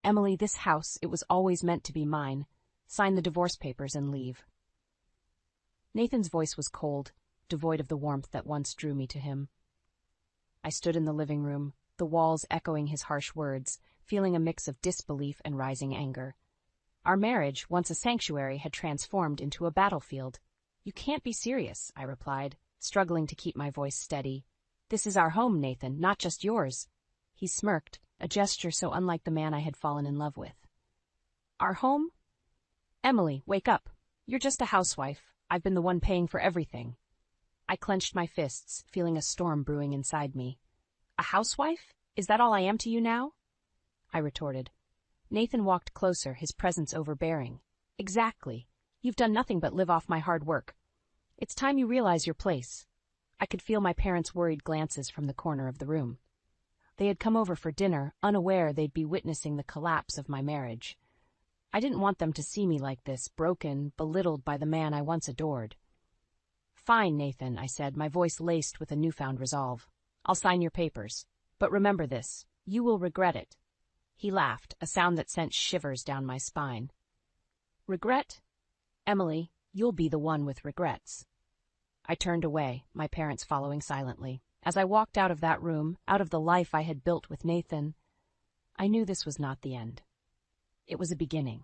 Emily, this house, it was always meant to be mine. Sign the divorce papers and leave. Nathan's voice was cold, devoid of the warmth that once drew me to him. I stood in the living room, the walls echoing his harsh words, feeling a mix of disbelief and rising anger. Our marriage, once a sanctuary, had transformed into a battlefield. You can't be serious, I replied, struggling to keep my voice steady. This is our home, Nathan, not just yours. He smirked, a gesture so unlike the man I had fallen in love with. Our home? Emily, wake up. You're just a housewife. I've been the one paying for everything. I clenched my fists, feeling a storm brewing inside me. A housewife? Is that all I am to you now? I retorted. Nathan walked closer, his presence overbearing. Exactly. You've done nothing but live off my hard work. It's time you realize your place. I could feel my parents' worried glances from the corner of the room. They had come over for dinner, unaware they'd be witnessing the collapse of my marriage. I didn't want them to see me like this, broken, belittled by the man I once adored. Fine, Nathan, I said, my voice laced with a newfound resolve. I'll sign your papers. But remember this, you will regret it. He laughed, a sound that sent shivers down my spine. Regret? Emily, you'll be the one with regrets. I turned away, my parents following silently. As I walked out of that room, out of the life I had built with Nathan, I knew this was not the end. It was a beginning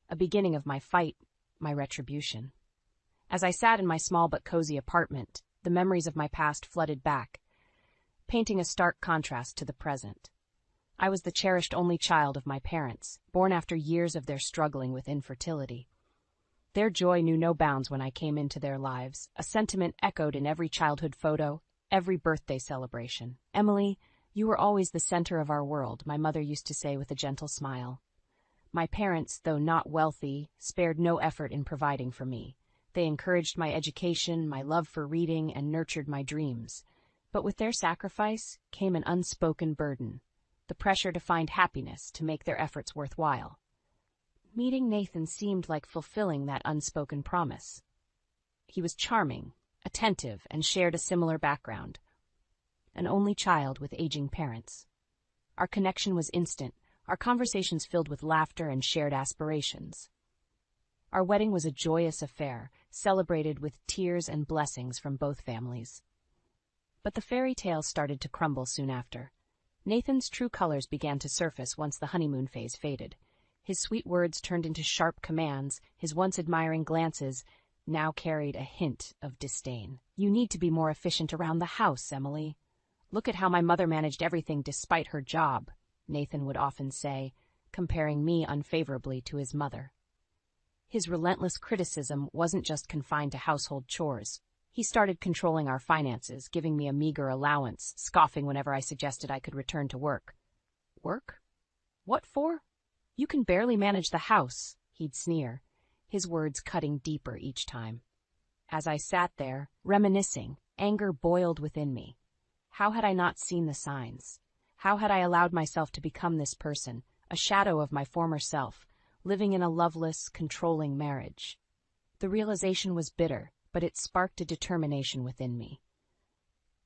of my fight, my retribution. As I sat in my small but cozy apartment, the memories of my past flooded back, painting a stark contrast to the present. I was the cherished only child of my parents, born after years of their struggling with infertility. Their joy knew no bounds when I came into their lives, a sentiment echoed in every childhood photo, every birthday celebration. Emily, you were always the center of our world, my mother used to say with a gentle smile. My parents, though not wealthy, spared no effort in providing for me. They encouraged my education, my love for reading, and nurtured my dreams. But with their sacrifice came an unspoken burden, the pressure to find happiness, to make their efforts worthwhile. Meeting Nathan seemed like fulfilling that unspoken promise. He was charming, attentive, and shared a similar background. An only child with aging parents. Our connection was instant, our conversations filled with laughter and shared aspirations. Our wedding was a joyous affair, celebrated with tears and blessings from both families. But the fairy tale started to crumble soon after. Nathan's true colors began to surface once the honeymoon phase faded. His sweet words turned into sharp commands, his once admiring glances now carried a hint of disdain. You need to be more efficient around the house, Emily. Look at how my mother managed everything despite her job, Nathan would often say, comparing me unfavorably to his mother. His relentless criticism wasn't just confined to household chores. He started controlling our finances, giving me a meager allowance, scoffing whenever I suggested I could return to work. Work? What for? You can barely manage the house, he'd sneer, his words cutting deeper each time. As I sat there, reminiscing, anger boiled within me. How had I not seen the signs? How had I allowed myself to become this person, a shadow of my former self, living in a loveless, controlling marriage? The realization was bitter, but it sparked a determination within me.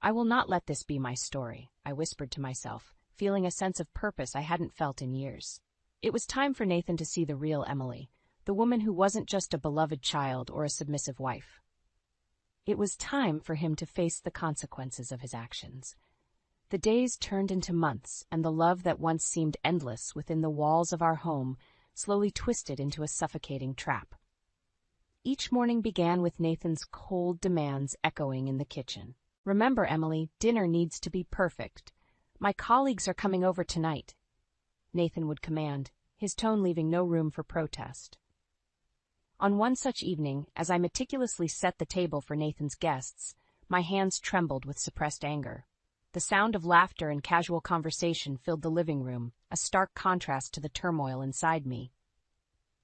I will not let this be my story, I whispered to myself, feeling a sense of purpose I hadn't felt in years. It was time for Nathan to see the real Emily, the woman who wasn't just a beloved child or a submissive wife. It was time for him to face the consequences of his actions. The days turned into months, and the love that once seemed endless within the walls of our home slowly twisted into a suffocating trap. Each morning began with Nathan's cold demands echoing in the kitchen. Remember, Emily, dinner needs to be perfect. My colleagues are coming over tonight, Nathan would command, his tone leaving no room for protest. On one such evening, as I meticulously set the table for Nathan's guests, my hands trembled with suppressed anger. The sound of laughter and casual conversation filled the living room, a stark contrast to the turmoil inside me.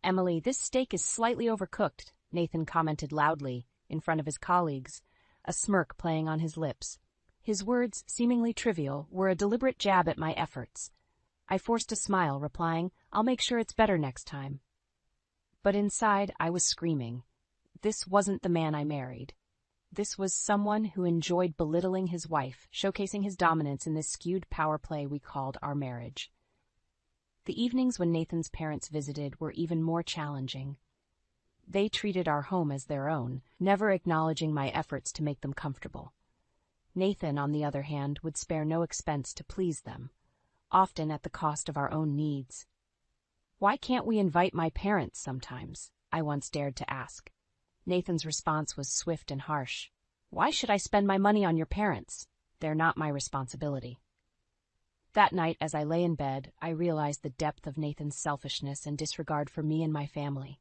Emily, this steak is slightly overcooked, Nathan commented loudly, in front of his colleagues, a smirk playing on his lips. His words, seemingly trivial, were a deliberate jab at my efforts. I forced a smile, replying, I'll make sure it's better next time. But inside, I was screaming. This wasn't the man I married. This was someone who enjoyed belittling his wife, showcasing his dominance in this skewed power play we called our marriage. The evenings when Nathan's parents visited were even more challenging. They treated our home as their own, never acknowledging my efforts to make them comfortable. Nathan, on the other hand, would spare no expense to please them, often at the cost of our own needs. "Why can't we invite my parents sometimes?" I once dared to ask. Nathan's response was swift and harsh. "Why should I spend my money on your parents? They're not my responsibility." That night, as I lay in bed, I realized the depth of Nathan's selfishness and disregard for me and my family.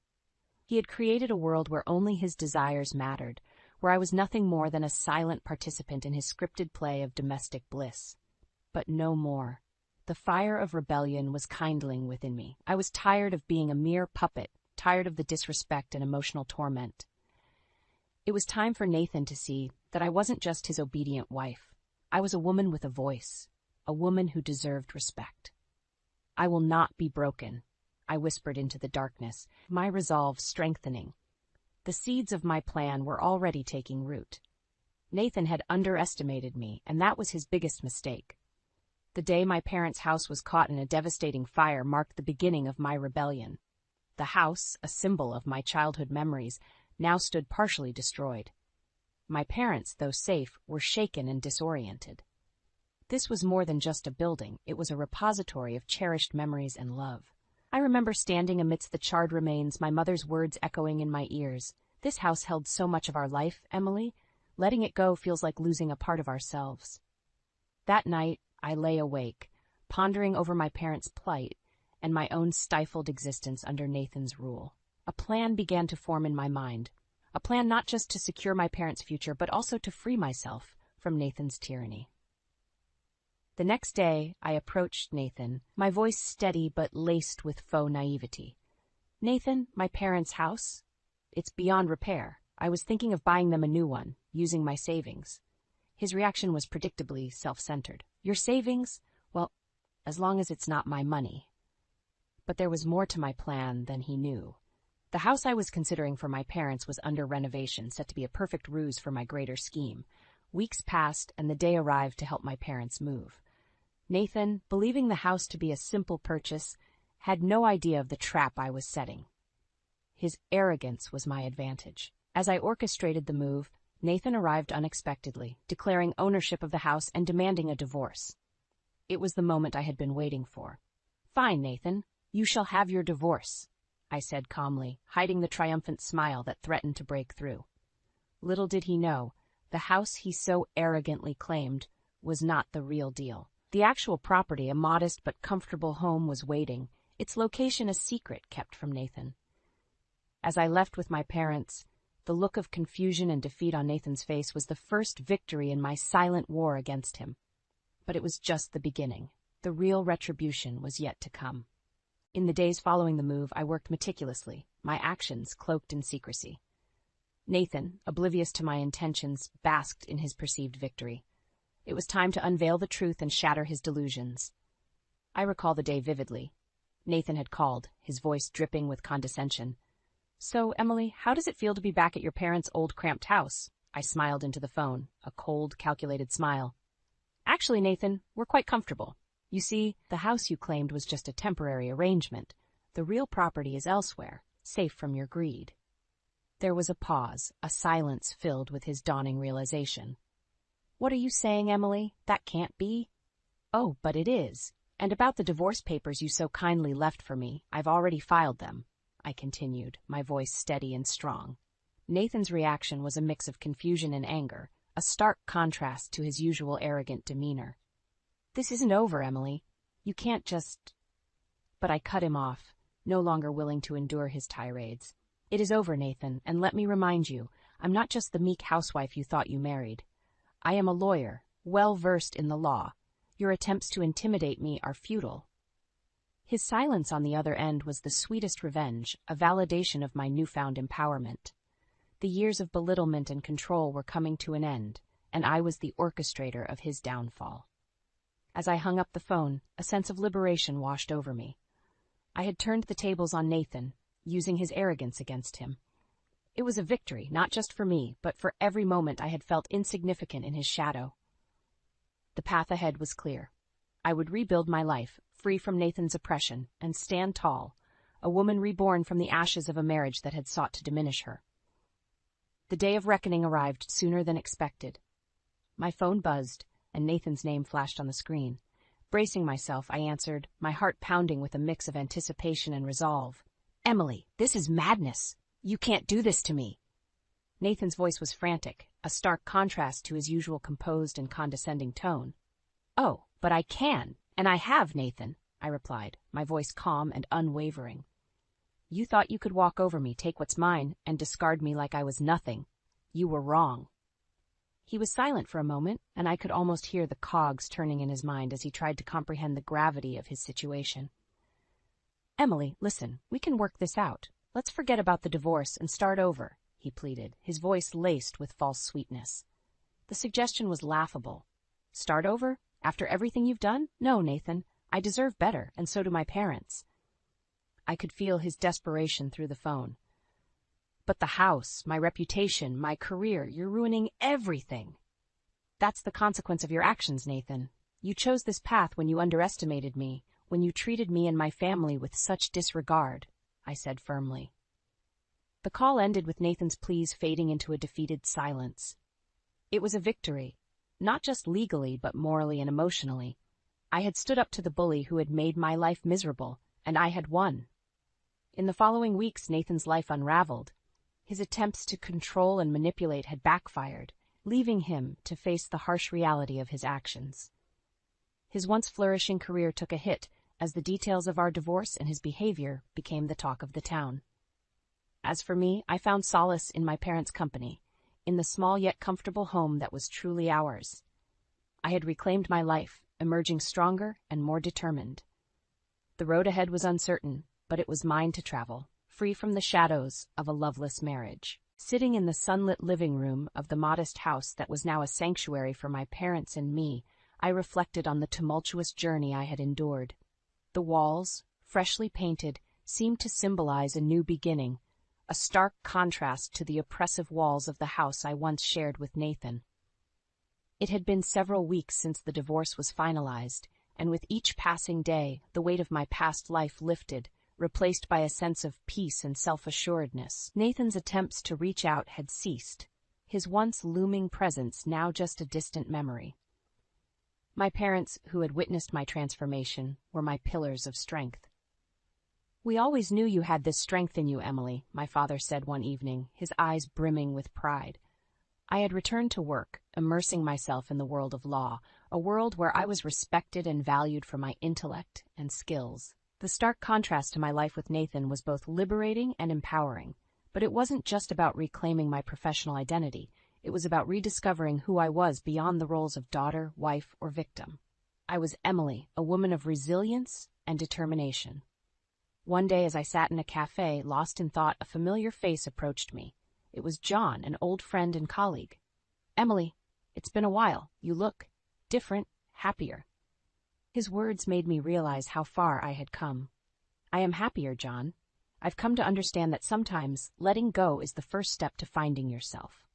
He had created a world where only his desires mattered, where I was nothing more than a silent participant in his scripted play of domestic bliss. But no more. The fire of rebellion was kindling within me. I was tired of being a mere puppet, tired of the disrespect and emotional torment. It was time for Nathan to see that I wasn't just his obedient wife. I was a woman with a voice, a woman who deserved respect. "I will not be broken," I whispered into the darkness, my resolve strengthening. The seeds of my plan were already taking root. Nathan had underestimated me, and that was his biggest mistake. The day my parents' house was caught in a devastating fire marked the beginning of my rebellion. The house, a symbol of my childhood memories, now stood partially destroyed. My parents, though safe, were shaken and disoriented. This was more than just a building, it was a repository of cherished memories and love. I remember standing amidst the charred remains, my mother's words echoing in my ears. "This house held so much of our life, Emily. Letting it go feels like losing a part of ourselves." That night, I lay awake, pondering over my parents' plight and my own stifled existence under Nathan's rule. A plan began to form in my mind. A plan not just to secure my parents' future, but also to free myself from Nathan's tyranny. The next day, I approached Nathan, my voice steady but laced with faux naivety. "Nathan, my parents' house? It's beyond repair. I was thinking of buying them a new one, using my savings." His reaction was predictably self-centered. "Your savings? Well, as long as it's not my money." But there was more to my plan than he knew. The house I was considering for my parents was under renovation, set to be a perfect ruse for my greater scheme. Weeks passed, and the day arrived to help my parents move. Nathan, believing the house to be a simple purchase, had no idea of the trap I was setting. His arrogance was my advantage. As I orchestrated the move, Nathan arrived unexpectedly, declaring ownership of the house and demanding a divorce. It was the moment I had been waiting for. "Fine, Nathan, you shall have your divorce," I said calmly, hiding the triumphant smile that threatened to break through. Little did he know, the house he so arrogantly claimed was not the real deal. The actual property, a modest but comfortable home, was waiting, its location a secret kept from Nathan. As I left with my parents, the look of confusion and defeat on Nathan's face was the first victory in my silent war against him. But it was just the beginning. The real retribution was yet to come. In the days following the move, I worked meticulously, my actions cloaked in secrecy. Nathan, oblivious to my intentions, basked in his perceived victory. It was time to unveil the truth and shatter his delusions. I recall the day vividly. Nathan had called, his voice dripping with condescension. "So, Emily, how does it feel to be back at your parents' old cramped house?" I smiled into the phone, a cold, calculated smile. "Actually, Nathan, we're quite comfortable. You see, the house you claimed was just a temporary arrangement. The real property is elsewhere, safe from your greed." There was a pause, a silence filled with his dawning realization. "What are you saying, Emily? That can't be." "Oh, but it is. And about the divorce papers you so kindly left for me, I've already filed them," I continued, my voice steady and strong. Nathan's reaction was a mix of confusion and anger, a stark contrast to his usual arrogant demeanor. "This isn't over, Emily. You can't just—" But I cut him off, no longer willing to endure his tirades. "It is over, Nathan, and let me remind you, I'm not just the meek housewife you thought you married. I am a lawyer, well-versed in the law. Your attempts to intimidate me are futile." His silence on the other end was the sweetest revenge, a validation of my newfound empowerment. The years of belittlement and control were coming to an end, and I was the orchestrator of his downfall. As I hung up the phone, a sense of liberation washed over me. I had turned the tables on Nathan, using his arrogance against him. It was a victory, not just for me, but for every moment I had felt insignificant in his shadow. The path ahead was clear. I would rebuild my life, free from Nathan's oppression and stand tall, a woman reborn from the ashes of a marriage that had sought to diminish her. The day of reckoning arrived sooner than expected. My phone buzzed, and Nathan's name flashed on the screen. Bracing myself, I answered, my heart pounding with a mix of anticipation and resolve. "Emily, this is madness. You can't do this to me." Nathan's voice was frantic, a stark contrast to his usual composed and condescending tone. "Oh, but I can, and I have, Nathan," I replied, my voice calm and unwavering. "You thought you could walk over me, take what's mine, and discard me like I was nothing. You were wrong." He was silent for a moment, and I could almost hear the cogs turning in his mind as he tried to comprehend the gravity of his situation. "Emily, listen, we can work this out. Let's forget about the divorce and start over," he pleaded, his voice laced with false sweetness. The suggestion was laughable. "Start over? After everything you've done? No, Nathan, I deserve better, and so do my parents." I could feel his desperation through the phone. "But the house, my reputation, my career, you're ruining everything." "That's the consequence of your actions, Nathan. You chose this path when you underestimated me, when you treated me and my family with such disregard," I said firmly. The call ended with Nathan's pleas fading into a defeated silence. It was a victory, not just legally but morally and emotionally. I had stood up to the bully who had made my life miserable, and I had won. In the following weeks, Nathan's life unraveled. His attempts to control and manipulate had backfired, leaving him to face the harsh reality of his actions. His once flourishing career took a hit as the details of our divorce and his behavior became the talk of the town. As for me, I found solace in my parents' company, in the small yet comfortable home that was truly ours. I had reclaimed my life, emerging stronger and more determined. The road ahead was uncertain, but it was mine to travel, free from the shadows of a loveless marriage. Sitting in the sunlit living room of the modest house that was now a sanctuary for my parents and me, I reflected on the tumultuous journey I had endured. The walls, freshly painted, seemed to symbolize a new beginning, a stark contrast to the oppressive walls of the house I once shared with Nathan. It had been several weeks since the divorce was finalized, and with each passing day, the weight of my past life lifted, replaced by a sense of peace and self-assuredness. Nathan's attempts to reach out had ceased, his once looming presence now just a distant memory. My parents, who had witnessed my transformation, were my pillars of strength. "We always knew you had this strength in you, Emily," my father said one evening, his eyes brimming with pride. I had returned to work, immersing myself in the world of law, a world where I was respected and valued for my intellect and skills. The stark contrast to my life with Nathan was both liberating and empowering, but it wasn't just about reclaiming my professional identity. It was about rediscovering who I was beyond the roles of daughter, wife, or victim. I was Emily, a woman of resilience and determination. One day as I sat in a cafe, lost in thought, a familiar face approached me. It was John, an old friend and colleague. "Emily, it's been a while. You look different, happier." His words made me realize how far I had come. "I am happier, John. I've come to understand that sometimes letting go is the first step to finding yourself."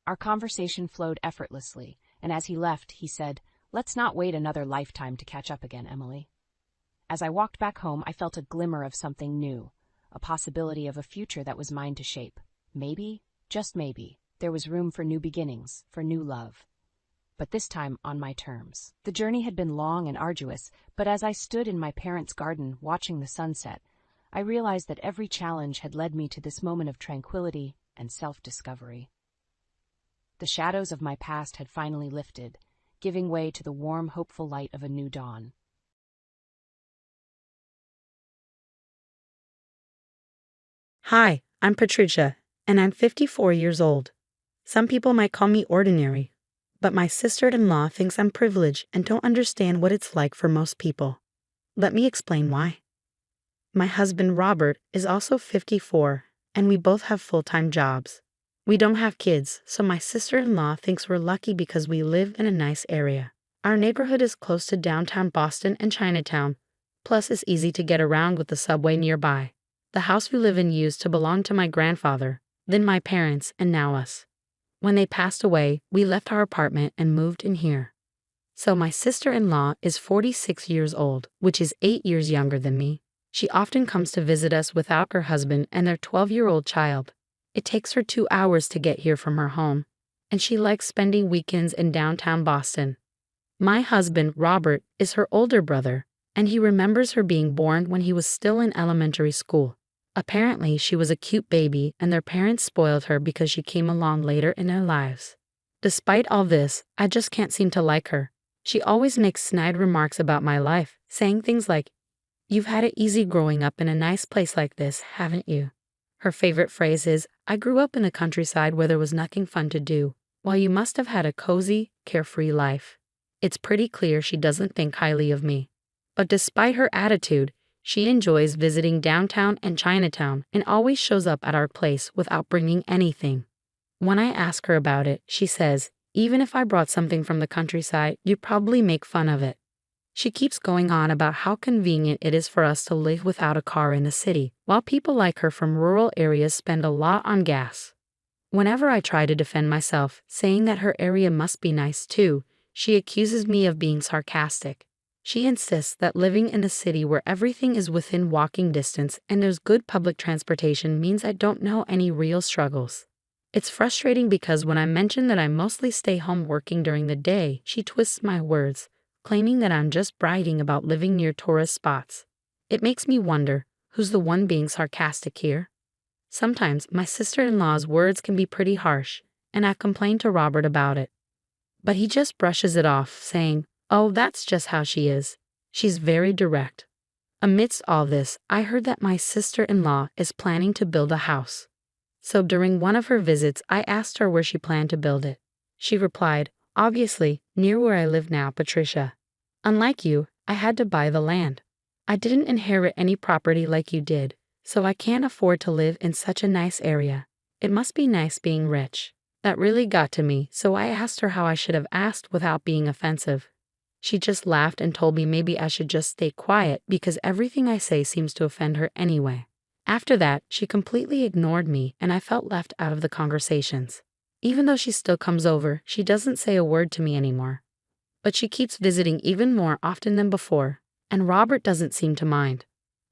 Our conversation flowed effortlessly, and as he left, he said, "Let's not wait another lifetime to catch up again, Emily." As I walked back home, I felt a glimmer of something new, a possibility of a future that was mine to shape. Maybe, just maybe, there was room for new beginnings, for new love. But this time on my terms. The journey had been long and arduous, but as I stood in my parents' garden watching the sunset, I realized that every challenge had led me to this moment of tranquility and self-discovery. The shadows of my past had finally lifted, giving way to the warm, hopeful light of a new dawn. Hi, I'm Patricia, and I'm 54 years old. Some people might call me ordinary, but my sister-in-law thinks I'm privileged and don't understand what it's like for most people. Let me explain why. My husband Robert is also 54, and we both have full-time jobs. We don't have kids, so my sister-in-law thinks we're lucky because we live in a nice area. Our neighborhood is close to downtown Boston and Chinatown, plus it's easy to get around with the subway nearby. The house we live in used to belong to my grandfather, then my parents, and now us. When they passed away, we left our apartment and moved in here. So my sister-in-law is 46 years old, which is 8 years younger than me. She often comes to visit us without her husband and their 12-year-old child. It takes her 2 hours to get here from her home, and she likes spending weekends in downtown Boston. My husband, Robert, is her older brother, and he remembers her being born when he was still in elementary school. Apparently, she was a cute baby, and their parents spoiled her because she came along later in their lives. Despite all this, I just can't seem to like her. She always makes snide remarks about my life, saying things like, "You've had it easy growing up in a nice place like this, haven't you?" Her favorite phrase is, "I grew up in the countryside where there was nothing fun to do, while you must have had a cozy, carefree life." It's pretty clear she doesn't think highly of me. But despite her attitude, she enjoys visiting downtown and Chinatown and always shows up at our place without bringing anything. When I ask her about it, she says, "Even if I brought something from the countryside, you'd probably make fun of it." She keeps going on about how convenient it is for us to live without a car in the city, while people like her from rural areas spend a lot on gas. Whenever I try to defend myself, saying that her area must be nice too, she accuses me of being sarcastic. She insists that living in a city where everything is within walking distance and there's good public transportation means I don't know any real struggles. It's frustrating because when I mention that I mostly stay home working during the day, she twists my words, claiming that I'm just bragging about living near tourist spots. It makes me wonder, who's the one being sarcastic here? Sometimes my sister-in-law's words can be pretty harsh, and I've complained to Robert about it. But he just brushes it off, saying, "Oh, that's just how she is. She's very direct." Amidst all this, I heard that my sister-in-law is planning to build a house. So during one of her visits, I asked her where she planned to build it. She replied, "Obviously, near where I live now, Patricia. Unlike you, I had to buy the land. I didn't inherit any property like you did, so I can't afford to live in such a nice area. It must be nice being rich." That really got to me, so I asked her how I should have asked without being offensive. She just laughed and told me maybe I should just stay quiet because everything I say seems to offend her anyway. After that, she completely ignored me and I felt left out of the conversations. Even though she still comes over, she doesn't say a word to me anymore. But she keeps visiting even more often than before, and Robert doesn't seem to mind.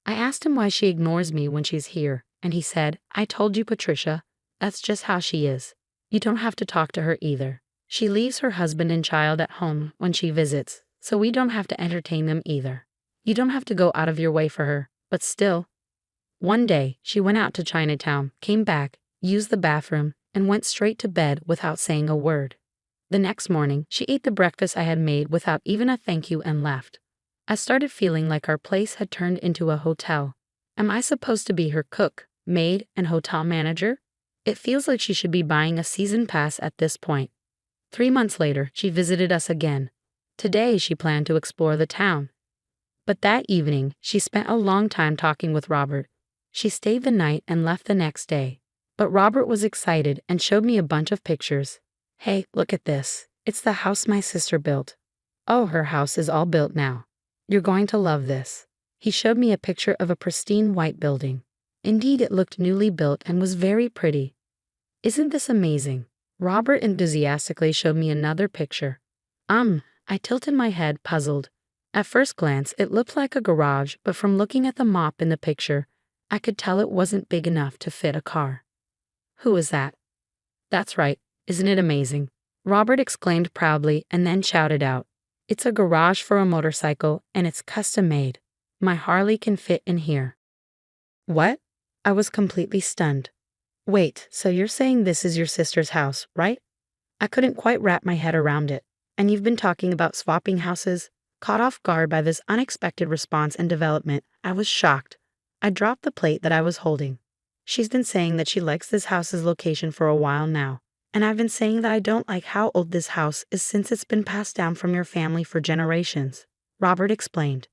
I asked him why she ignores me when she's here, and he said, "I told you, Patricia, that's just how she is. You don't have to talk to her either. She leaves her husband and child at home when she visits, so we don't have to entertain them either. You don't have to go out of your way for her, but still." One day, she went out to Chinatown, came back, used the bathroom, and went straight to bed without saying a word. The next morning, she ate the breakfast I had made without even a thank you and left. I started feeling like our place had turned into a hotel. Am I supposed to be her cook, maid, and hotel manager? It feels like she should be buying a season pass at this point. 3 months later, she visited us again. Today, she planned to explore the town. But that evening, she spent a long time talking with Robert. She stayed the night and left the next day. But Robert was excited and showed me a bunch of pictures. "Hey, look at this. It's the house my sister built. Oh, her house is all built now. You're going to love this." He showed me a picture of a pristine white building. Indeed, it looked newly built and was very pretty. "Isn't this amazing?" Robert enthusiastically showed me another picture. I tilted my head, puzzled. At first glance, it looked like a garage, but from looking at the mop in the picture, I could tell it wasn't big enough to fit a car. "Who is that?" "That's right. Isn't it amazing?" Robert exclaimed proudly and then shouted out, "It's a garage for a motorcycle, and it's custom made. My Harley can fit in here." What? I was completely stunned. Wait, so you're saying this is your sister's house, right? I couldn't quite wrap my head around it. And you've been talking about swapping houses? Caught off guard by this unexpected response and development, I was shocked. I dropped the plate that I was holding. She's been saying that she likes this house's location for a while now, and I've been saying that I don't like how old this house is since it's been passed down from your family for generations. Robert explained.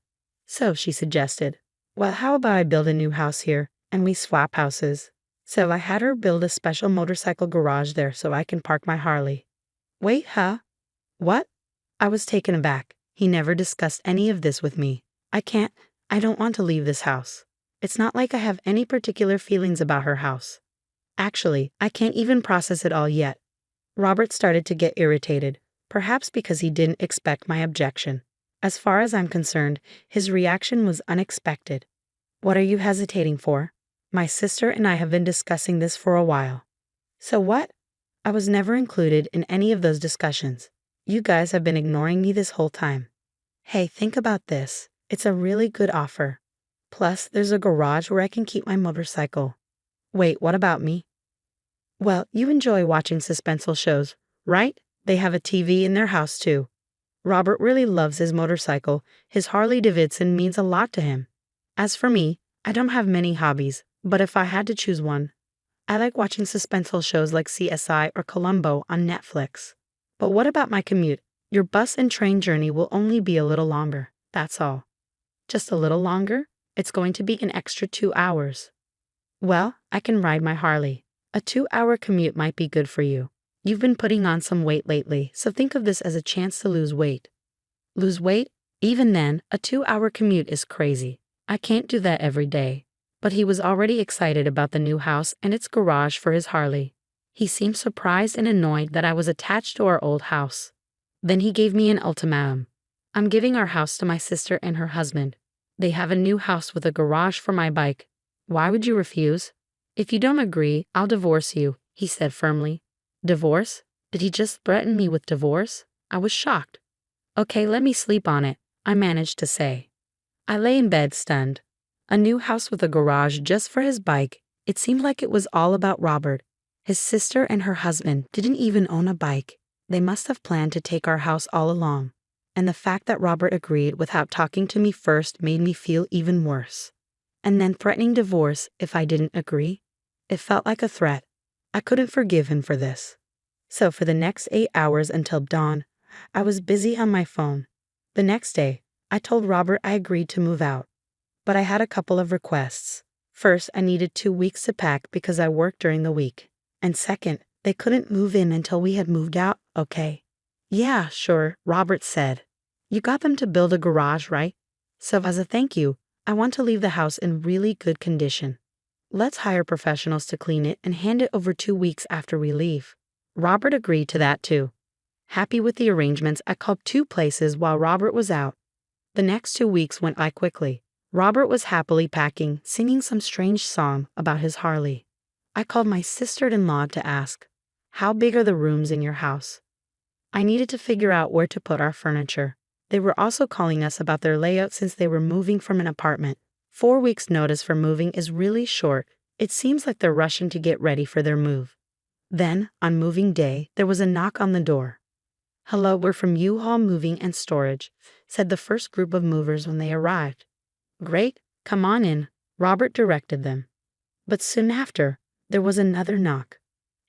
So, she suggested, well, how about I build a new house here, and we swap houses? So I had her build a special motorcycle garage there so I can park my Harley. Wait, huh? What? I was taken aback. He never discussed any of this with me. I don't want to leave this house. It's not like I have any particular feelings about her house. Actually, I can't even process it all yet. Robert started to get irritated. perhaps because he didn't expect my objection. As far as I'm concerned, his reaction was unexpected. What are you hesitating for? My sister and I have been discussing this for a while. So what? I was never included in any of those discussions. You guys have been ignoring me this whole time. Hey, think about this. It's a really good offer. Plus, there's a garage where I can keep my motorcycle. Wait, what about me? Well, you enjoy watching suspenseful shows, right? They have a TV in their house too. Robert really loves his motorcycle. His Harley Davidson means a lot to him. As for me, I don't have many hobbies, but if I had to choose one, I like watching suspenseful shows like CSI or Columbo on Netflix. But what about my commute? Your bus and train journey will only be a little longer, that's all. Just a little longer? It's going to be an extra 2 hours. Well, I can ride my Harley. A 2-hour commute might be good for you. You've been putting on some weight lately, so think of this as a chance to lose weight. Lose weight? Even then, a 2-hour commute is crazy. I can't do that every day. But he was already excited about the new house and its garage for his Harley. He seemed surprised and annoyed that I was attached to our old house. Then he gave me an ultimatum. I'm giving our house to my sister and her husband. They have a new house with a garage for my bike. Why would you refuse? If you don't agree, I'll divorce you, he said firmly. Divorce? Did he just threaten me with divorce? I was shocked. Okay, let me sleep on it, I managed to say. I lay in bed stunned. A new house with a garage just for his bike. It seemed like it was all about Robert. His sister and her husband didn't even own a bike. They must have planned to take our house all along. And the fact that Robert agreed without talking to me first made me feel even worse. And then threatening divorce if I didn't agree? It felt like a threat. I couldn't forgive him for this. So for the next 8 hours until dawn, I was busy on my phone. The next day, I told Robert I agreed to move out. But I had a couple of requests. First, I needed 2 weeks to pack because I worked during the week. And second, they couldn't move in until we had moved out, okay? Yeah, sure, Robert said. You got them to build a garage, right? So as a thank you, I want to leave the house in really good condition. Let's hire professionals to clean it and hand it over 2 weeks after we leave. Robert agreed to that too. Happy with the arrangements, I called 2 places while Robert was out. The next 2 weeks went by quickly. Robert was happily packing, singing some strange song about his Harley. I called my sister-in-law to ask, how big are the rooms in your house? I needed to figure out where to put our furniture. They were also calling us about their layout since they were moving from an apartment. 4 weeks' notice for moving is really short. It seems like they're rushing to get ready for their move. Then, on moving day, there was a knock on the door. Hello, we're from U-Haul Moving and Storage, said the first group of movers when they arrived. Great, come on in, Robert directed them. But soon after, there was another knock.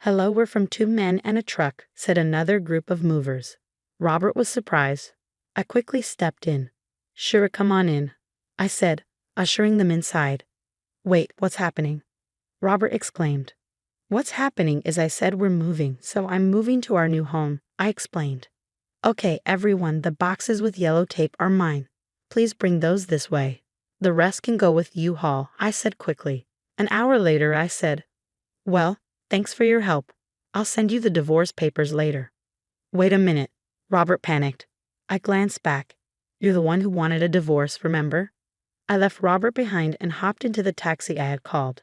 Hello, we're from 2 men and a truck, said another group of movers. Robert was surprised. I quickly stepped in. Sure, come on in, I said, ushering them inside. Wait, what's happening? Robert exclaimed. What's happening is I said we're moving, so I'm moving to our new home, I explained. Okay, everyone, the boxes with yellow tape are mine. Please bring those this way. The rest can go with U-Haul, I said quickly. An hour later, I said, well, thanks for your help. I'll send you the divorce papers later. Wait a minute, Robert panicked. I glanced back. You're the one who wanted a divorce, remember? I left Robert behind and hopped into the taxi I had called.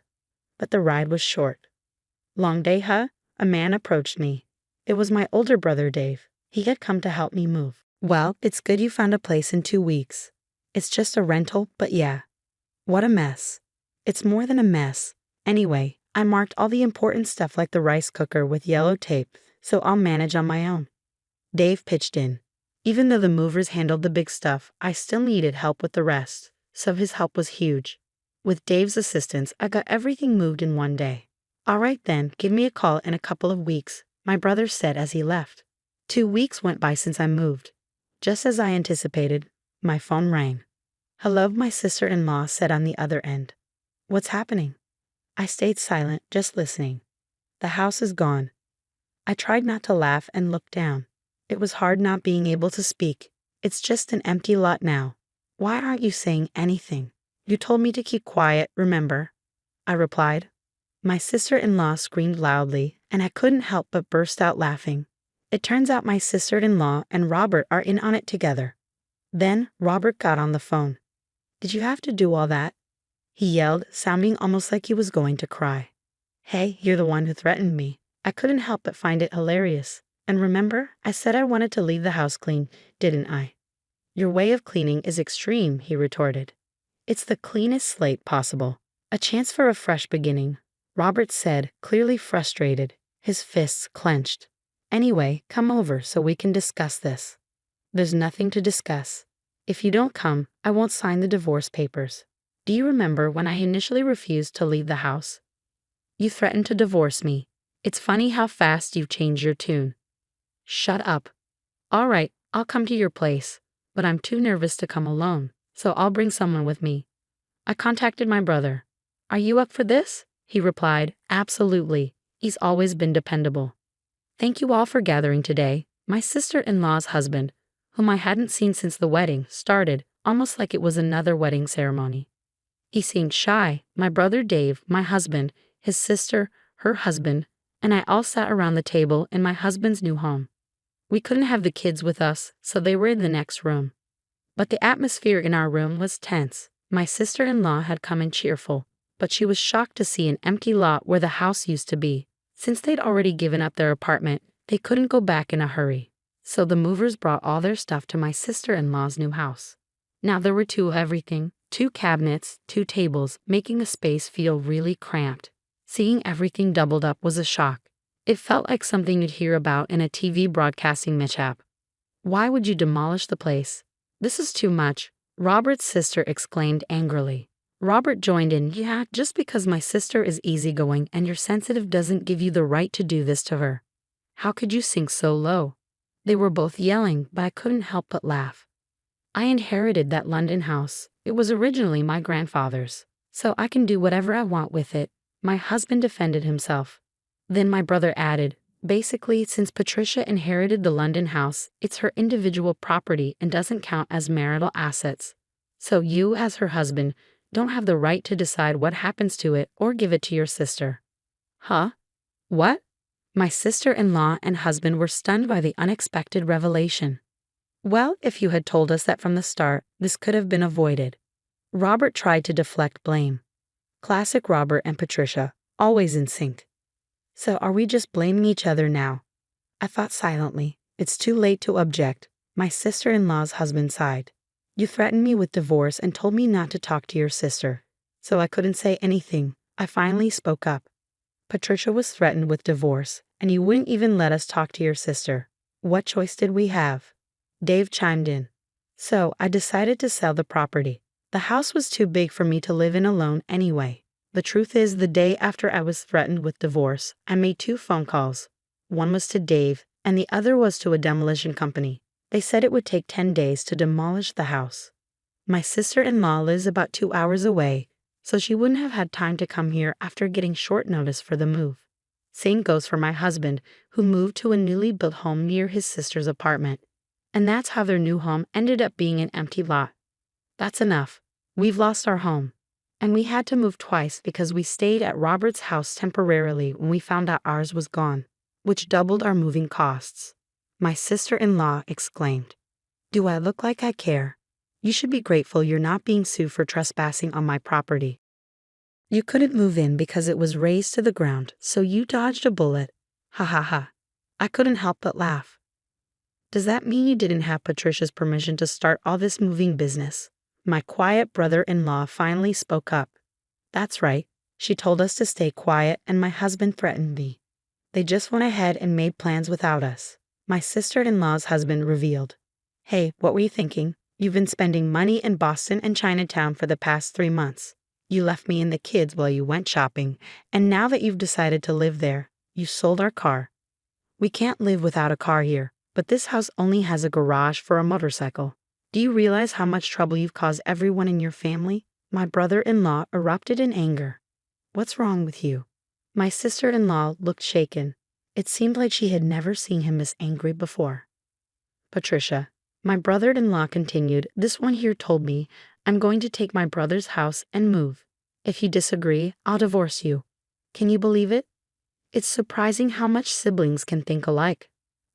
But the ride was short. Long day, huh? A man approached me. It was my older brother, Dave. He had come to help me move. Well, it's good you found a place in 2 weeks. It's just a rental, but yeah. What a mess. It's more than a mess. Anyway, I marked all the important stuff like the rice cooker with yellow tape, so I'll manage on my own. Dave pitched in. Even though the movers handled the big stuff, I still needed help with the rest, so his help was huge. With Dave's assistance, I got everything moved in 1 day. All right then, give me a call in a couple of weeks, my brother said as he left. 2 weeks went by since I moved. Just as I anticipated, my phone rang. Hello, my sister-in-law said on the other end. What's happening? I stayed silent, just listening. The house is gone. I tried not to laugh and looked down. It was hard not being able to speak. It's just an empty lot now. Why aren't you saying anything? You told me to keep quiet, remember? I replied. My sister-in-law screamed loudly, and I couldn't help but burst out laughing. It turns out my sister-in-law and Robert are in on it together. Then Robert got on the phone. Did you have to do all that? He yelled, sounding almost like he was going to cry. Hey, you're the one who threatened me. I couldn't help but find it hilarious. And remember, I said I wanted to leave the house clean, didn't I? Your way of cleaning is extreme, he retorted. It's the cleanest slate possible. A chance for a fresh beginning, Robert said, clearly frustrated, his fists clenched. Anyway, come over so we can discuss this. There's nothing to discuss. If you don't come, I won't sign the divorce papers. Do you remember when I initially refused to leave the house? You threatened to divorce me. It's funny how fast you've changed your tune. Shut up. All right, I'll come to your place, but I'm too nervous to come alone, so I'll bring someone with me. I contacted my brother. Are you up for this? He replied, absolutely. He's always been dependable. Thank you all for gathering today. My sister-in-law's husband, whom I hadn't seen since the wedding, started, almost like it was another wedding ceremony. He seemed shy. My brother Dave, my husband, his sister, her husband, and I all sat around the table in my husband's new home. We couldn't have the kids with us, so they were in the next room. But the atmosphere in our room was tense. My sister-in-law had come in cheerful, but she was shocked to see an empty lot where the house used to be. Since they'd already given up their apartment, they couldn't go back in a hurry. So the movers brought all their stuff to my sister-in-law's new house. Now there were two of everything, 2 cabinets, 2 tables, making a space feel really cramped. Seeing everything doubled up was a shock. It felt like something you'd hear about in a TV broadcasting mishap. Why would you demolish the place? This is too much, Robert's sister exclaimed angrily. Robert joined in, yeah, just because my sister is easygoing and you're sensitive doesn't give you the right to do this to her. How could you sink so low? They were both yelling, but I couldn't help but laugh. I inherited that London house. It was originally my grandfather's, so I can do whatever I want with it, my husband defended himself. Then my brother added, basically, since Patricia inherited the London house, it's her individual property and doesn't count as marital assets. So you, as her husband, don't have the right to decide what happens to it or give it to your sister. Huh? What? My sister-in-law and husband were stunned by the unexpected revelation. Well, if you had told us that from the start, this could have been avoided. Robert tried to deflect blame. Classic Robert and Patricia, always in sync. So are we just blaming each other now? I thought silently. It's too late to object. My sister-in-law's husband sighed. You threatened me with divorce and told me not to talk to your sister. So I couldn't say anything. I finally spoke up. Patricia was threatened with divorce, and you wouldn't even let us talk to your sister. What choice did we have? Dave chimed in. So I decided to sell the property. The house was too big for me to live in alone anyway. The truth is, the day after I was threatened with divorce, I made 2 phone calls. One was to Dave, and the other was to a demolition company. They said it would take 10 days to demolish the house. My sister-in-law lives about 2 hours away, so she wouldn't have had time to come here after getting short notice for the move. Same goes for my husband, who moved to a newly built home near his sister's apartment. And that's how their new home ended up being an empty lot. That's enough. We've lost our home. And we had to move twice because we stayed at Robert's house temporarily when we found out ours was gone, which doubled our moving costs. My sister-in-law exclaimed, Do I look like I care? You should be grateful you're not being sued for trespassing on my property. You couldn't move in because it was razed to the ground, so you dodged a bullet. Ha ha ha. I couldn't help but laugh. Does that mean you didn't have Patricia's permission to start all this moving business? My quiet brother-in-law finally spoke up. That's right. She told us to stay quiet and my husband threatened me. They just went ahead and made plans without us. My sister-in-law's husband revealed. Hey, what were you thinking? You've been spending money in Boston and Chinatown for the past 3 months. You left me and the kids while you went shopping, and now that you've decided to live there, you sold our car. We can't live without a car here, but this house only has a garage for a motorcycle. Do you realize how much trouble you've caused everyone in your family? My brother-in-law erupted in anger. What's wrong with you? My sister-in-law looked shaken. It seemed like she had never seen him this angry before. Patricia, my brother-in-law continued, this one here told me I'm going to take my brother's house and move. If you disagree, I'll divorce you. Can you believe it? It's surprising how much siblings can think alike.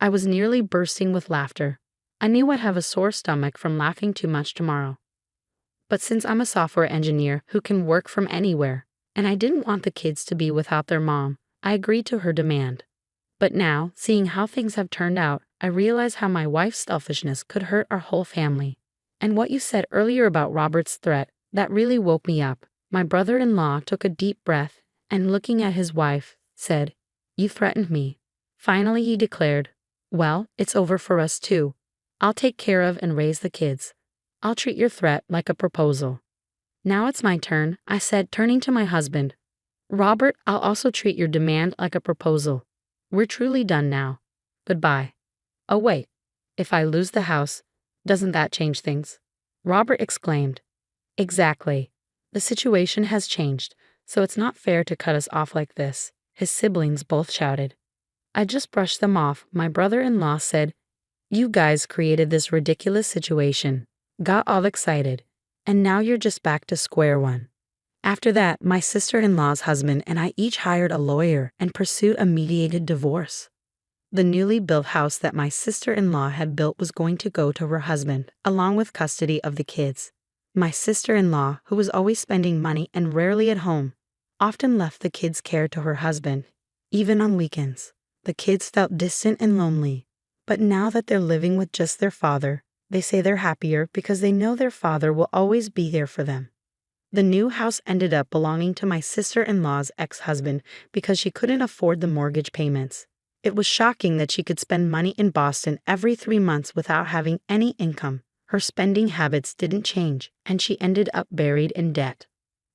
I was nearly bursting with laughter. I knew I'd have a sore stomach from laughing too much tomorrow. But since I'm a software engineer who can work from anywhere, and I didn't want the kids to be without their mom, I agreed to her demand. But now, seeing how things have turned out, I realize how my wife's selfishness could hurt our whole family. And what you said earlier about Robert's threat, that really woke me up. My brother-in-law took a deep breath and, looking at his wife, said, "You threatened me." Finally, he declared, "Well, it's over for us too. I'll take care of and raise the kids. I'll treat your threat like a proposal." "Now it's my turn," I said, turning to my husband. "Robert, I'll also treat your demand like a proposal. We're truly done now. Goodbye." "Oh wait, if I lose the house, doesn't that change things?" Robert exclaimed. "Exactly. The situation has changed, so it's not fair to cut us off like this," his siblings both shouted. I just brushed them off. My brother-in-law said, "You guys created this ridiculous situation, got all excited, and now you're just back to square one." After that, my sister-in-law's husband and I each hired a lawyer and pursued a mediated divorce. The newly built house that my sister-in-law had built was going to go to her husband, along with custody of the kids. My sister-in-law, who was always spending money and rarely at home, often left the kids' care to her husband, even on weekends. The kids felt distant and lonely, but now that they're living with just their father, they say they're happier because they know their father will always be there for them. The new house ended up belonging to my sister-in-law's ex-husband because she couldn't afford the mortgage payments. It was shocking that she could spend money in Boston every 3 months without having any income. Her spending habits didn't change, and she ended up buried in debt.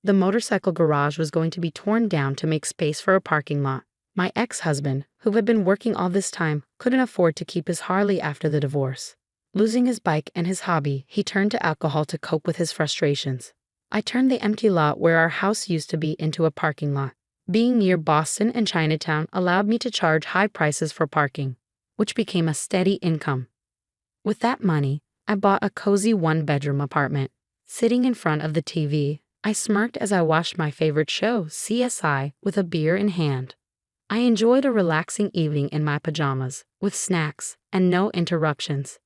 The motorcycle garage was going to be torn down to make space for a parking lot. My ex-husband, who had been working all this time, couldn't afford to keep his Harley after the divorce. Losing his bike and his hobby, he turned to alcohol to cope with his frustrations. I turned the empty lot where our house used to be into a parking lot. Being near Boston and Chinatown allowed me to charge high prices for parking, which became a steady income. With that money, I bought a cozy one-bedroom apartment. Sitting in front of the TV, I smirked as I watched my favorite show, CSI, with a beer in hand. I enjoyed a relaxing evening in my pajamas, with snacks and no interruptions.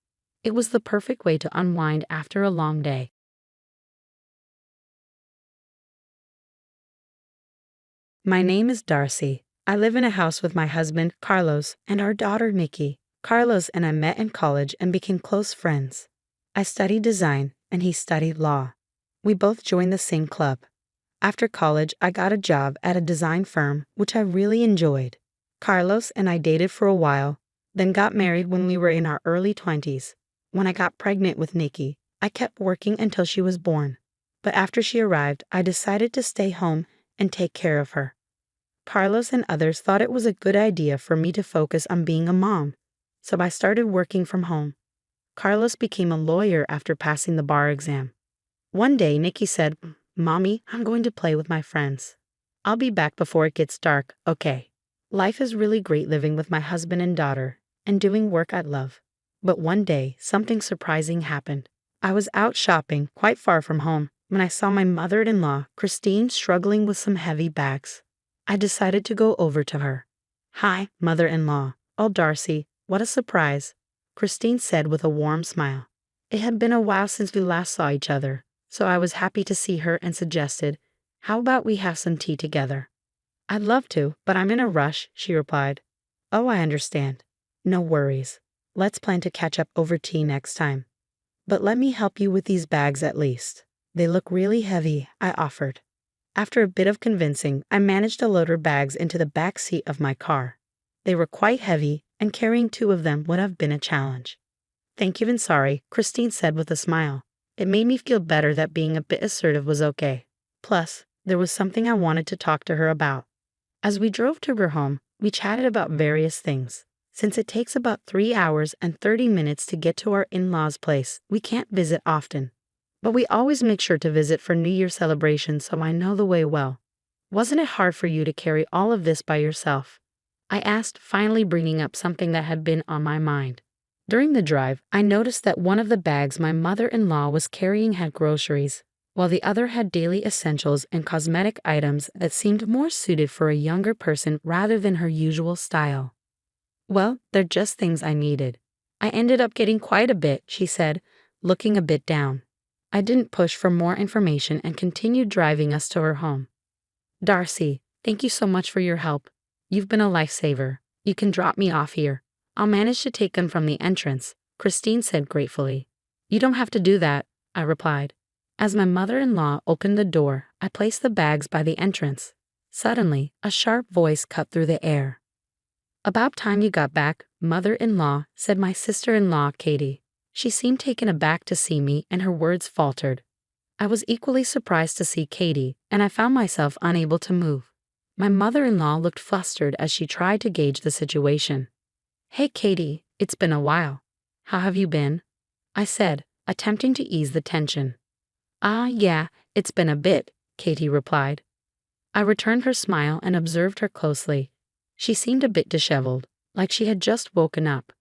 It was the perfect way to unwind after a long day. My name is Darcy. I live in a house with my husband, Carlos, and our daughter, Nikki. Carlos and I met in college and became close friends. I studied design, and he studied law. We both joined the same club. After college, I got a job at a design firm, which I really enjoyed. Carlos and I dated for a while, then got married when we were in our early 20s. When I got pregnant with Nikki, I kept working until she was born. But after she arrived, I decided to stay home and take care of her. Carlos and others thought it was a good idea for me to focus on being a mom, so I started working from home. Carlos became a lawyer after passing the bar exam. One day, Nikki said, "Mommy, I'm going to play with my friends. I'll be back before it gets dark, okay?" Life is really great living with my husband and daughter, and doing work I love. But one day, something surprising happened. I was out shopping, quite far from home, when I saw my mother-in-law, Christine, struggling with some heavy bags. I decided to go over to her. "Hi, mother-in-law." "Oh, Darcy, what a surprise," Christine said with a warm smile. It had been a while since we last saw each other, so I was happy to see her and suggested, "How about we have some tea together?" "I'd love to, but I'm in a rush," she replied. "Oh, I understand. No worries. Let's plan to catch up over tea next time. But let me help you with these bags at least. They look really heavy," I offered. After a bit of convincing, I managed to load her bags into the back seat of my car. They were quite heavy, and carrying 2 of them would have been a challenge. "Thank you and sorry," Christine said with a smile. It made me feel better that being a bit assertive was okay. Plus, there was something I wanted to talk to her about. As we drove to her home, we chatted about various things. Since it takes about 3 hours and 30 minutes to get to our in-laws' place, we can't visit often. But we always make sure to visit for New Year celebrations, so I know the way well. "Wasn't it hard for you to carry all of this by yourself?" I asked, finally bringing up something that had been on my mind. During the drive, I noticed that one of the bags my mother-in-law was carrying had groceries, while the other had daily essentials and cosmetic items that seemed more suited for a younger person rather than her usual style. Well, they're just things I needed. I ended up getting quite a bit, she said, looking a bit down. I didn't push for more information and continued driving us to her home. Darcy, thank you so much for your help. You've been a lifesaver. You can drop me off here. I'll manage to take them from the entrance, Christine said gratefully. You don't have to do that, I replied. As my mother-in-law opened the door, I placed the bags by the entrance. Suddenly, a sharp voice cut through the air. About time you got back, mother-in-law, said my sister-in-law, Katie. She seemed taken aback to see me, and her words faltered. I was equally surprised to see Katie, and I found myself unable to move. My mother-in-law looked flustered as she tried to gauge the situation. Hey Katie, it's been a while. How have you been? I said, attempting to ease the tension. Yeah, it's been a bit, Katie replied. I returned her smile and observed her closely. She seemed a bit disheveled, like she had just woken up.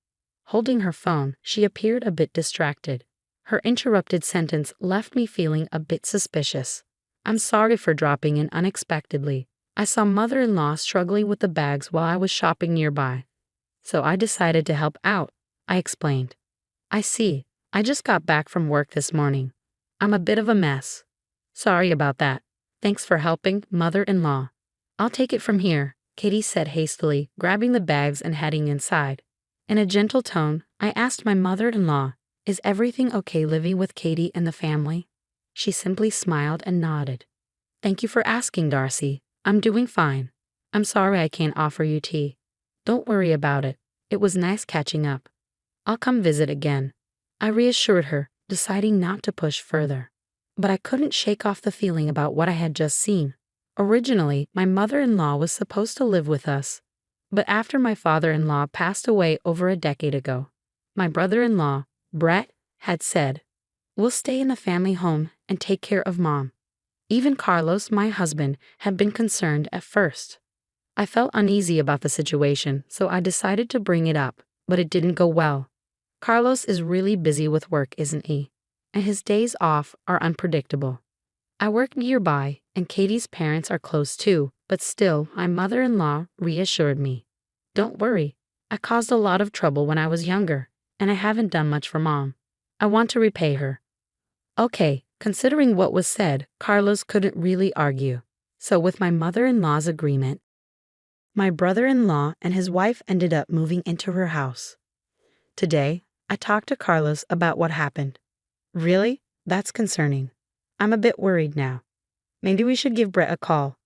Holding her phone, she appeared a bit distracted. Her interrupted sentence left me feeling a bit suspicious. I'm sorry for dropping in unexpectedly. I saw mother-in-law struggling with the bags while I was shopping nearby. So I decided to help out, I explained. I see. I just got back from work this morning. I'm a bit of a mess. Sorry about that. Thanks for helping, mother-in-law. I'll take it from here, Katie said hastily, grabbing the bags and heading inside. In a gentle tone, I asked my mother-in-law, is everything okay living with Katie and the family? She simply smiled and nodded. Thank you for asking, Darcy. I'm doing fine. I'm sorry I can't offer you tea. Don't worry about it. It was nice catching up. I'll come visit again. I reassured her, deciding not to push further. But I couldn't shake off the feeling about what I had just seen. Originally, my mother-in-law was supposed to live with us. But after my father-in-law passed away over a decade ago, my brother-in-law, Brett, had said, we'll stay in the family home and take care of Mom. Even Carlos, my husband, had been concerned at first. I felt uneasy about the situation, so I decided to bring it up, but it didn't go well. Carlos is really busy with work, isn't he? And his days off are unpredictable. I work nearby, and Katie's parents are close too, but still, my mother-in-law reassured me. Don't worry, I caused a lot of trouble when I was younger, and I haven't done much for Mom. I want to repay her. Okay, considering what was said, Carlos couldn't really argue. So with my mother-in-law's agreement, my brother-in-law and his wife ended up moving into her house. Today, I talked to Carlos about what happened. Really? That's concerning. I'm a bit worried now. Maybe we should give Brett a call,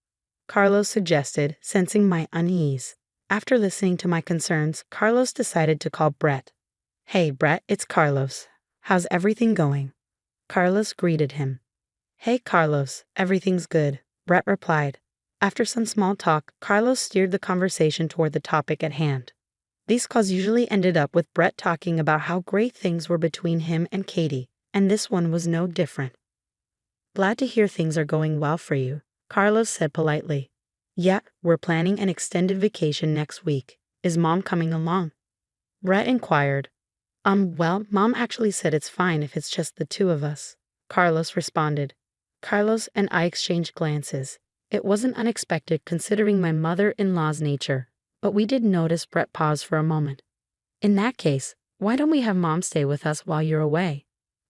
Carlos suggested, sensing my unease. After listening to my concerns, Carlos decided to call Brett. Hey, Brett, it's Carlos. How's everything going? Carlos greeted him. Hey, Carlos, everything's good, Brett replied. After some small talk, Carlos steered the conversation toward the topic at hand. These calls usually ended up with Brett talking about how great things were between him and Katie, and this one was no different. Glad to hear things are going well for you, Carlos said politely. Yeah, we're planning an extended vacation next week. Is Mom coming along? Brett inquired. Well, Mom actually said it's fine if it's just the two of us, Carlos responded. Carlos and I exchanged glances. It wasn't unexpected considering my mother-in-law's nature, but we did notice Brett pause for a moment. In that case, why don't we have Mom stay with us while you're away?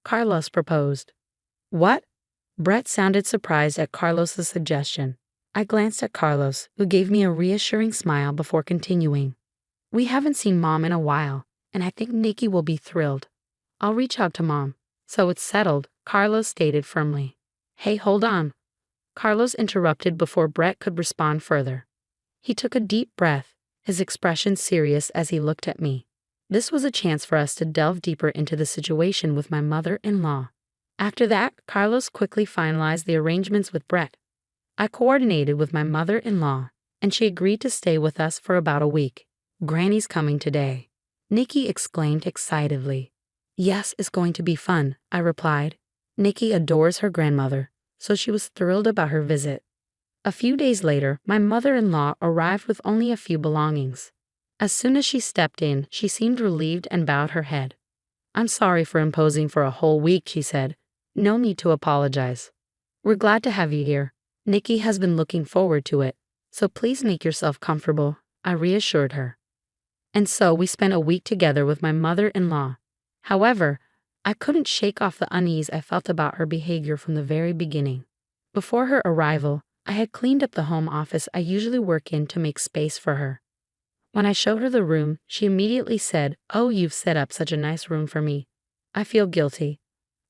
Carlos proposed. What? Brett sounded surprised at Carlos's suggestion. I glanced at Carlos, who gave me a reassuring smile before continuing. We haven't seen Mom in a while, and I think Nikki will be thrilled. I'll reach out to Mom. So it's settled, Carlos stated firmly. Hey, hold on. Carlos interrupted before Brett could respond further. He took a deep breath, his expression serious as he looked at me. This was a chance for us to delve deeper into the situation with my mother-in-law. After that, Carlos quickly finalized the arrangements with Brett. I coordinated with my mother-in-law, and she agreed to stay with us for about a week. Granny's coming today, Nikki exclaimed excitedly. Yes, it's going to be fun, I replied. Nikki adores her grandmother, so she was thrilled about her visit. A few days later, my mother-in-law arrived with only a few belongings. As soon as she stepped in, she seemed relieved and bowed her head. I'm sorry for imposing for a whole week, she said. No need to apologize. We're glad to have you here. Nikki has been looking forward to it, so please make yourself comfortable, I reassured her. and so we spent a week together with my mother-in-law. However, I couldn't shake off the unease I felt about her behavior from the very beginning. Before her arrival, I had cleaned up the home office I usually work in to make space for her. When I showed her the room, she immediately said, "Oh, you've set up such a nice room for me. I feel guilty.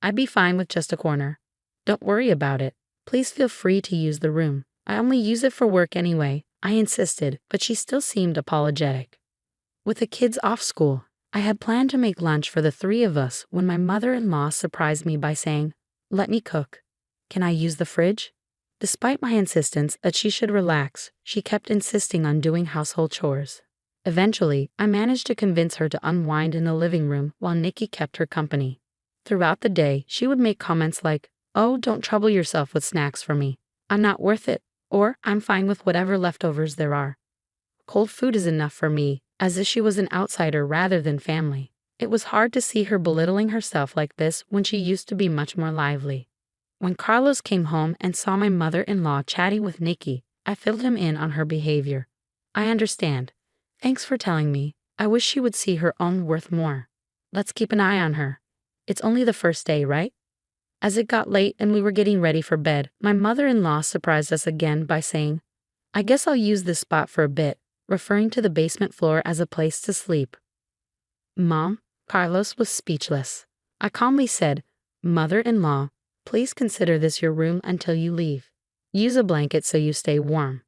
I'd be fine with just a corner. Don't worry about it. Please feel free to use the room. I only use it for work anyway." I insisted, but she still seemed apologetic. With the kids off school, I had planned to make lunch for the three of us when my mother-in-law surprised me by saying, "Let me cook. Can I use the fridge?" Despite my insistence that she should relax, she kept insisting on doing household chores. Eventually, I managed to convince her to unwind in the living room while Nikki kept her company. Throughout the day, she would make comments like, "Oh, don't trouble yourself with snacks for me. I'm not worth it," or "I'm fine with whatever leftovers there are. Cold food is enough for me," as if she was an outsider rather than family. It was hard to see her belittling herself like this when she used to be much more lively. When Carlos came home and saw my mother-in-law chatting with Nikki, I filled him in on her behavior. "I understand. Thanks for telling me. I wish she would see her own worth more. Let's keep an eye on her. It's only the first day, right?" As it got late and we were getting ready for bed, my mother-in-law surprised us again by saying, "I guess I'll use this spot for a bit," referring to the basement floor as a place to sleep. "Mom?" Carlos was speechless. I calmly said, "Mother-in-law, please consider this your room until you leave. Use a blanket so you stay warm."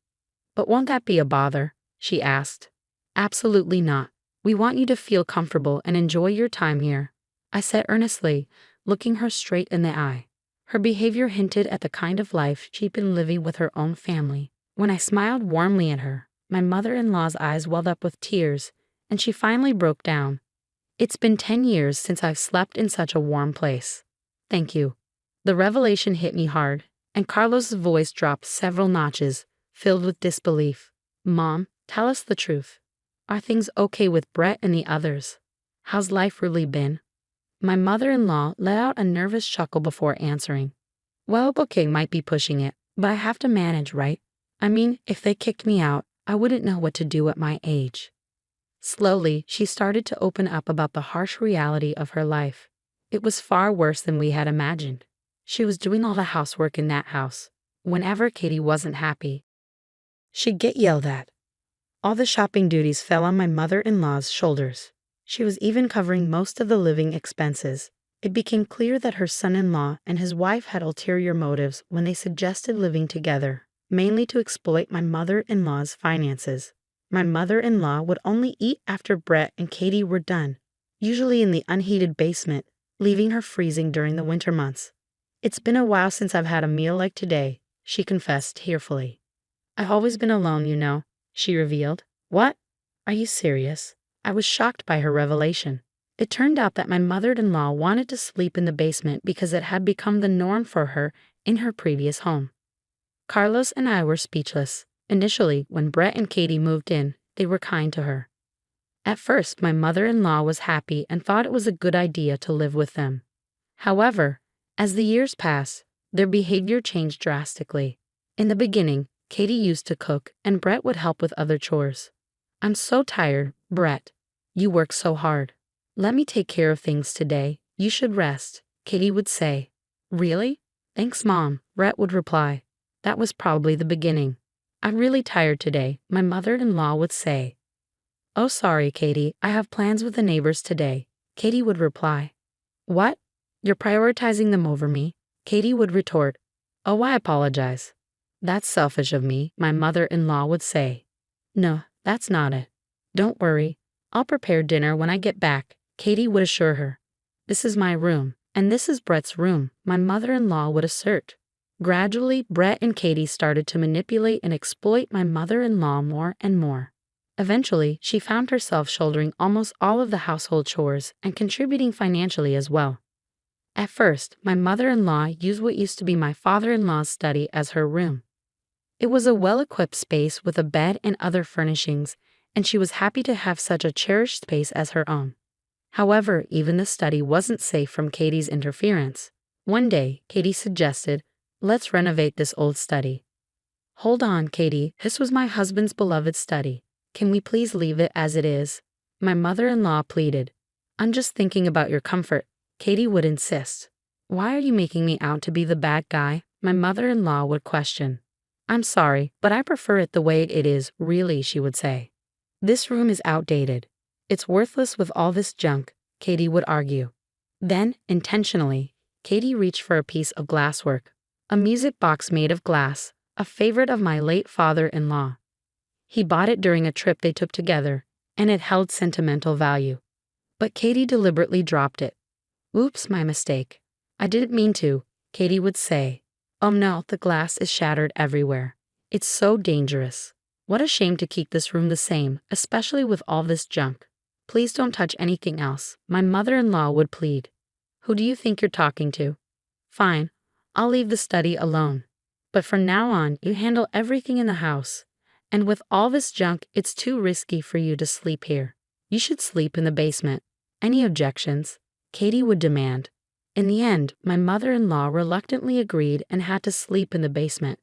"But won't that be a bother?" she asked. "Absolutely not. We want you to feel comfortable and enjoy your time here," I said earnestly, looking her straight in the eye. Her behavior hinted at the kind of life she'd been living with her own family. When I smiled warmly at her, my mother-in-law's eyes welled up with tears, and she finally broke down. "It's been 10 years since I've slept in such a warm place. Thank you." The revelation hit me hard, and Carlos's voice dropped several notches, filled with disbelief. "Mom, tell us the truth. Are things okay with Brett and the others? How's life really been?" My mother-in-law let out a nervous chuckle before answering. "Well, booking might be pushing it, but I have to manage, right? I mean, if they kicked me out, I wouldn't know what to do at my age." Slowly, she started to open up about the harsh reality of her life. It was far worse than we had imagined. She was doing all the housework in that house. Whenever Katie wasn't happy, she'd get yelled at. All the shopping duties fell on my mother-in-law's shoulders. She was even covering most of the living expenses. It became clear that her son-in-law and his wife had ulterior motives when they suggested living together, mainly to exploit my mother-in-law's finances. My mother-in-law would only eat after Brett and Katie were done, usually in the unheated basement, leaving her freezing during the winter months. "It's been a while since I've had a meal like today," she confessed tearfully. "I've always been alone, you know," she revealed. "What? Are you serious?" I was shocked by her revelation. It turned out that my mother-in-law wanted to sleep in the basement because it had become the norm for her in her previous home. Carlos and I were speechless. Initially, when Brett and Katie moved in, they were kind to her. At first, my mother-in-law was happy and thought it was a good idea to live with them. However, as the years passed, their behavior changed drastically. In the beginning, Katie used to cook and Brett would help with other chores. "I'm so tired, Brett. You work so hard. Let me take care of things today. You should rest," Katie would say. "Really? Thanks, Mom," Brett would reply. That was probably the beginning. "I'm really tired today," my mother-in-law would say. "Oh, sorry, Katie, I have plans with the neighbors today," Katie would reply. "What? You're prioritizing them over me?" Katie would retort. "Oh, I apologize." "That's selfish of me," my mother-in-law would say. "No, that's not it. Don't worry. I'll prepare dinner when I get back," Katie would assure her. "This is my room, and this is Brett's room," my mother-in-law would assert. Gradually, Brett and Katie started to manipulate and exploit my mother-in-law more and more. Eventually, she found herself shouldering almost all of the household chores and contributing financially as well. At first, my mother-in-law used what used to be my father-in-law's study as her room. It was a well-equipped space with a bed and other furnishings, and she was happy to have such a cherished space as her own. However, even the study wasn't safe from Katie's interference. One day, Katie suggested, "Let's renovate this old study." "Hold on, Katie, this was my husband's beloved study. Can we please leave it as it is?" My mother-in-law pleaded. I'm just thinking about your comfort. Katie would insist. Why are you making me out to be the bad guy? My mother-in-law would question. I'm sorry, but I prefer it the way it is, really, she would say. This room is outdated. It's worthless with all this junk, Katie would argue. Then, intentionally, Katie reached for a piece of glasswork, a music box made of glass, a favorite of my late father-in-law. He bought it during a trip they took together, and it held sentimental value. But Katie deliberately dropped it. Oops, my mistake. I didn't mean to, Katie would say. Oh no, the glass is shattered everywhere. It's so dangerous. What a shame to keep this room the same, especially with all this junk. Please don't touch anything else, my mother-in-law would plead. Who do you think you're talking to? Fine, I'll leave the study alone. But from now on, you handle everything in the house. And with all this junk, it's too risky for you to sleep here. You should sleep in the basement. Any objections? Katie would demand. In the end, my mother-in-law reluctantly agreed and had to sleep in the basement.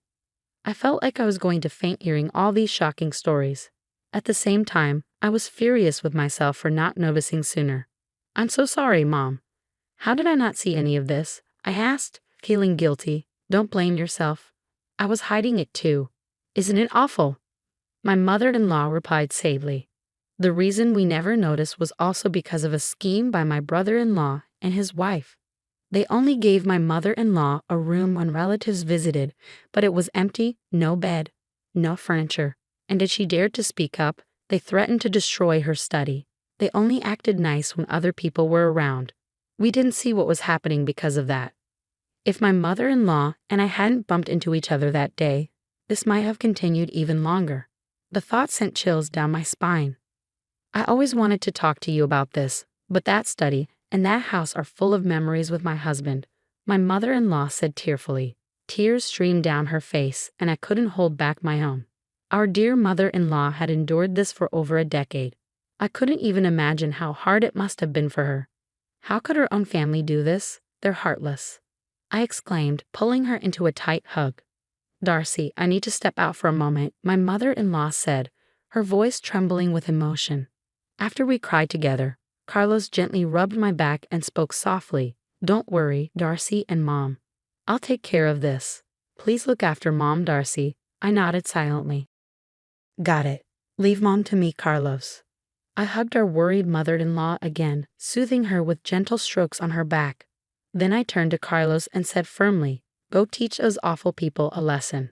I felt like I was going to faint hearing all these shocking stories. At the same time, I was furious with myself for not noticing sooner. I'm so sorry, Mom. How did I not see any of this? I asked, feeling guilty. Don't blame yourself. I was hiding it too. Isn't it awful? My mother-in-law replied sadly. The reason we never noticed was also because of a scheme by my brother-in-law and his wife. They only gave my mother-in-law a room when relatives visited, but it was empty, no bed, no furniture, and if she dared to speak up, they threatened to destroy her study. They only acted nice when other people were around. We didn't see what was happening because of that. If my mother-in-law and I hadn't bumped into each other that day, this might have continued even longer. The thought sent chills down my spine. I always wanted to talk to you about this, but that study and that house are full of memories with my husband, my mother-in-law said tearfully. Tears streamed down her face, and I couldn't hold back my own. Our dear mother-in-law had endured this for over a decade. I couldn't even imagine how hard it must have been for her. How could her own family do this? They're heartless, I exclaimed, pulling her into a tight hug. Darcy, I need to step out for a moment, my mother-in-law said, her voice trembling with emotion. After we cried together, Carlos gently rubbed my back and spoke softly. Don't worry, Darcy and Mom. I'll take care of this. Please look after Mom, Darcy. I nodded silently. Got it. Leave Mom to me, Carlos. I hugged our worried mother-in-law again, soothing her with gentle strokes on her back. Then I turned to Carlos and said firmly, Go teach those awful people a lesson.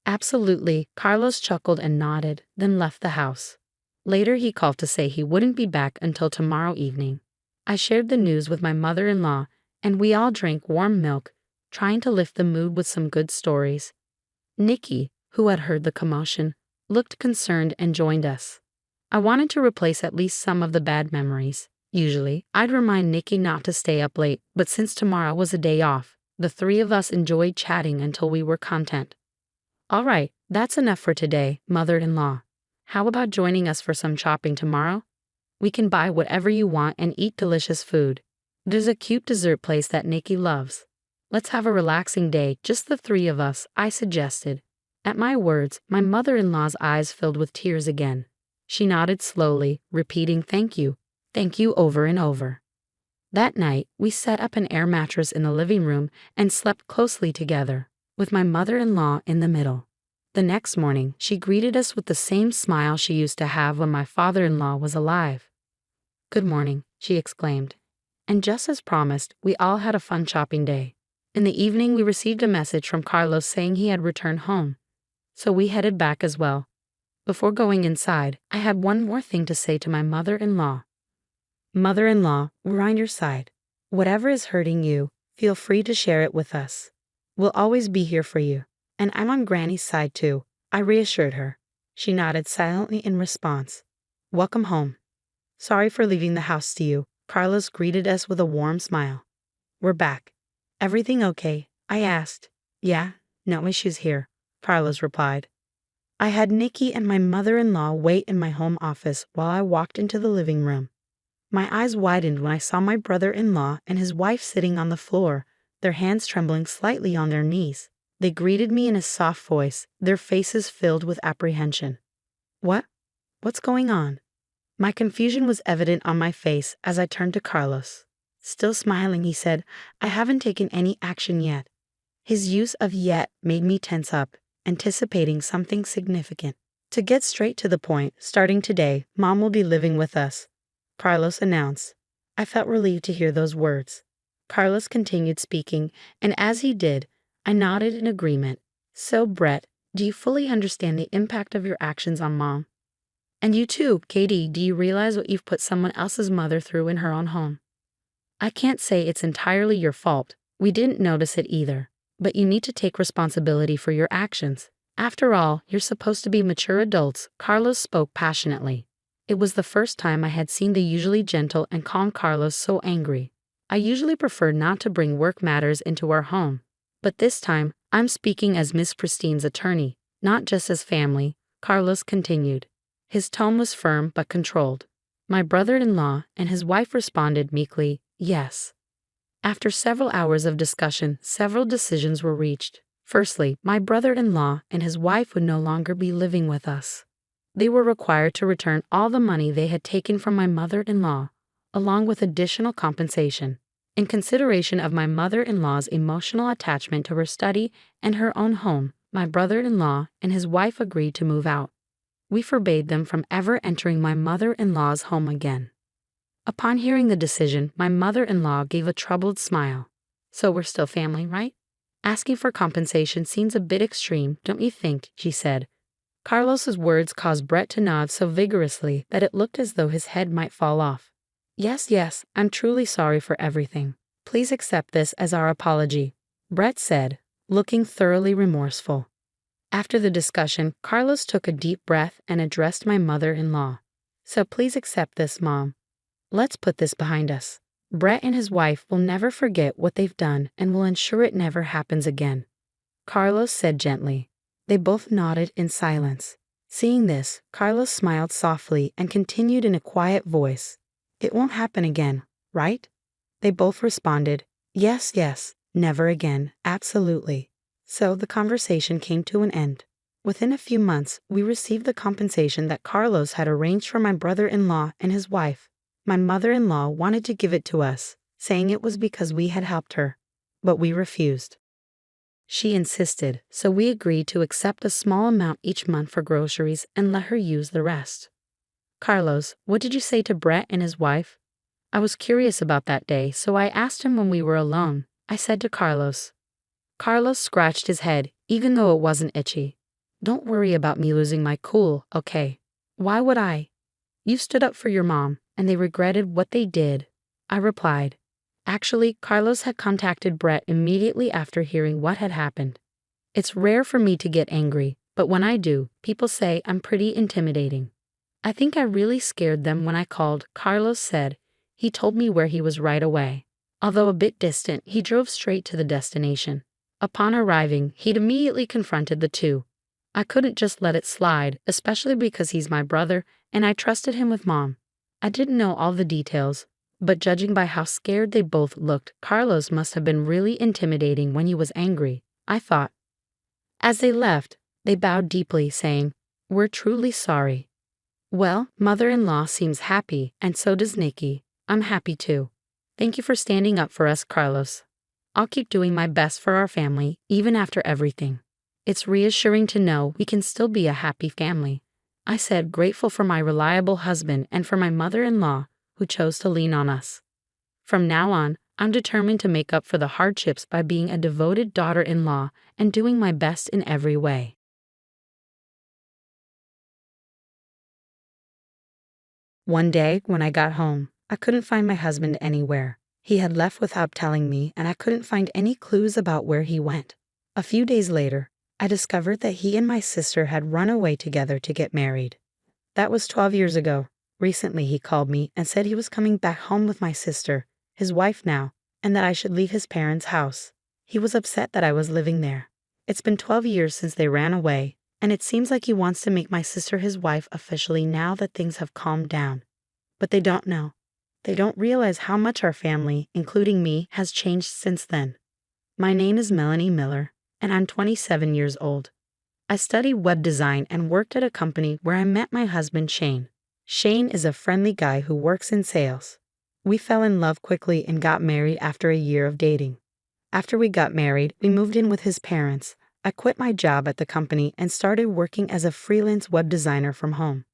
Absolutely, Carlos chuckled and nodded, then left the house. Later he called to say he wouldn't be back until tomorrow evening. I shared the news with my mother-in-law, and we all drank warm milk, trying to lift the mood with some good stories. Nikki, who had heard the commotion, looked concerned and joined us. I wanted to replace at least some of the bad memories. Usually, I'd remind Nikki not to stay up late, but since tomorrow was a day off, the three of us enjoyed chatting until we were content. All right, that's enough for today, mother-in-law. How about joining us for some shopping tomorrow? We can buy whatever you want and eat delicious food. There's a cute dessert place that Nikki loves. Let's have a relaxing day, just the three of us, I suggested. At my words, my mother-in-law's eyes filled with tears again. She nodded slowly, repeating thank you over and over. That night, we set up an air mattress in the living room and slept closely together, with my mother-in-law in the middle. The next morning, she greeted us with the same smile she used to have when my father-in-law was alive. Good morning, she exclaimed. And just as promised, we all had a fun shopping day. In the evening, we received a message from Carlos saying he had returned home. So we headed back as well. Before going inside, I had one more thing to say to my mother-in-law. Mother-in-law, we're on your side. Whatever is hurting you, feel free to share it with us. We'll always be here for you. And I'm on Granny's side too, I reassured her. She nodded silently in response. Welcome home. Sorry for leaving the house to you. Carlos greeted us with a warm smile. We're back. Everything okay? I asked. Yeah, no issues here, Carlos replied. I had Nikki and my mother-in-law wait in my home office while I walked into the living room. My eyes widened when I saw my brother-in-law and his wife sitting on the floor, their hands trembling slightly on their knees. They greeted me in a soft voice, their faces filled with apprehension. What's going on? My confusion was evident on my face as I turned to Carlos. Still smiling, he said, "I haven't taken any action yet." His use of yet made me tense up, anticipating something significant. To get straight to the point, starting today, Mom will be living with us, Carlos announced. I felt relieved to hear those words. Carlos continued speaking, and as he did, I nodded in agreement. So, Brett, do you fully understand the impact of your actions on Mom? And you too, Katie, do you realize what you've put someone else's mother through in her own home? I can't say it's entirely your fault. We didn't notice it either. But you need to take responsibility for your actions. After all, you're supposed to be mature adults, Carlos spoke passionately. It was the first time I had seen the usually gentle and calm Carlos so angry. I usually prefer not to bring work matters into our home. But this time, I'm speaking as Miss Christine's attorney, not just as family, Carlos continued. His tone was firm but controlled. My brother-in-law and his wife responded meekly, yes. After several hours of discussion, several decisions were reached. Firstly, my brother-in-law and his wife would no longer be living with us. They were required to return all the money they had taken from my mother-in-law, along with additional compensation. In consideration of my mother-in-law's emotional attachment to her study and her own home, my brother-in-law and his wife agreed to move out. We forbade them from ever entering my mother-in-law's home again. Upon hearing the decision, my mother-in-law gave a troubled smile. So we're still family, right? Asking for compensation seems a bit extreme, don't you think? She said. Carlos's words caused Brett to nod so vigorously that it looked as though his head might fall off. Yes, I'm truly sorry for everything. Please accept this as our apology, Brett said, looking thoroughly remorseful. After the discussion, Carlos took a deep breath and addressed my mother-in-law. So please accept this, Mom. Let's put this behind us. Brett and his wife will never forget what they've done and will ensure it never happens again, Carlos said gently. They both nodded in silence. Seeing this, Carlos smiled softly and continued in a quiet voice. It won't happen again, right? They both responded, yes, never again, absolutely. So the conversation came to an end. Within a few months, we received the compensation that Carlos had arranged for my brother-in-law and his wife. My mother-in-law wanted to give it to us, saying it was because we had helped her, but we refused. She insisted, so we agreed to accept a small amount each month for groceries and let her use the rest. Carlos, what did you say to Brett and his wife? I was curious about that day, so I asked him when we were alone. I said to Carlos. Carlos scratched his head, even though it wasn't itchy. Don't worry about me losing my cool, okay? Why would I? You stood up for your mom, and they regretted what they did, I replied. Actually, Carlos had contacted Brett immediately after hearing what had happened. It's rare for me to get angry, but when I do, people say I'm pretty intimidating. I think I really scared them when I called, Carlos said. He told me where he was right away. Although a bit distant, he drove straight to the destination. Upon arriving, he'd immediately confronted the two. I couldn't just let it slide, especially because he's my brother, and I trusted him with Mom. I didn't know all the details, but judging by how scared they both looked, Carlos must have been really intimidating when he was angry, I thought. As they left, they bowed deeply, saying, "We're truly sorry." Well, mother-in-law seems happy, and so does Nikki. I'm happy too. Thank you for standing up for us, Carlos. I'll keep doing my best for our family, even after everything. It's reassuring to know we can still be a happy family, I said, grateful for my reliable husband and for my mother-in-law, who chose to lean on us. From now on, I'm determined to make up for the hardships by being a devoted daughter-in-law and doing my best in every way. One day, when I got home, I couldn't find my husband anywhere. He had left without telling me, and I couldn't find any clues about where he went. A few days later, I discovered that he and my sister had run away together to get married. That was 12 years ago. Recently, he called me and said he was coming back home with my sister, his wife now, and that I should leave his parents' house. He was upset that I was living there. It's been 12 years since they ran away, and it seems like he wants to make my sister his wife officially now that things have calmed down. But they don't know. They don't realize how much our family, including me, has changed since then. My name is Melanie Miller, and I'm 27 years old. I studied web design and worked at a company where I met my husband Shane. Shane is a friendly guy who works in sales. We fell in love quickly and got married after a year of dating. After we got married, we moved in with his parents. I quit my job at the company and started working as a freelance web designer from home.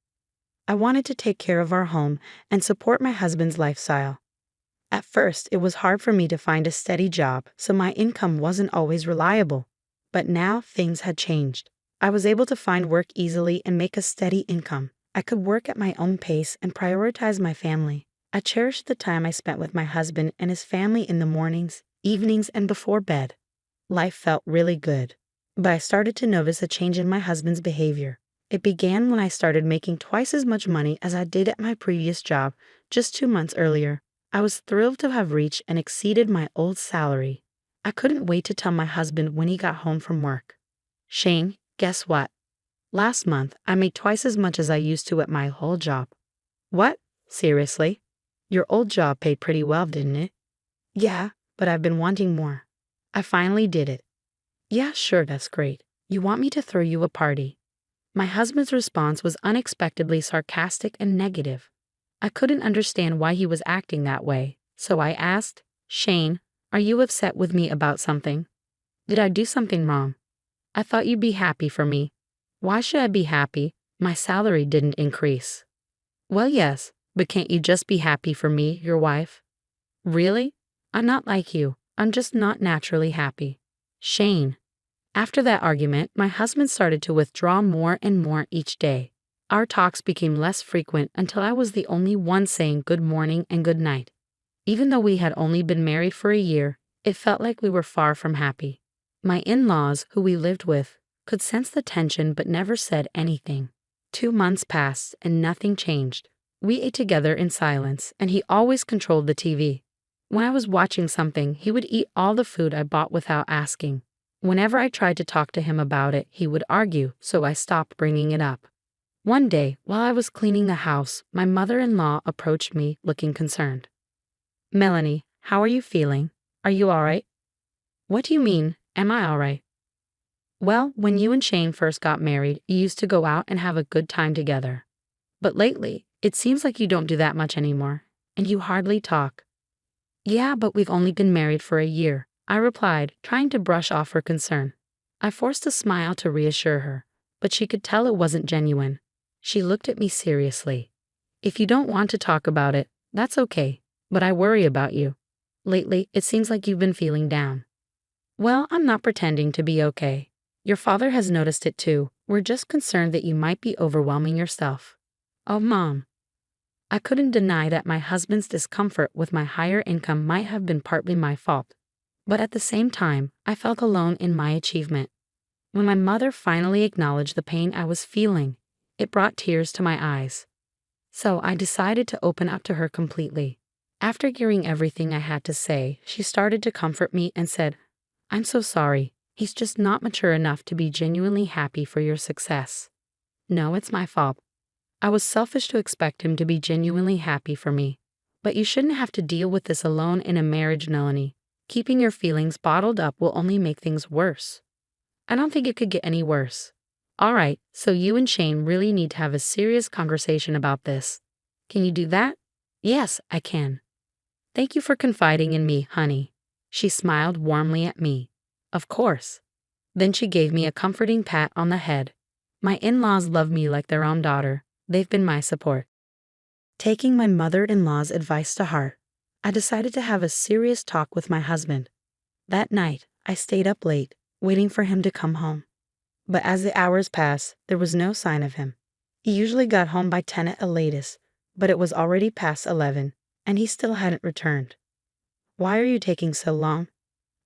I wanted to take care of our home and support my husband's lifestyle. At first, it was hard for me to find a steady job, so my income wasn't always reliable. But now things had changed. I was able to find work easily and make a steady income. I could work at my own pace and prioritize my family. I cherished the time I spent with my husband and his family in the mornings, evenings, and before bed. Life felt really good. But I started to notice a change in my husband's behavior. It began when I started making twice as much money as I did at my previous job just 2 months earlier. I was thrilled to have reached and exceeded my old salary. I couldn't wait to tell my husband when he got home from work. Shane, guess what? Last month, I made twice as much as I used to at my old job. What? Seriously? Your old job paid pretty well, didn't it? Yeah, but I've been wanting more. I finally did it. Yeah, sure, that's great. You want me to throw you a party? My husband's response was unexpectedly sarcastic and negative. I couldn't understand why he was acting that way, so I asked, Shane, are you upset with me about something? Did I do something wrong? I thought you'd be happy for me. Why should I be happy? My salary didn't increase. Well, yes, but can't you just be happy for me, your wife? Really? I'm not like you. I'm just not naturally happy. Shane. After that argument, my husband started to withdraw more and more each day. Our talks became less frequent until I was the only one saying good morning and good night. Even though we had only been married for a year, it felt like we were far from happy. My in-laws, who we lived with, could sense the tension but never said anything. 2 months passed and nothing changed. We ate together in silence, and he always controlled the TV. When I was watching something, he would eat all the food I bought without asking. Whenever I tried to talk to him about it, he would argue, so I stopped bringing it up. One day, while I was cleaning the house, my mother-in-law approached me looking concerned. Melanie, how are you feeling? Are you all right? What do you mean, am I all right? Well, when you and Shane first got married, you used to go out and have a good time together. But lately, it seems like you don't do that much anymore, and you hardly talk. Yeah, but we've only been married for a year, I replied, trying to brush off her concern. I forced a smile to reassure her, but she could tell it wasn't genuine. She looked at me seriously. If you don't want to talk about it, that's okay, but I worry about you. Lately, it seems like you've been feeling down. Well, I'm not pretending to be okay. Your father has noticed it too. We're just concerned that you might be overwhelming yourself. Oh, Mom. I couldn't deny that my husband's discomfort with my higher income might have been partly my fault. But at the same time, I felt alone in my achievement. When my mother finally acknowledged the pain I was feeling, it brought tears to my eyes. So I decided to open up to her completely. After hearing everything I had to say, she started to comfort me and said, I'm so sorry. He's just not mature enough to be genuinely happy for your success. No, it's my fault. I was selfish to expect him to be genuinely happy for me. But you shouldn't have to deal with this alone in a marriage, Melanie. Keeping your feelings bottled up will only make things worse. I don't think it could get any worse. All right, so you and Shane really need to have a serious conversation about this. Can you do that? Yes, I can. Thank you for confiding in me, honey. She smiled warmly at me. Of course. Then she gave me a comforting pat on the head. My in-laws love me like their own daughter. They've been my support. Taking my mother-in-law's advice to heart, I decided to have a serious talk with my husband. That night, I stayed up late, waiting for him to come home. But as the hours passed, there was no sign of him. He usually got home by 10 at the latest, but it was already past 11, and he still hadn't returned. Why are you taking so long?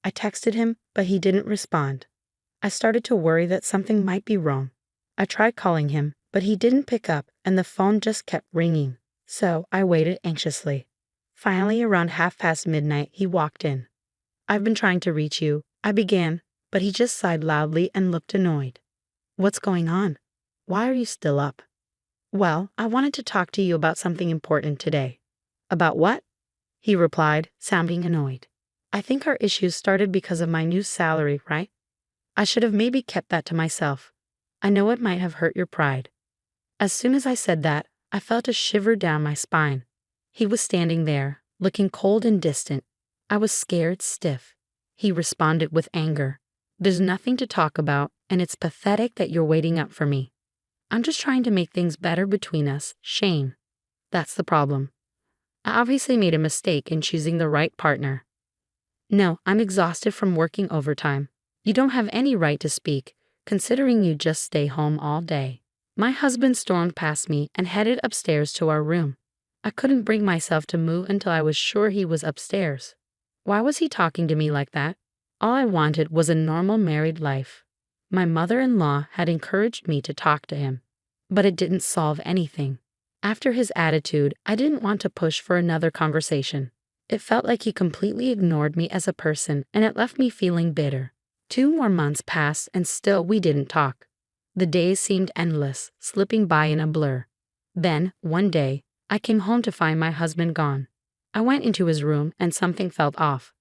I texted him, but he didn't respond. I started to worry that something might be wrong. I tried calling him, but he didn't pick up, and the phone just kept ringing. So I waited anxiously. Finally, around midnight, he walked in. I've been trying to reach you, I began, but he just sighed loudly and looked annoyed. What's going on? Why are you still up? Well, I wanted to talk to you about something important today. About what? He replied, sounding annoyed. I think our issues started because of my new salary, right? I should have maybe kept that to myself. I know it might have hurt your pride. As soon as I said that, I felt a shiver down my spine. He was standing there, looking cold and distant. I was scared stiff. He responded with anger. There's nothing to talk about, and it's pathetic that you're waiting up for me. I'm just trying to make things better between us, Shane. That's the problem. I obviously made a mistake in choosing the right partner. No, I'm exhausted from working overtime. You don't have any right to speak, considering you just stay home all day. My husband stormed past me and headed upstairs to our room. I couldn't bring myself to move until I was sure he was upstairs. Why was he talking to me like that? All I wanted was a normal married life. My mother-in-law had encouraged me to talk to him, but it didn't solve anything. After his attitude, I didn't want to push for another conversation. It felt like he completely ignored me as a person, and it left me feeling bitter. 2 more months passed and still we didn't talk. The days seemed endless, slipping by in a blur. Then, one day, I came home to find my husband gone. I went into his room and something felt off.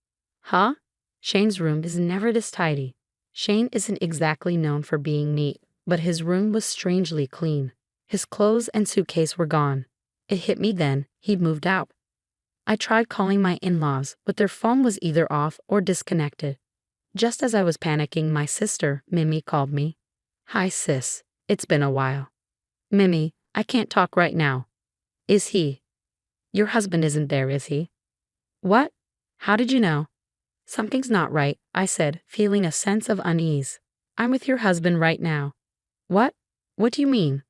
Huh? Shane's room is never this tidy. Shane isn't exactly known for being neat, but his room was strangely clean. His clothes and suitcase were gone. It hit me then, he'd moved out. I tried calling my in-laws, but their phone was either off or disconnected. Just as I was panicking, my sister, Mimi, called me. Hi sis, it's been a while. Mimi, I can't talk right now. Is he? Your husband isn't there, is he? What? How did you know? Something's not right, I said, feeling a sense of unease. I'm with your husband right now. What? What do you mean?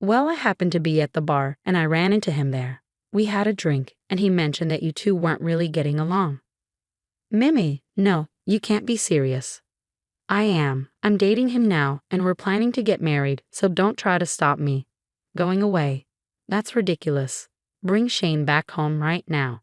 Well, I happened to be at the bar and I ran into him there. We had a drink and he mentioned that you two weren't really getting along. Mimi, no, you can't be serious. I am. I'm dating him now and we're planning to get married, so don't try to stop me. Going away. That's ridiculous. Bring Shane back home right now.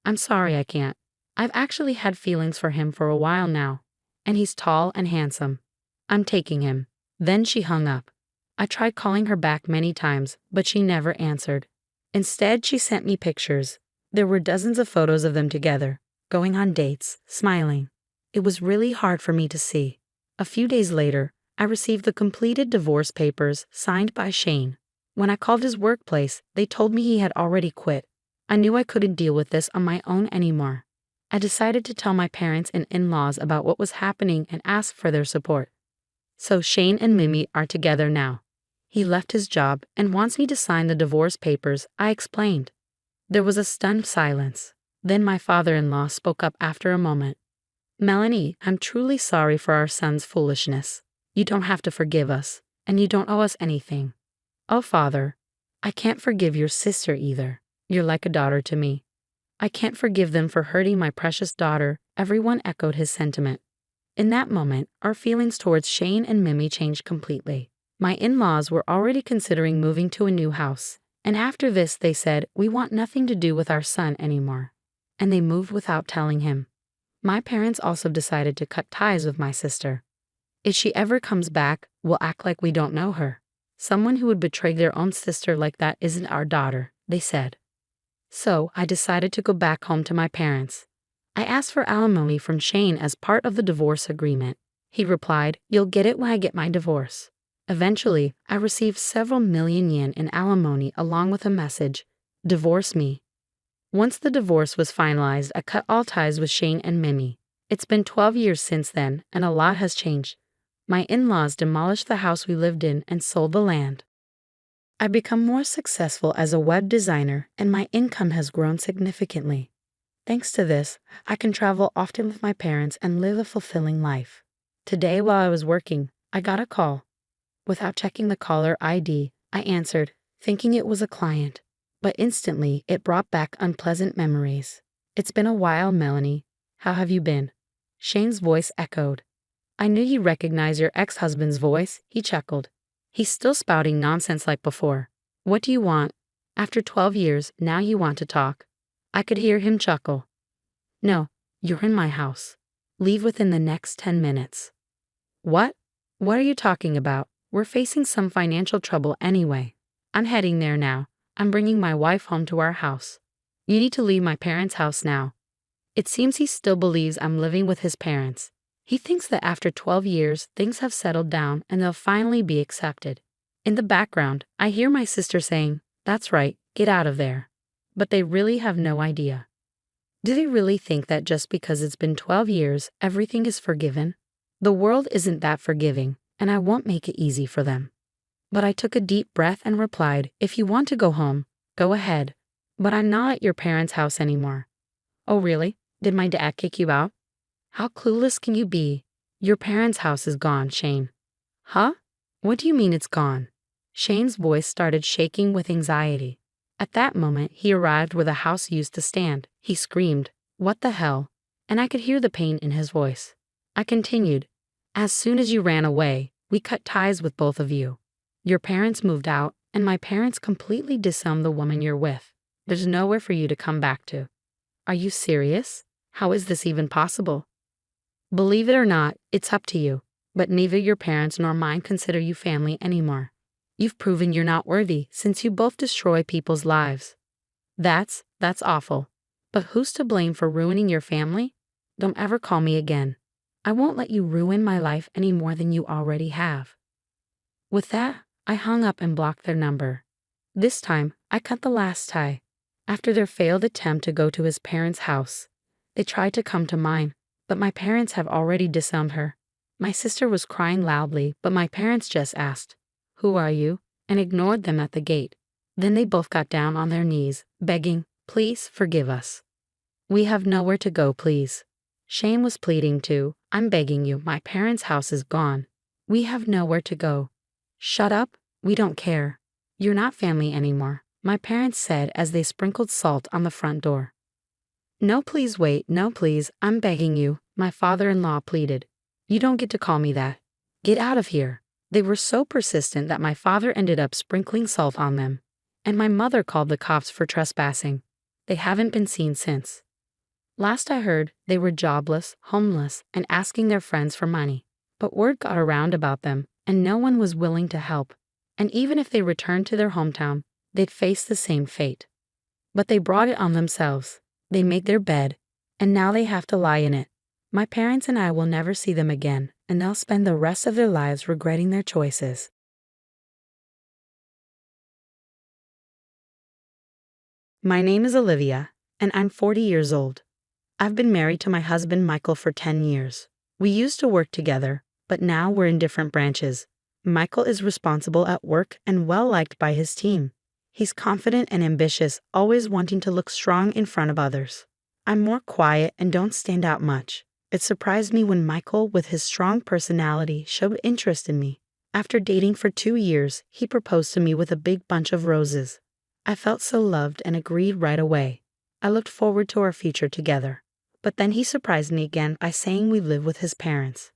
I'm sorry I can't. I've actually had feelings for him for a while now, and he's tall and handsome. I'm taking him. Then she hung up. I tried calling her back many times, but she never answered. Instead, she sent me pictures. There were dozens of photos of them together, going on dates, smiling. It was really hard for me to see. A few days later, I received the completed divorce papers signed by Shane. When I called his workplace, they told me he had already quit. I knew I couldn't deal with this on my own anymore. I decided to tell my parents and in-laws about what was happening and ask for their support. So Shane and Mimi are together now. He left his job and wants me to sign the divorce papers, I explained. There was a stunned silence. Then my father-in-law spoke up after a moment. Melanie, I'm truly sorry for our son's foolishness. You don't have to forgive us, and you don't owe us anything. Oh, Father, I can't forgive your sister either. You're like a daughter to me. I can't forgive them for hurting my precious daughter. Everyone echoed his sentiment. In that moment, our feelings towards Shane and Mimi changed completely. My in-laws were already considering moving to a new house, and after this they said, we want nothing to do with our son anymore. And they moved without telling him. My parents also decided to cut ties with my sister. If she ever comes back, we'll act like we don't know her. Someone who would betray their own sister like that isn't our daughter, they said. So I decided to go back home to my parents. I asked for alimony from Shane as part of the divorce agreement. He replied, you'll get it when I get my divorce. Eventually, I received several million yen in alimony along with a message, divorce me. Once the divorce was finalized, I cut all ties with Shane and Mimi. It's been 12 years since then, and a lot has changed. My in-laws demolished the house we lived in and sold the land. I've become more successful as a web designer, and my income has grown significantly. Thanks to this, I can travel often with my parents and live a fulfilling life. Today, while I was working, I got a call. Without checking the caller ID, I answered, thinking it was a client. But instantly, it brought back unpleasant memories. It's been a while, Melanie. How have you been? Shane's voice echoed. I knew you recognized your ex-husband's voice, he chuckled. He's still spouting nonsense like before. What do you want? After 12 years, now you want to talk. I could hear him chuckle. No, you're in my house. Leave within the next 10 minutes. What? What are you talking about? We're facing some financial trouble anyway. I'm heading there now. I'm bringing my wife home to our house. You need to leave my parents' house now. It seems he still believes I'm living with his parents. He thinks that after 12 years, things have settled down and they'll finally be accepted. In the background, I hear my sister saying, That's right, get out of there. But they really have no idea. Do they really think that just because it's been 12 years, everything is forgiven? The world isn't that forgiving, and I won't make it easy for them. But I took a deep breath and replied, if you want to go home, go ahead. But I'm not at your parents' house anymore. Oh really? Did my dad kick you out? How clueless can you be? Your parents' house is gone, Shane. Huh? What do you mean it's gone? Shane's voice started shaking with anxiety. At that moment, he arrived where the house used to stand. He screamed, "What the hell?" And I could hear the pain in his voice. I continued, "As soon as you ran away, we cut ties with both of you. Your parents moved out, and my parents completely disowned the woman you're with. There's nowhere for you to come back to." Are you serious? How is this even possible? Believe it or not, it's up to you, but neither your parents nor mine consider you family anymore. You've proven you're not worthy since you both destroy people's lives. That's awful. But who's to blame for ruining your family? Don't ever call me again. I won't let you ruin my life any more than you already have. With that, I hung up and blocked their number. This time, I cut the last tie. After their failed attempt to go to his parents' house, they tried to come to mine, but my parents have already disowned her. My sister was crying loudly, but my parents just asked, "Who are you?" and ignored them at the gate. Then they both got down on their knees, begging, "Please forgive us. We have nowhere to go, please." Shane was pleading too. "I'm begging you, my parents' house is gone. We have nowhere to go." "Shut up, we don't care. You're not family anymore," my parents said as they sprinkled salt on the front door. "No, please wait, no, please, I'm begging you," my father-in-law pleaded. "You don't get to call me that. Get out of here." They were so persistent that my father ended up sprinkling salt on them, and my mother called the cops for trespassing. They haven't been seen since. Last I heard, they were jobless, homeless, and asking their friends for money. But word got around about them, and no one was willing to help. And even if they returned to their hometown, they'd face the same fate. But they brought it on themselves. They made their bed, and now they have to lie in it. My parents and I will never see them again, and they'll spend the rest of their lives regretting their choices. My name is Olivia, and I'm 40 years old. I've been married to my husband Michael for 10 years. We used to work together, but now we're in different branches. Michael is responsible at work and well-liked by his team. He's confident and ambitious, always wanting to look strong in front of others. I'm more quiet and don't stand out much. It surprised me when Michael, with his strong personality, showed interest in me. After dating for 2 years, he proposed to me with a big bunch of roses. I felt so loved and agreed right away. I looked forward to our future together. But then he surprised me again by saying we live with his parents.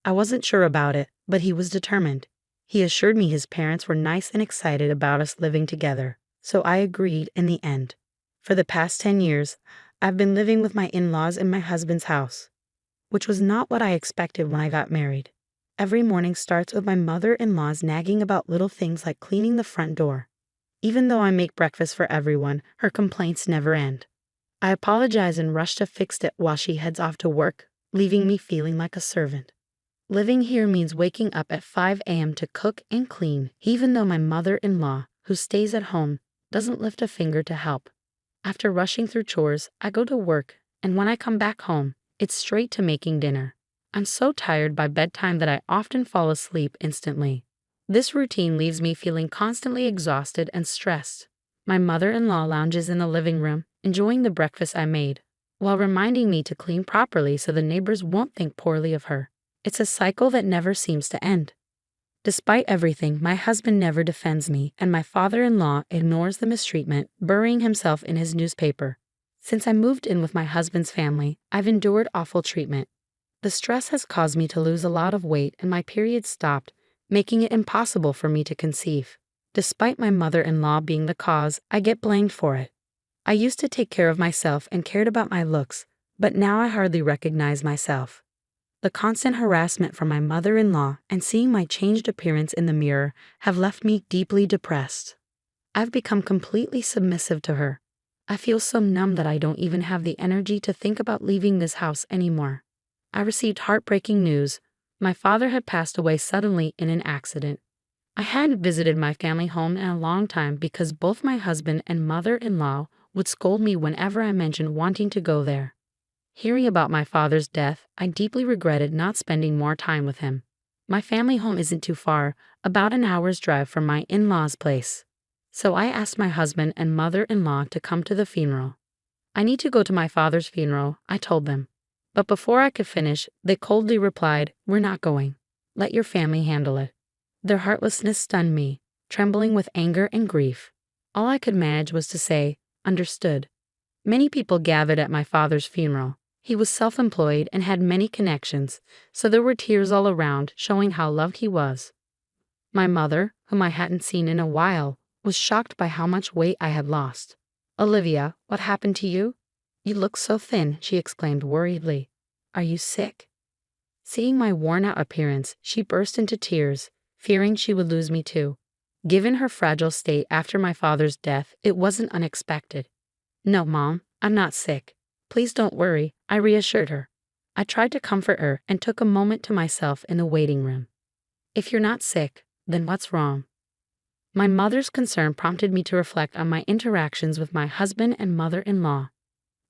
I wasn't sure about it, but he was determined. He assured me his parents were nice and excited about us living together, so I agreed in the end. For the past 10 years, I've been living with my in-laws in my husband's house, which was not what I expected when I got married. Every morning starts with my mother-in-law's nagging about little things like cleaning the front door. Even though I make breakfast for everyone, her complaints never end. I apologize and rush to fix it while she heads off to work, leaving me feeling like a servant. Living here means waking up at 5 a.m. to cook and clean, even though my mother-in-law, who stays at home, doesn't lift a finger to help. After rushing through chores, I go to work, and when I come back home, it's straight to making dinner. I'm so tired by bedtime that I often fall asleep instantly. This routine leaves me feeling constantly exhausted and stressed. My mother-in-law lounges in the living room, enjoying the breakfast I made, while reminding me to clean properly so the neighbors won't think poorly of her. It's a cycle that never seems to end. Despite everything, my husband never defends me, and my father-in-law ignores the mistreatment, burying himself in his newspaper. Since I moved in with my husband's family, I've endured awful treatment. The stress has caused me to lose a lot of weight, and my period stopped, making it impossible for me to conceive. Despite my mother-in-law being the cause, I get blamed for it. I used to take care of myself and cared about my looks, but now I hardly recognize myself. The constant harassment from my mother-in-law and seeing my changed appearance in the mirror have left me deeply depressed. I've become completely submissive to her. I feel so numb that I don't even have the energy to think about leaving this house anymore. I received heartbreaking news. My father had passed away suddenly in an accident. I hadn't visited my family home in a long time because both my husband and mother-in-law would scold me whenever I mentioned wanting to go there. Hearing about my father's death, I deeply regretted not spending more time with him. My family home isn't too far, about an hour's drive from my in-laws' place. So I asked my husband and mother-in-law to come to the funeral. I need to go to my father's funeral, I told them. But before I could finish, they coldly replied, "We're not going. Let your family handle it." Their heartlessness stunned me, trembling with anger and grief. All I could manage was to say, "Understood." Many people gathered at my father's funeral. He was self-employed and had many connections, so there were tears all around, showing how loved he was. My mother, whom I hadn't seen in a while, was shocked by how much weight I had lost. "Olivia, what happened to you? You look so thin," she exclaimed worriedly. "Are you sick?" Seeing my worn-out appearance, she burst into tears, fearing she would lose me too. Given her fragile state after my father's death, it wasn't unexpected. "No, Mom, I'm not sick. Please don't worry," I reassured her. I tried to comfort her and took a moment to myself in the waiting room. "If you're not sick, then what's wrong?" My mother's concern prompted me to reflect on my interactions with my husband and mother-in-law.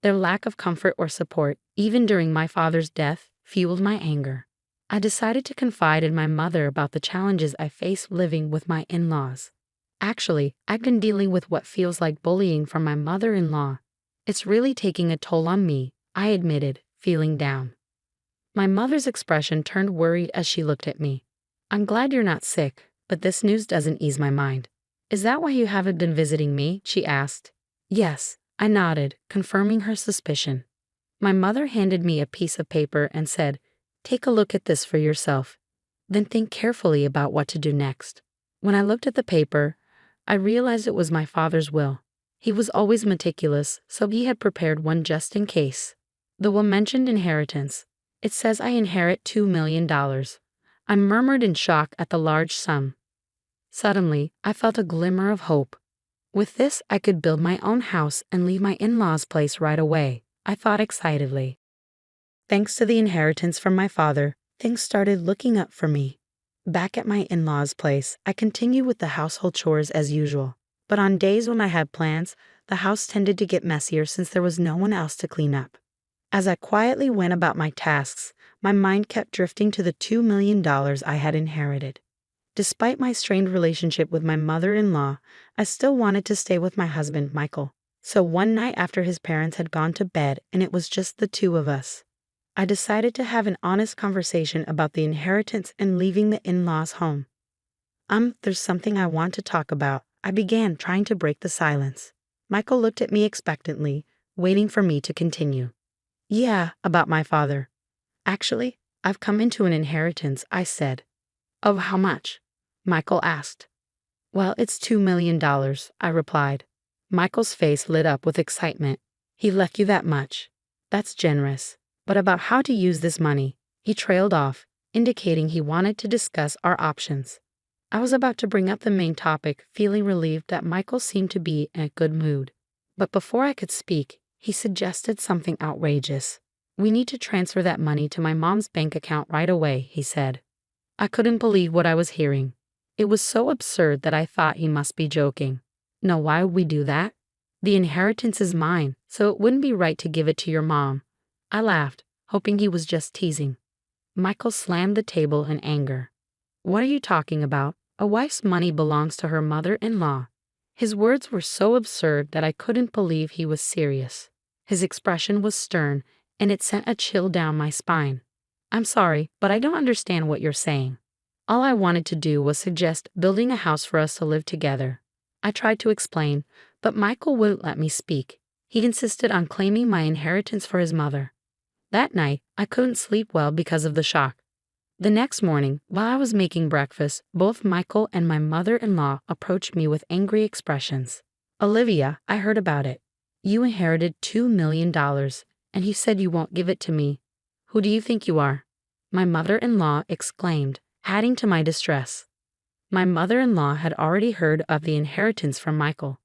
Their lack of comfort or support, even during my father's death, fueled my anger. I decided to confide in my mother about the challenges I faced living with my in-laws. "Actually, I've been dealing with what feels like bullying from my mother-in-law. It's really taking a toll on me," I admitted, feeling down. My mother's expression turned worried as she looked at me. "I'm glad you're not sick, but this news doesn't ease my mind." "Is that why you haven't been visiting me?" she asked. "Yes," I nodded, confirming her suspicion. My mother handed me a piece of paper and said, "Take a look at this for yourself. Then think carefully about what to do next." When I looked at the paper, I realized it was my father's will. He was always meticulous, so he had prepared one just in case. The will mentioned inheritance. It says I inherit $2 million. I murmured in shock at the large sum. Suddenly, I felt a glimmer of hope. With this, I could build my own house and leave my in-laws' place right away, I thought excitedly. Thanks to the inheritance from my father, things started looking up for me. Back at my in-laws' place, I continued with the household chores as usual. But on days when I had plans, the house tended to get messier since there was no one else to clean up. As I quietly went about my tasks, my mind kept drifting to the $2 million I had inherited. Despite my strained relationship with my mother-in-law, I still wanted to stay with my husband, Michael. So one night after his parents had gone to bed and it was just the two of us, I decided to have an honest conversation about the inheritance and leaving the in-laws' home. There's something I want to talk about," I began, trying to break the silence. Michael looked at me expectantly, waiting for me to continue. "Yeah, about my father. Actually, I've come into an inheritance," I said. "Of how much?" Michael asked. "Well, it's $2 million, I replied. Michael's face lit up with excitement. "He left you that much? That's generous. But about how to use this money?" He trailed off, indicating he wanted to discuss our options. I was about to bring up the main topic, feeling relieved that Michael seemed to be in a good mood. But before I could speak, he suggested something outrageous. "We need to transfer that money to my mom's bank account right away," he said. I couldn't believe what I was hearing. It was so absurd that I thought he must be joking. "No, why would we do that? The inheritance is mine, so it wouldn't be right to give it to your mom." I laughed, hoping he was just teasing. Michael slammed the table in anger. "What are you talking about? A wife's money belongs to her mother-in-law." His words were so absurd that I couldn't believe he was serious. His expression was stern, and it sent a chill down my spine. "I'm sorry, but I don't understand what you're saying. All I wanted to do was suggest building a house for us to live together." I tried to explain, but Michael wouldn't let me speak. He insisted on claiming my inheritance for his mother. That night, I couldn't sleep well because of the shock. The next morning, while I was making breakfast, both Michael and my mother-in-law approached me with angry expressions. "Olivia, I heard about it. You inherited $2 million, and you said you won't give it to me. Who do you think you are?" my mother-in-law exclaimed, adding to my distress. My mother-in-law had already heard of the inheritance from Michael.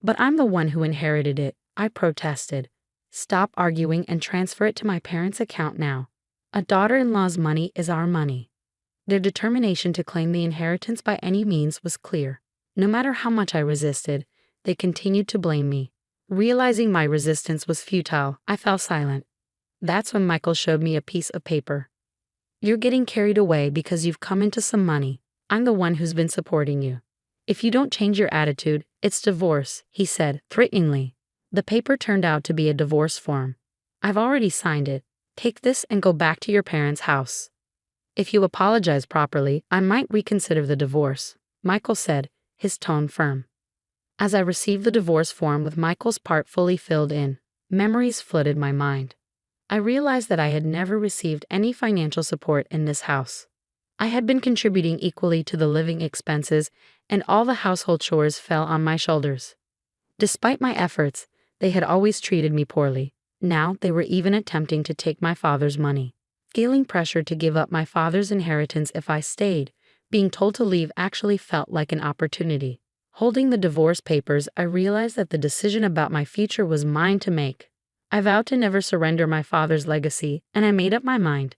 "But I'm the one who inherited it," I protested. "Stop arguing and transfer it to my parents' account now. A daughter-in-law's money is our money." Their determination to claim the inheritance by any means was clear. No matter how much I resisted, they continued to blame me. Realizing my resistance was futile, I fell silent. That's when Michael showed me a piece of paper. "You're getting carried away because you've come into some money. I'm the one who's been supporting you. If you don't change your attitude, it's divorce," he said, threateningly. The paper turned out to be a divorce form. "I've already signed it. Take this and go back to your parents' house. If you apologize properly, I might reconsider the divorce," Michael said, his tone firm. As I received the divorce form with Michael's part fully filled in, memories flooded my mind. I realized that I had never received any financial support in this house. I had been contributing equally to the living expenses, and all the household chores fell on my shoulders. Despite my efforts, they had always treated me poorly. Now they were even attempting to take my father's money. Feeling pressure to give up my father's inheritance if I stayed, being told to leave actually felt like an opportunity. Holding the divorce papers, I realized that the decision about my future was mine to make. I vowed to never surrender my father's legacy, and I made up my mind.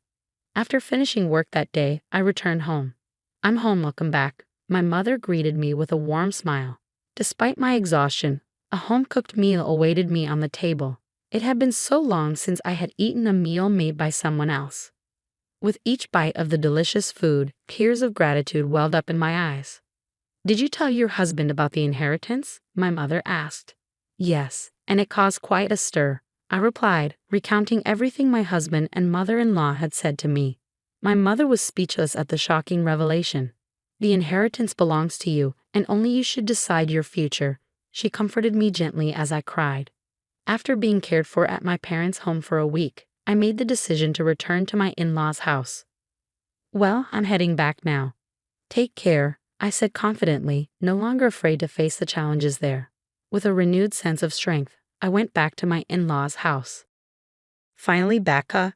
After finishing work that day, I returned home. "I'm home, welcome back." My mother greeted me with a warm smile. Despite my exhaustion, a home-cooked meal awaited me on the table. It had been so long since I had eaten a meal made by someone else. With each bite of the delicious food, tears of gratitude welled up in my eyes. "Did you tell your husband about the inheritance?" my mother asked. "Yes, and it caused quite a stir," I replied, recounting everything my husband and mother-in-law had said to me. My mother was speechless at the shocking revelation. "The inheritance belongs to you, and only you should decide your future," she comforted me gently as I cried. After being cared for at my parents' home for a week, I made the decision to return to my in-laws' house. "Well, I'm heading back now. Take care," I said confidently, no longer afraid to face the challenges there. With a renewed sense of strength, I went back to my in-laws' house. Finally back, huh?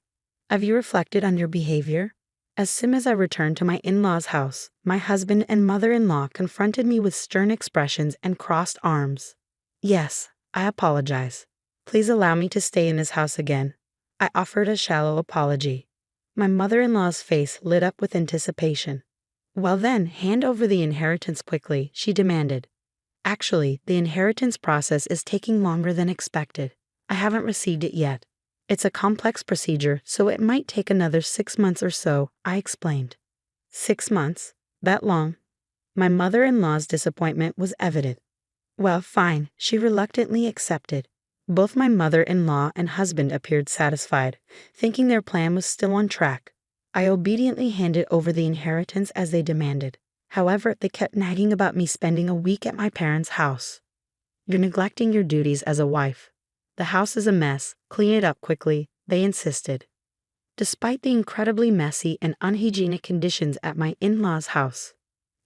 Have you reflected on your behavior? As soon as I returned to my in-laws' house, my husband and mother-in-law confronted me with stern expressions and crossed arms. "Yes, I apologize. Please allow me to stay in this house again." I offered a shallow apology. My mother-in-law's face lit up with anticipation. "Well then, hand over the inheritance quickly," she demanded. "Actually, the inheritance process is taking longer than expected. I haven't received it yet. It's a complex procedure, so it might take another 6 months or so," I explained. 6 months? That long? My mother-in-law's disappointment was evident. "Well, fine," she reluctantly accepted. Both my mother-in-law and husband appeared satisfied, thinking their plan was still on track. I obediently handed over the inheritance as they demanded. However, they kept nagging about me spending a week at my parents' house. "You're neglecting your duties as a wife. The house is a mess. Clean it up quickly," they insisted. Despite the incredibly messy and unhygienic conditions at my in-laws' house,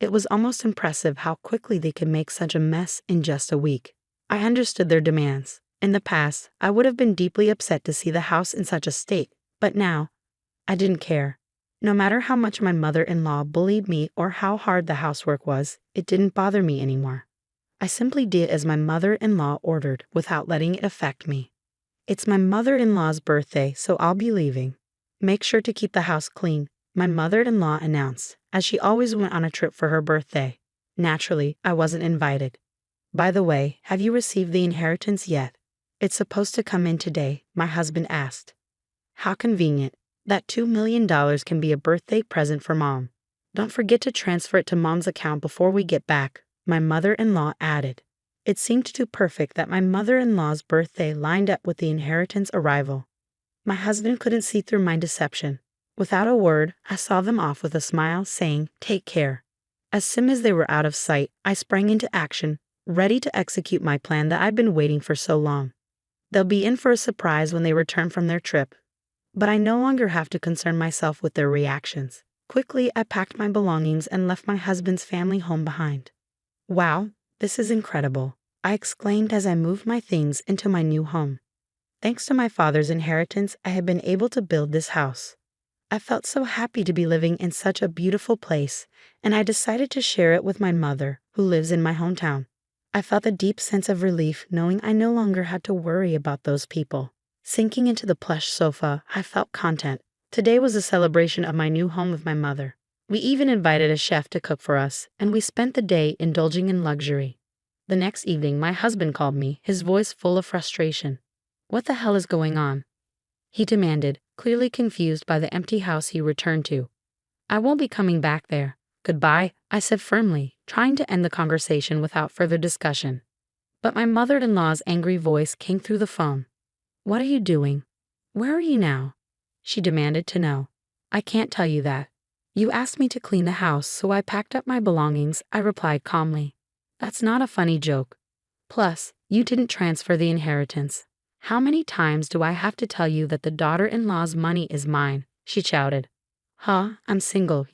it was almost impressive how quickly they could make such a mess in just a week. I understood their demands. In the past, I would have been deeply upset to see the house in such a state, but now, I didn't care. No matter how much my mother-in-law bullied me or how hard the housework was, it didn't bother me anymore. I simply did as my mother-in-law ordered without letting it affect me. "It's my mother-in-law's birthday, so I'll be leaving. Make sure to keep the house clean," my mother-in-law announced, as she always went on a trip for her birthday. Naturally, I wasn't invited. "By the way, have you received the inheritance yet?" "It's supposed to come in today," my husband asked. "How convenient. That $2 million can be a birthday present for Mom. Don't forget to transfer it to Mom's account before we get back," my mother-in-law added. It seemed too perfect that my mother-in-law's birthday lined up with the inheritance arrival. My husband couldn't see through my deception. Without a word, I saw them off with a smile, saying, "Take care." As soon as they were out of sight, I sprang into action, ready to execute my plan that I'd been waiting for so long. They'll be in for a surprise when they return from their trip. But I no longer have to concern myself with their reactions. Quickly, I packed my belongings and left my husband's family home behind. "Wow, this is incredible," I exclaimed as I moved my things into my new home. Thanks to my father's inheritance, I had been able to build this house. I felt so happy to be living in such a beautiful place, and I decided to share it with my mother, who lives in my hometown. I felt a deep sense of relief knowing I no longer had to worry about those people. Sinking into the plush sofa, I felt content. Today was a celebration of my new home with my mother. We even invited a chef to cook for us, and we spent the day indulging in luxury. The next evening, my husband called me, his voice full of frustration. "What the hell is going on?" he demanded, clearly confused by the empty house he returned to. "I won't be coming back there. Goodbye," I said firmly, trying to end the conversation without further discussion. But my mother-in-law's angry voice came through the phone. "What are you doing? Where are you now?" she demanded to know. "I can't tell you that. You asked me to clean the house, so I packed up my belongings," I replied calmly. "That's not a funny joke. Plus, you didn't transfer the inheritance. How many times do I have to tell you that the daughter-in-law's money is mine?" she shouted. "Huh, I'm single,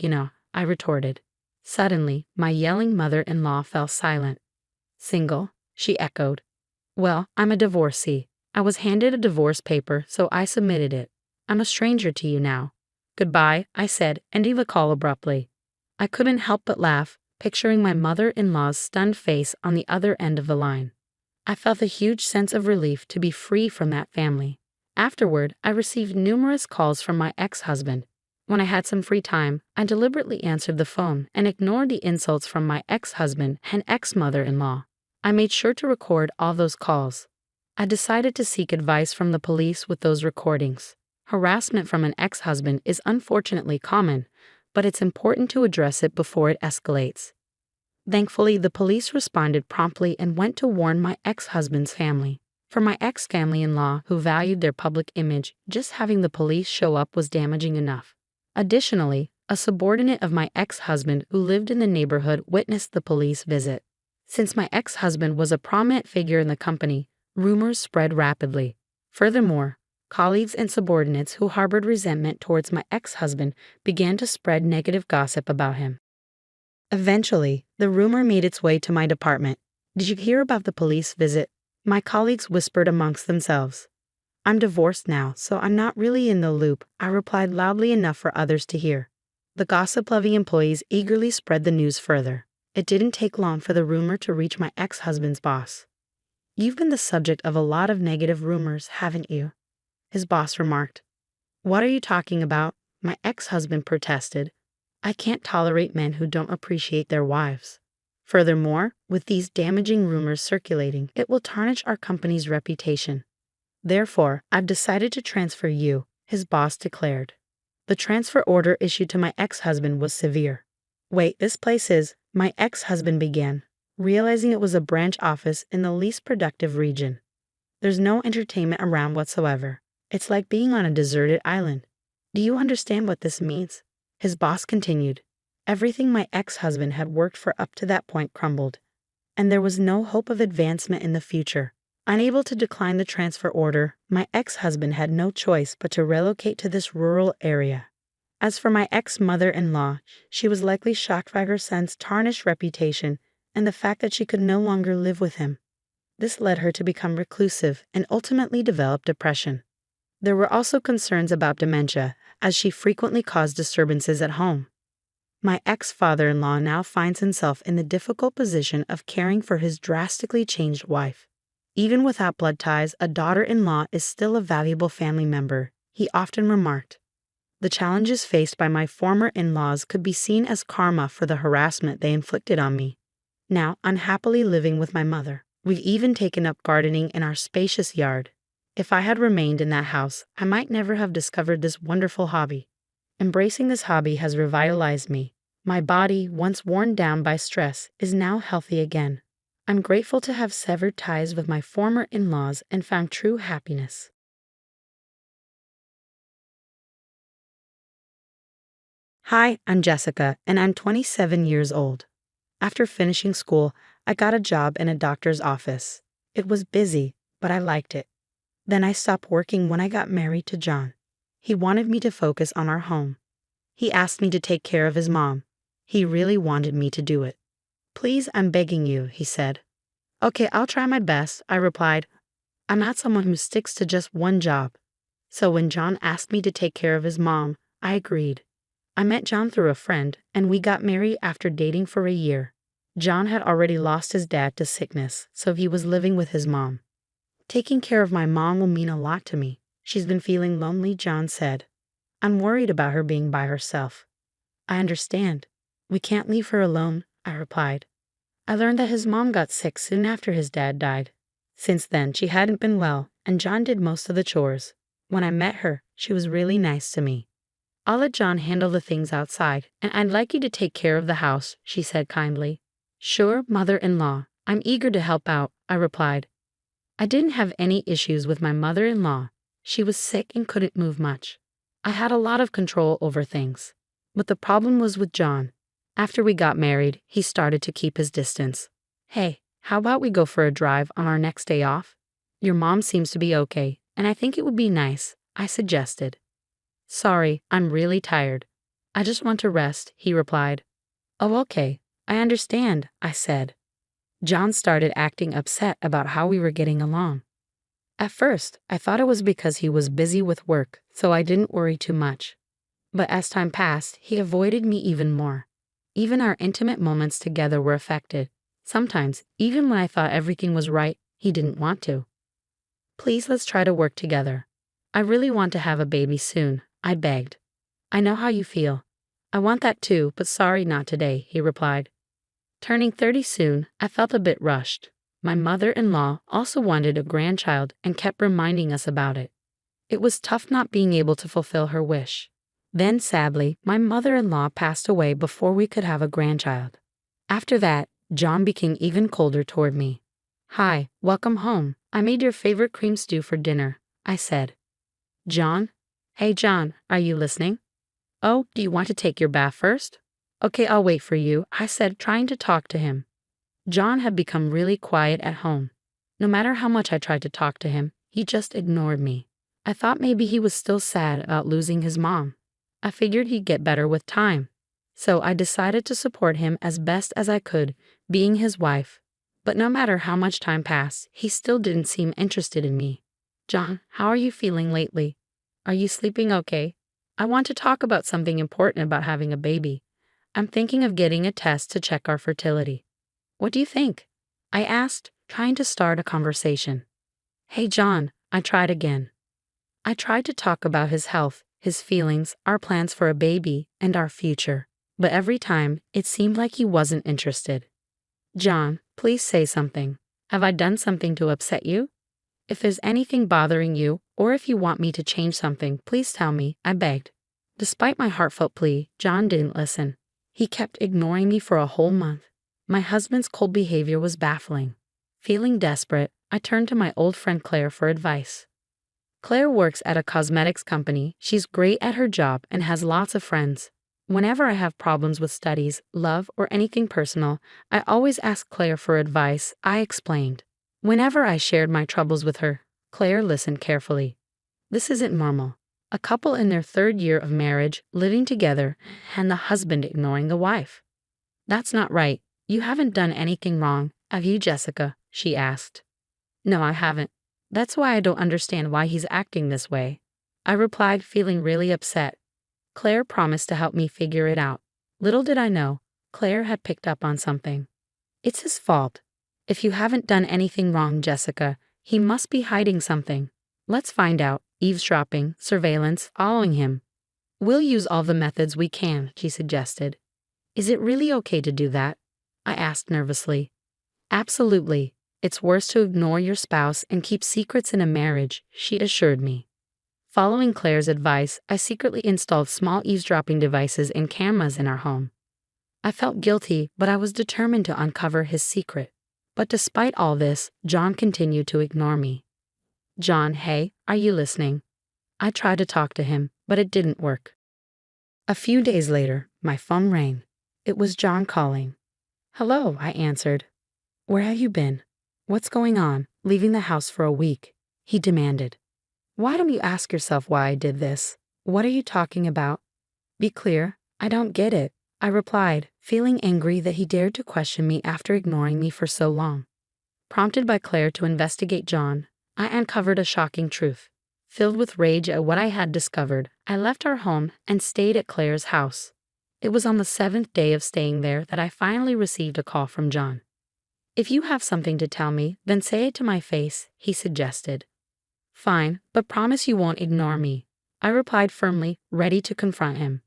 I retorted. Suddenly, my yelling mother-in-law fell silent. "Single?" she echoed. "Well, I'm a divorcee. I was handed a divorce paper, so I submitted it. I'm a stranger to you now. Goodbye," I said, ending the call abruptly. I couldn't help but laugh, picturing my mother-in-law's stunned face on the other end of the line. I felt a huge sense of relief to be free from that family. Afterward, I received numerous calls from my ex-husband. When I had some free time, I deliberately answered the phone and ignored the insults from my ex-husband and ex-mother-in-law. I made sure to record all those calls. I decided to seek advice from the police with those recordings. Harassment from an ex-husband is unfortunately common, but it's important to address it before it escalates. Thankfully, the police responded promptly and went to warn my ex-husband's family. For my ex-family-in-law, who valued their public image, just having the police show up was damaging enough. Additionally, a subordinate of my ex-husband who lived in the neighborhood witnessed the police visit. Since my ex-husband was a prominent figure in the company, rumors spread rapidly. Furthermore, colleagues and subordinates who harbored resentment towards my ex-husband began to spread negative gossip about him. Eventually, the rumor made its way to my department. "Did you hear about the police visit?" my colleagues whispered amongst themselves. "I'm divorced now, so I'm not really in the loop," I replied loudly enough for others to hear. The gossip-loving employees eagerly spread the news further. It didn't take long for the rumor to reach my ex-husband's boss. "You've been the subject of a lot of negative rumors, haven't you?" his boss remarked. "What are you talking about?" my ex-husband protested. "I can't tolerate men who don't appreciate their wives. Furthermore, with these damaging rumors circulating, it will tarnish our company's reputation. Therefore, I've decided to transfer you," his boss declared. The transfer order issued to my ex-husband was severe. "Wait, this place is," my ex-husband began, realizing it was a branch office in the least productive region. "There's no entertainment around whatsoever. It's like being on a deserted island. Do you understand what this means?" his boss continued. Everything my ex-husband had worked for up to that point crumbled, and there was no hope of advancement in the future. Unable to decline the transfer order, my ex-husband had no choice but to relocate to this rural area. As for my ex-mother-in-law, she was likely shocked by her son's tarnished reputation and the fact that she could no longer live with him. This led her to become reclusive and ultimately develop depression. There were also concerns about dementia, as she frequently caused disturbances at home. My ex-father-in-law now finds himself in the difficult position of caring for his drastically changed wife. "Even without blood ties, a daughter-in-law is still a valuable family member," he often remarked. The challenges faced by my former in-laws could be seen as karma for the harassment they inflicted on me. Now, unhappily living with my mother, we've even taken up gardening in our spacious yard. If I had remained in that house, I might never have discovered this wonderful hobby. Embracing this hobby has revitalized me. My body, once worn down by stress, is now healthy again. I'm grateful to have severed ties with my former in-laws and found true happiness. Hi, I'm Jessica, and I'm 27 years old. After finishing school, I got a job in a doctor's office. It was busy, but I liked it. Then I stopped working when I got married to John. He wanted me to focus on our home. He asked me to take care of his mom. He really wanted me to do it. "Please, I'm begging you," he said. "Okay, I'll try my best," I replied. I'm not someone who sticks to just one job. So when John asked me to take care of his mom, I agreed. I met John through a friend, and we got married after dating for a year. John had already lost his dad to sickness, so he was living with his mom. "Taking care of my mom will mean a lot to me. She's been feeling lonely," John said. "I'm worried about her being by herself." I understand. We can't leave her alone, I replied. I learned that his mom got sick soon after his dad died. Since then, she hadn't been well, and John did most of the chores. When I met her, she was really nice to me. I'll let John handle the things outside, and I'd like you to take care of the house, she said kindly. Sure, mother-in-law. I'm eager to help out, I replied. I didn't have any issues with my mother-in-law. She was sick and couldn't move much. I had a lot of control over things. But the problem was with John. After we got married, he started to keep his distance. Hey, how about we go for a drive on our next day off? Your mom seems to be okay, and I think it would be nice, I suggested. Sorry, I'm really tired. I just want to rest, he replied. Oh, okay, I understand, I said. John started acting upset about how we were getting along. At first, I thought it was because he was busy with work, so I didn't worry too much. But as time passed, he avoided me even more. Even our intimate moments together were affected. Sometimes, even when I thought everything was right, he didn't want to. Please, let's try to work together. I really want to have a baby soon, I begged. I know how you feel. I want that too, but sorry, not today, he replied. Turning 30 soon, I felt a bit rushed. My mother-in-law also wanted a grandchild and kept reminding us about it. It was tough not being able to fulfill her wish. Then, sadly, my mother-in-law passed away before we could have a grandchild. After that, John became even colder toward me. Hi, welcome home. I made your favorite cream stew for dinner, I said. John? Hey John, are you listening? Oh, do you want to take your bath first? Okay, I'll wait for you, I said, trying to talk to him. John had become really quiet at home. No matter how much I tried to talk to him, he just ignored me. I thought maybe he was still sad about losing his mom. I figured he'd get better with time. So I decided to support him as best as I could, being his wife. But no matter how much time passed, he still didn't seem interested in me. John, how are you feeling lately? Are you sleeping okay? I want to talk about something important about having a baby. I'm thinking of getting a test to check our fertility. What do you think? I asked, trying to start a conversation. Hey John, I tried again. I tried to talk about his health, his feelings, our plans for a baby, and our future. But every time, it seemed like he wasn't interested. John, please say something. Have I done something to upset you? If there's anything bothering you, or if you want me to change something, please tell me, I begged. Despite my heartfelt plea, John didn't listen. He kept ignoring me for a whole month. My husband's cold behavior was baffling. Feeling desperate, I turned to my old friend Claire for advice. Claire works at a cosmetics company. She's great at her job and has lots of friends. Whenever I have problems with studies, love, or anything personal, I always ask Claire for advice, I explained. Whenever I shared my troubles with her, Claire listened carefully. This isn't normal. A couple in their 3rd year of marriage, living together, and the husband ignoring the wife. That's not right. You haven't done anything wrong, have you, Jessica? She asked. No, I haven't. That's why I don't understand why he's acting this way. I replied, feeling really upset. Claire promised to help me figure it out. Little did I know, Claire had picked up on something. It's his fault. If you haven't done anything wrong, Jessica, he must be hiding something. Let's find out. Eavesdropping, surveillance, following him. We'll use all the methods we can, she suggested. Is it really okay to do that? I asked nervously. Absolutely. It's worse to ignore your spouse and keep secrets in a marriage, she assured me. Following Claire's advice, I secretly installed small eavesdropping devices and cameras in our home. I felt guilty, but I was determined to uncover his secret. But despite all this, John continued to ignore me. John, hey, are you listening? I tried to talk to him, but it didn't work. A few days later, my phone rang. It was John calling. Hello, I answered. Where have you been? What's going on, leaving the house for a week? He demanded. Why don't you ask yourself why I did this? What are you talking about? Be clear, I don't get it, I replied, feeling angry that he dared to question me after ignoring me for so long. Prompted by Claire to investigate John, I uncovered a shocking truth. Filled with rage at what I had discovered, I left our home and stayed at Claire's house. It was on the 7th day of staying there that I finally received a call from John. If you have something to tell me, then say it to my face, he suggested. Fine, but promise you won't ignore me, I replied firmly, ready to confront him.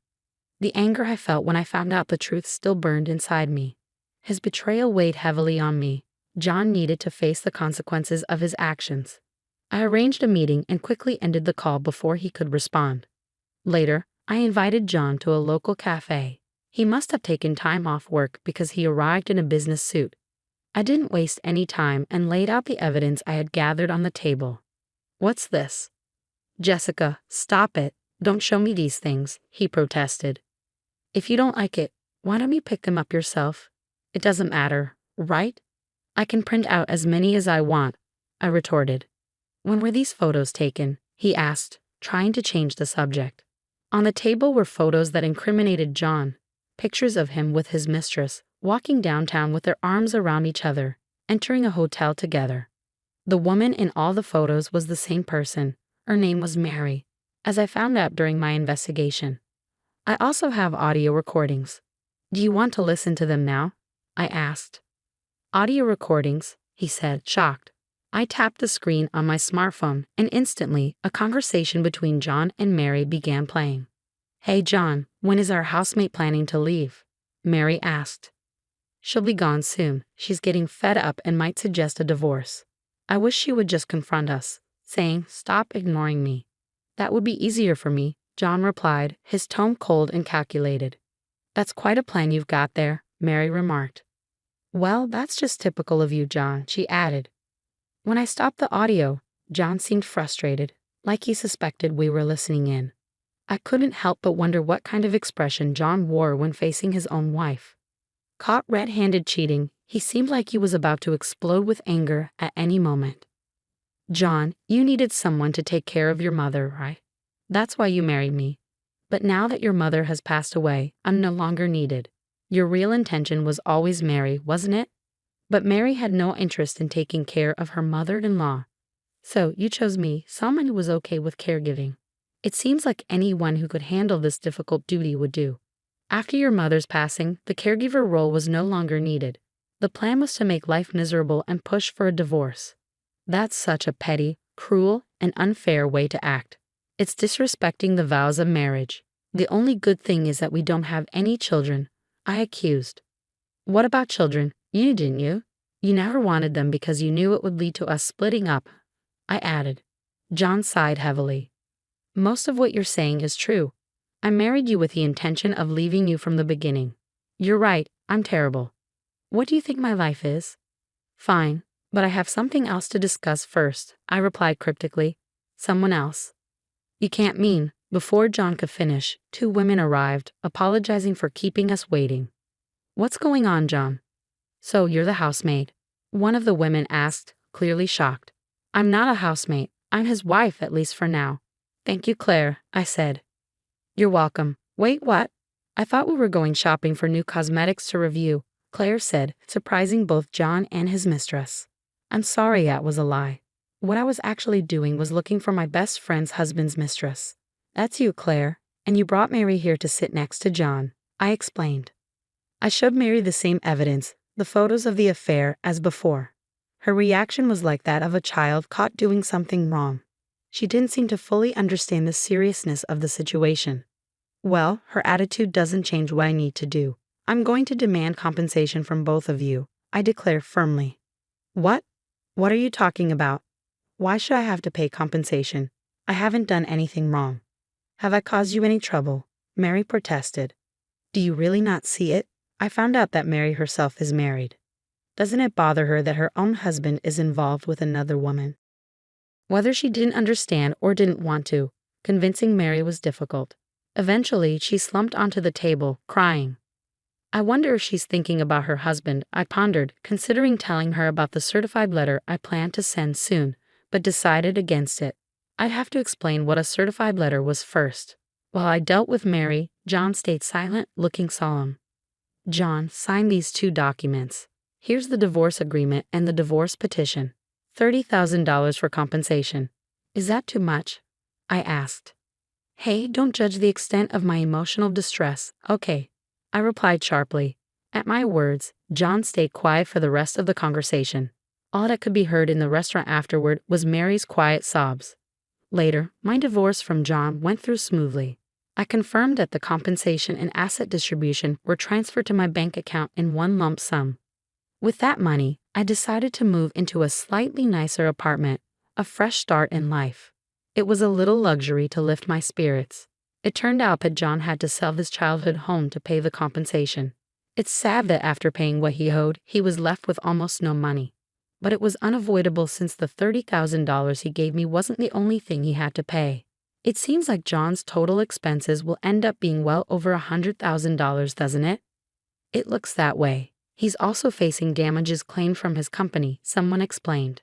The anger I felt when I found out the truth still burned inside me. His betrayal weighed heavily on me. John needed to face the consequences of his actions. I arranged a meeting and quickly ended the call before he could respond. Later, I invited John to a local cafe. He must have taken time off work because he arrived in a business suit. I didn't waste any time and laid out the evidence I had gathered on the table. "What's this?" "Jessica, stop it. Don't show me these things," he protested. "If you don't like it, why don't you pick them up yourself? It doesn't matter, right? I can print out as many as I want," I retorted. "When were these photos taken?" he asked, trying to change the subject. On the table were photos that incriminated John, pictures of him with his mistress, walking downtown with their arms around each other, entering a hotel together. The woman in all the photos was the same person. Her name was Mary, as I found out during my investigation. I also have audio recordings. "Do you want to listen to them now?" I asked. "Audio recordings," he said, shocked. I tapped the screen on my smartphone, and instantly, a conversation between John and Mary began playing. "Hey John, when is our housemate planning to leave?" Mary asked. "She'll be gone soon. She's getting fed up and might suggest a divorce. I wish she would just confront us, saying, 'Stop ignoring me.'" "That would be easier for me," John replied, his tone cold and calculated. "That's quite a plan you've got there," Mary remarked. "Well, that's just typical of you, John," she added. When I stopped the audio, John seemed frustrated, like he suspected we were listening in. I couldn't help but wonder what kind of expression John wore when facing his own wife. Caught red-handed cheating, he seemed like he was about to explode with anger at any moment. "John, you needed someone to take care of your mother, right? That's why you married me. But now that your mother has passed away, I'm no longer needed. Your real intention was always Mary, wasn't it? But Mary had no interest in taking care of her mother-in-law. So you chose me, someone who was okay with caregiving. It seems like anyone who could handle this difficult duty would do. After your mother's passing, the caregiver role was no longer needed. The plan was to make life miserable and push for a divorce. That's such a petty, cruel, and unfair way to act. It's disrespecting the vows of marriage. The only good thing is that we don't have any children," I accused. "What about children? You didn't you? You never wanted them because you knew it would lead to us splitting up," I added. John sighed heavily. "Most of what you're saying is true. I married you with the intention of leaving you from the beginning. You're right, I'm terrible. What do you think my life is?" "Fine, but I have something else to discuss first," I replied cryptically. "Someone else." "You can't mean." Before John could finish, 2 women arrived, apologizing for keeping us waiting. "What's going on, John?" "So you're the housemaid?" one of the women asked, clearly shocked. "I'm not a housemate. I'm his wife, at least for now." "Thank you, Claire," I said. "You're welcome. Wait, what? I thought we were going shopping for new cosmetics to review," Claire said, surprising both John and his mistress. "I'm sorry that was a lie. What I was actually doing was looking for my best friend's husband's mistress." "That's you, Claire, and you brought Mary here to sit next to John," I explained. I showed Mary the same evidence, the photos of the affair, as before. Her reaction was like that of a child caught doing something wrong. She didn't seem to fully understand the seriousness of the situation. "Well, her attitude doesn't change what I need to do. I'm going to demand compensation from both of you," I declared firmly. "What? What are you talking about? Why should I have to pay compensation? I haven't done anything wrong." "Have I caused you any trouble?" Mary protested. "Do you really not see it? I found out that Mary herself is married. Doesn't it bother her that her own husband is involved with another woman?" Whether she didn't understand or didn't want to, convincing Mary was difficult. Eventually, she slumped onto the table, crying. "I wonder if she's thinking about her husband," I pondered, considering telling her about the certified letter I planned to send soon, but decided against it. I'd have to explain what a certified letter was first. While I dealt with Mary, John stayed silent, looking solemn. "John, sign these 2 documents. Here's the divorce agreement and the divorce petition. $30,000 for compensation. Is that too much?" I asked. "Hey, don't judge the extent of my emotional distress, okay?" I replied sharply. At my words, John stayed quiet for the rest of the conversation. All that could be heard in the restaurant afterward was Mary's quiet sobs. Later, my divorce from John went through smoothly. I confirmed that the compensation and asset distribution were transferred to my bank account in one lump sum. With that money, I decided to move into a slightly nicer apartment, a fresh start in life. It was a little luxury to lift my spirits. It turned out that John had to sell his childhood home to pay the compensation. It's sad that after paying what he owed, he was left with almost no money. But it was unavoidable since the $30,000 he gave me wasn't the only thing he had to pay. It seems like John's total expenses will end up being well over $100,000, doesn't it? It looks that way. He's also facing damages claimed from his company, someone explained.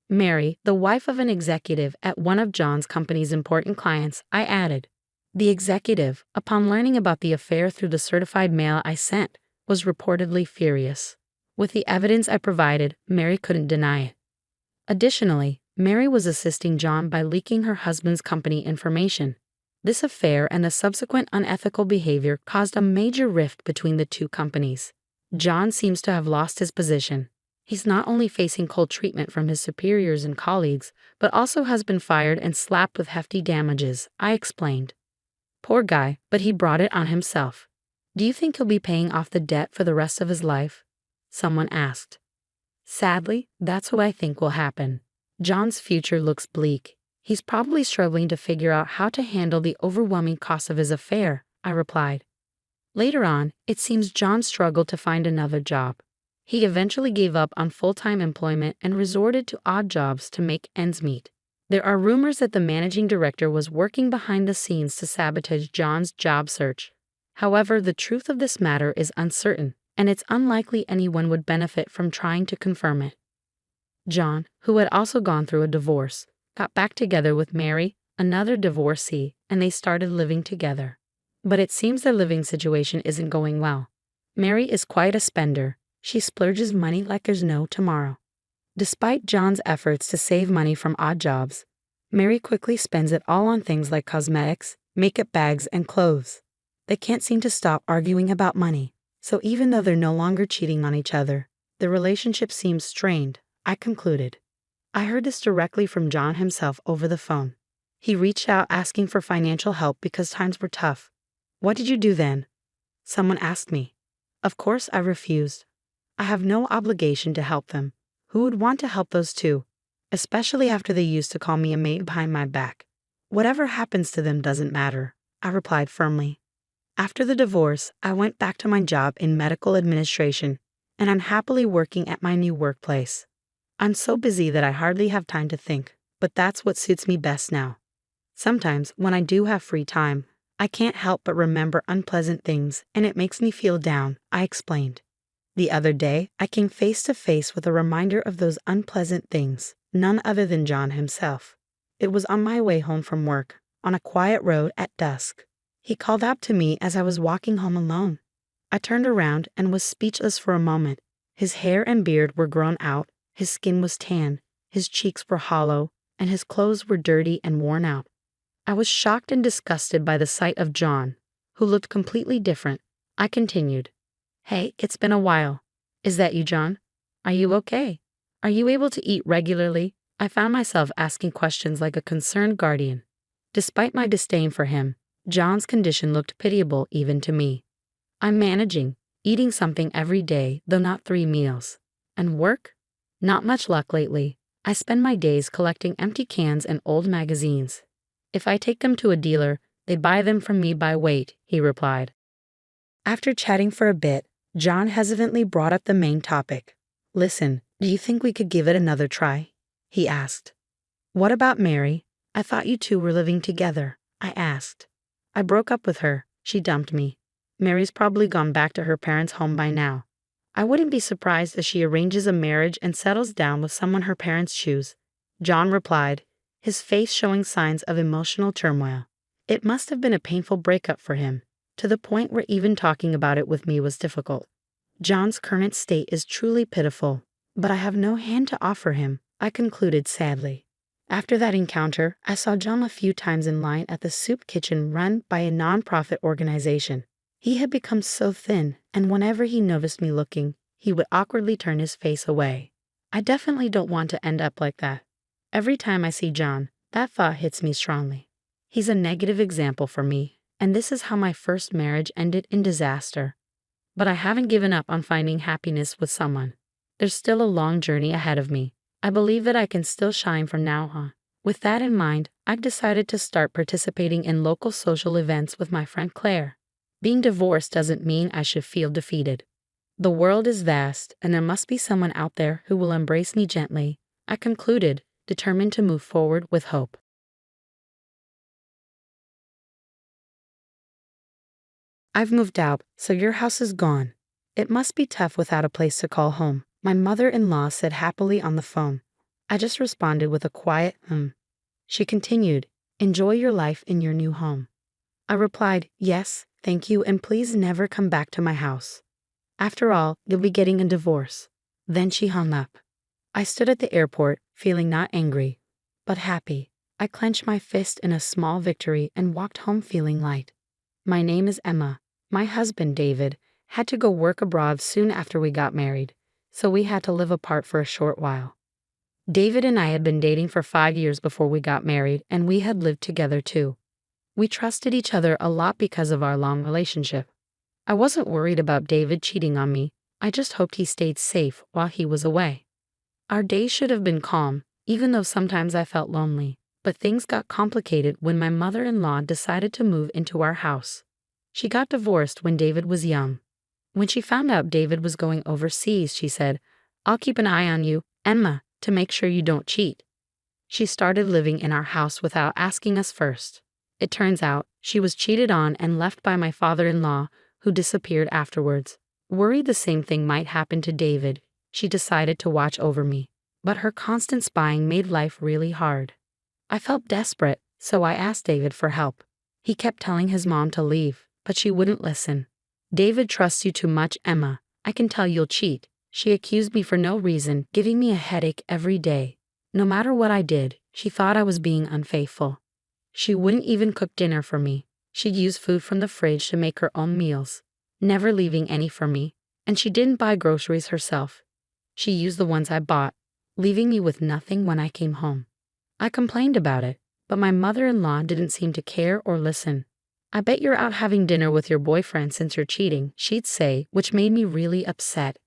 Mary, the wife of an executive at one of John's company's important clients, I added. The executive, upon learning about the affair through the certified mail I sent, was reportedly furious. With the evidence I provided, Mary couldn't deny it. Additionally, Mary was assisting John by leaking her husband's company information. This affair and the subsequent unethical behavior caused a major rift between the two companies. John seems to have lost his position. He's not only facing cold treatment from his superiors and colleagues, but also has been fired and slapped with hefty damages, I explained. Poor guy, but he brought it on himself. Do you think he'll be paying off the debt for the rest of his life? Someone asked. Sadly, that's what I think will happen. John's future looks bleak. He's probably struggling to figure out how to handle the overwhelming cost of his affair, I replied. Later on, it seems John struggled to find another job. He eventually gave up on full-time employment and resorted to odd jobs to make ends meet. There are rumors that the managing director was working behind the scenes to sabotage John's job search. However, the truth of this matter is uncertain, and it's unlikely anyone would benefit from trying to confirm it. John, who had also gone through a divorce, got back together with Mary, another divorcee, and they started living together. But it seems their living situation isn't going well. Mary is quite a spender. She splurges money like there's no tomorrow. Despite John's efforts to save money from odd jobs, Mary quickly spends it all on things like cosmetics, makeup bags, and clothes. They can't seem to stop arguing about money, so even though they're no longer cheating on each other, the relationship seems strained, I concluded. I heard this directly from John himself over the phone. He reached out asking for financial help because times were tough. What did you do then? Someone asked me. Of course I refused. I have no obligation to help them. Who would want to help those two? Especially after they used to call me a maid behind my back. Whatever happens to them doesn't matter, I replied firmly. After the divorce, I went back to my job in medical administration, and I'm happily working at my new workplace. I'm so busy that I hardly have time to think, but that's what suits me best now. Sometimes, when I do have free time, I can't help but remember unpleasant things, and it makes me feel down, I explained. The other day, I came face to face with a reminder of those unpleasant things, none other than John himself. It was on my way home from work, on a quiet road at dusk. He called out to me as I was walking home alone. I turned around and was speechless for a moment. His hair and beard were grown out, his skin was tan, his cheeks were hollow, and his clothes were dirty and worn out. I was shocked and disgusted by the sight of John, who looked completely different. I continued. Hey, it's been a while. Is that you, John? Are you okay? Are you able to eat regularly? I found myself asking questions like a concerned guardian. Despite my disdain for him, John's condition looked pitiable even to me. I'm managing, eating something every day, though not 3 meals. And work? Not much luck lately. I spend my days collecting empty cans and old magazines. If I take them to a dealer, they buy them from me by weight, he replied. After chatting for a bit, John hesitantly brought up the main topic. Listen, do you think we could give it another try? He asked. What about Mary? I thought you two were living together, I asked. I broke up with her. She dumped me. Mary's probably gone back to her parents' home by now. I wouldn't be surprised if she arranges a marriage and settles down with someone her parents choose. John replied, his face showing signs of emotional turmoil. It must have been a painful breakup for him, to the point where even talking about it with me was difficult. John's current state is truly pitiful, but I have no hand to offer him, I concluded sadly. After that encounter, I saw John a few times in line at the soup kitchen run by a non-profit organization. He had become so thin, and whenever he noticed me looking, he would awkwardly turn his face away. I definitely don't want to end up like that. Every time I see John, that thought hits me strongly. He's a negative example for me, and this is how my first marriage ended in disaster. But I haven't given up on finding happiness with someone. There's still a long journey ahead of me. I believe that I can still shine from now on. With that in mind, I've decided to start participating in local social events with my friend Claire. Being divorced doesn't mean I should feel defeated. The world is vast, and there must be someone out there who will embrace me gently, I concluded, determined to move forward with hope. I've moved out, so your house is gone. It must be tough without a place to call home, my mother-in-law said happily on the phone. I just responded with a quiet She continued, enjoy your life in your new home. I replied, yes, thank you, and please never come back to my house. After all, you'll be getting a divorce. Then she hung up. I stood at the airport, feeling not angry, but happy. I clenched my fist in a small victory and walked home feeling light. My name is Emma. My husband, David, had to go work abroad soon after we got married, so we had to live apart for a short while. David and I had been dating for 5 years before we got married, and we had lived together too. We trusted each other a lot because of our long relationship. I wasn't worried about David cheating on me, I just hoped he stayed safe while he was away. Our days should have been calm, even though sometimes I felt lonely, but things got complicated when my mother-in-law decided to move into our house. She got divorced when David was young. When she found out David was going overseas, she said, I'll keep an eye on you, Emma, to make sure you don't cheat. She started living in our house without asking us first. It turns out, she was cheated on and left by my father-in-law, who disappeared afterwards. Worried the same thing might happen to David, she decided to watch over me. But her constant spying made life really hard. I felt desperate, so I asked David for help. He kept telling his mom to leave, but she wouldn't listen. David trusts you too much, Emma. I can tell you'll cheat. She accused me for no reason, giving me a headache every day. No matter what I did, she thought I was being unfaithful. She wouldn't even cook dinner for me. She'd use food from the fridge to make her own meals, never leaving any for me, and she didn't buy groceries herself. She used the ones I bought, leaving me with nothing when I came home. I complained about it, but my mother-in-law didn't seem to care or listen. I bet you're out having dinner with your boyfriend since you're cheating, she'd say, which made me really upset.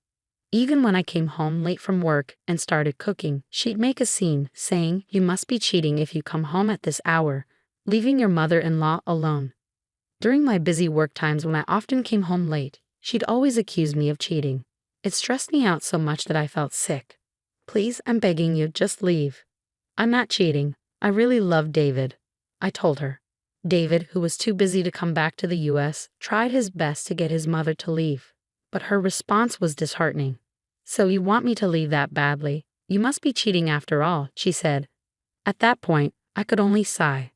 Even when I came home late from work and started cooking, she'd make a scene, saying, you must be cheating if you come home at this hour, leaving your mother-in-law alone. During my busy work times when I often came home late, she'd always accuse me of cheating. It stressed me out so much that I felt sick. Please, I'm begging you, just leave. I'm not cheating. I really love David, I told her. David, who was too busy to come back to the US, tried his best to get his mother to leave. But her response was disheartening. So you want me to leave that badly? You must be cheating after all, she said. At that point, I could only sigh.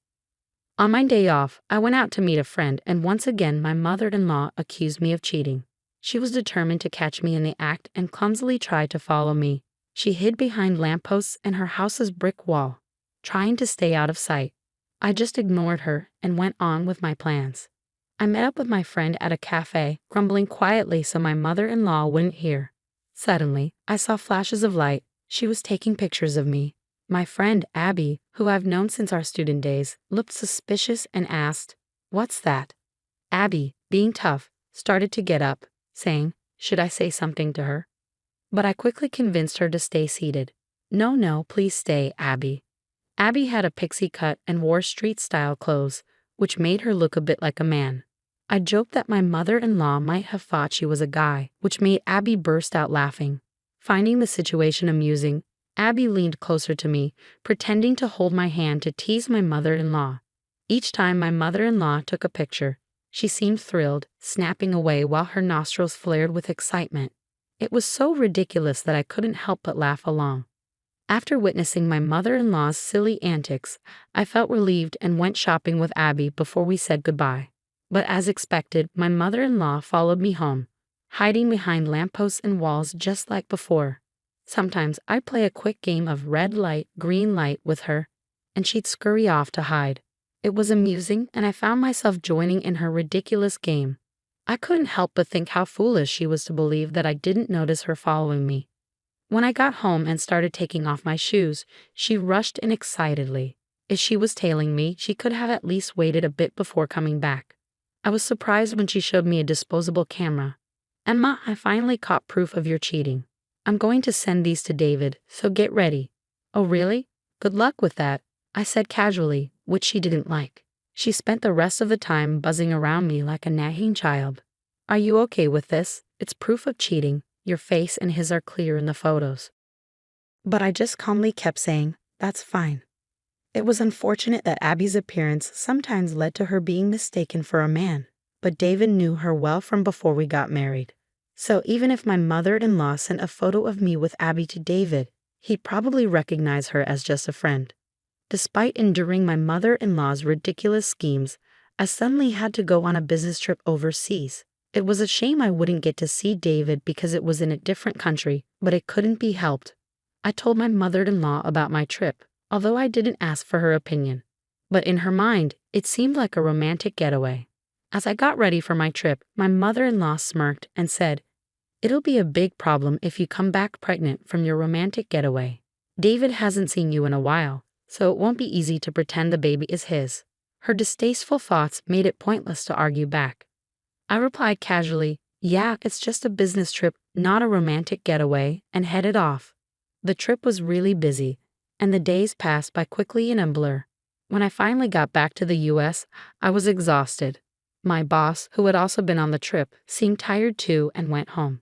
On my day off, I went out to meet a friend, and once again my mother-in-law accused me of cheating. She was determined to catch me in the act and clumsily tried to follow me. She hid behind lampposts and her house's brick wall, trying to stay out of sight. I just ignored her and went on with my plans. I met up with my friend at a cafe, grumbling quietly so my mother-in-law wouldn't hear. Suddenly, I saw flashes of light. She was taking pictures of me. My friend, Abby, who I've known since our student days, looked suspicious and asked, "What's that?" Abby, being tough, started to get up, saying, "Should I say something to her?" But I quickly convinced her to stay seated. No, please stay, Abby." Abby had a pixie cut and wore street-style clothes, which made her look a bit like a man. I joked that my mother-in-law might have thought she was a guy, which made Abby burst out laughing. Finding the situation amusing, Abby leaned closer to me, pretending to hold my hand to tease my mother-in-law. Each time my mother-in-law took a picture, she seemed thrilled, snapping away while her nostrils flared with excitement. It was so ridiculous that I couldn't help but laugh along. After witnessing my mother-in-law's silly antics, I felt relieved and went shopping with Abby before we said goodbye. But as expected, my mother-in-law followed me home, hiding behind lampposts and walls just like before. Sometimes I'd play a quick game of red light, green light with her, and she'd scurry off to hide. It was amusing, and I found myself joining in her ridiculous game. I couldn't help but think how foolish she was to believe that I didn't notice her following me. When I got home and started taking off my shoes, she rushed in excitedly. If she was tailing me, she could have at least waited a bit before coming back. I was surprised when she showed me a disposable camera. Emma, I finally caught proof of your cheating. I'm going to send these to David, so get ready. Oh, really? Good luck with that, I said casually, which she didn't like. She spent the rest of the time buzzing around me like a nagging child. Are you okay with this? It's proof of cheating. Your face and his are clear in the photos. But I just calmly kept saying, that's fine. It was unfortunate that Abby's appearance sometimes led to her being mistaken for a man, but David knew her well from before we got married. So even if my mother-in-law sent a photo of me with Abby to David, he'd probably recognize her as just a friend. Despite enduring my mother-in-law's ridiculous schemes, I suddenly had to go on a business trip overseas. It was a shame I wouldn't get to see David because it was in a different country, but it couldn't be helped. I told my mother-in-law about my trip, although I didn't ask for her opinion. But in her mind, it seemed like a romantic getaway. As I got ready for my trip, my mother-in-law smirked and said, "It'll be a big problem if you come back pregnant from your romantic getaway. David hasn't seen you in a while, so it won't be easy to pretend the baby is his." Her distasteful thoughts made it pointless to argue back. I replied casually, "Yeah, it's just a business trip, not a romantic getaway," and headed off. The trip was really busy, and the days passed by quickly in a blur. When I finally got back to the US, I was exhausted. My boss, who had also been on the trip, seemed tired too and went home.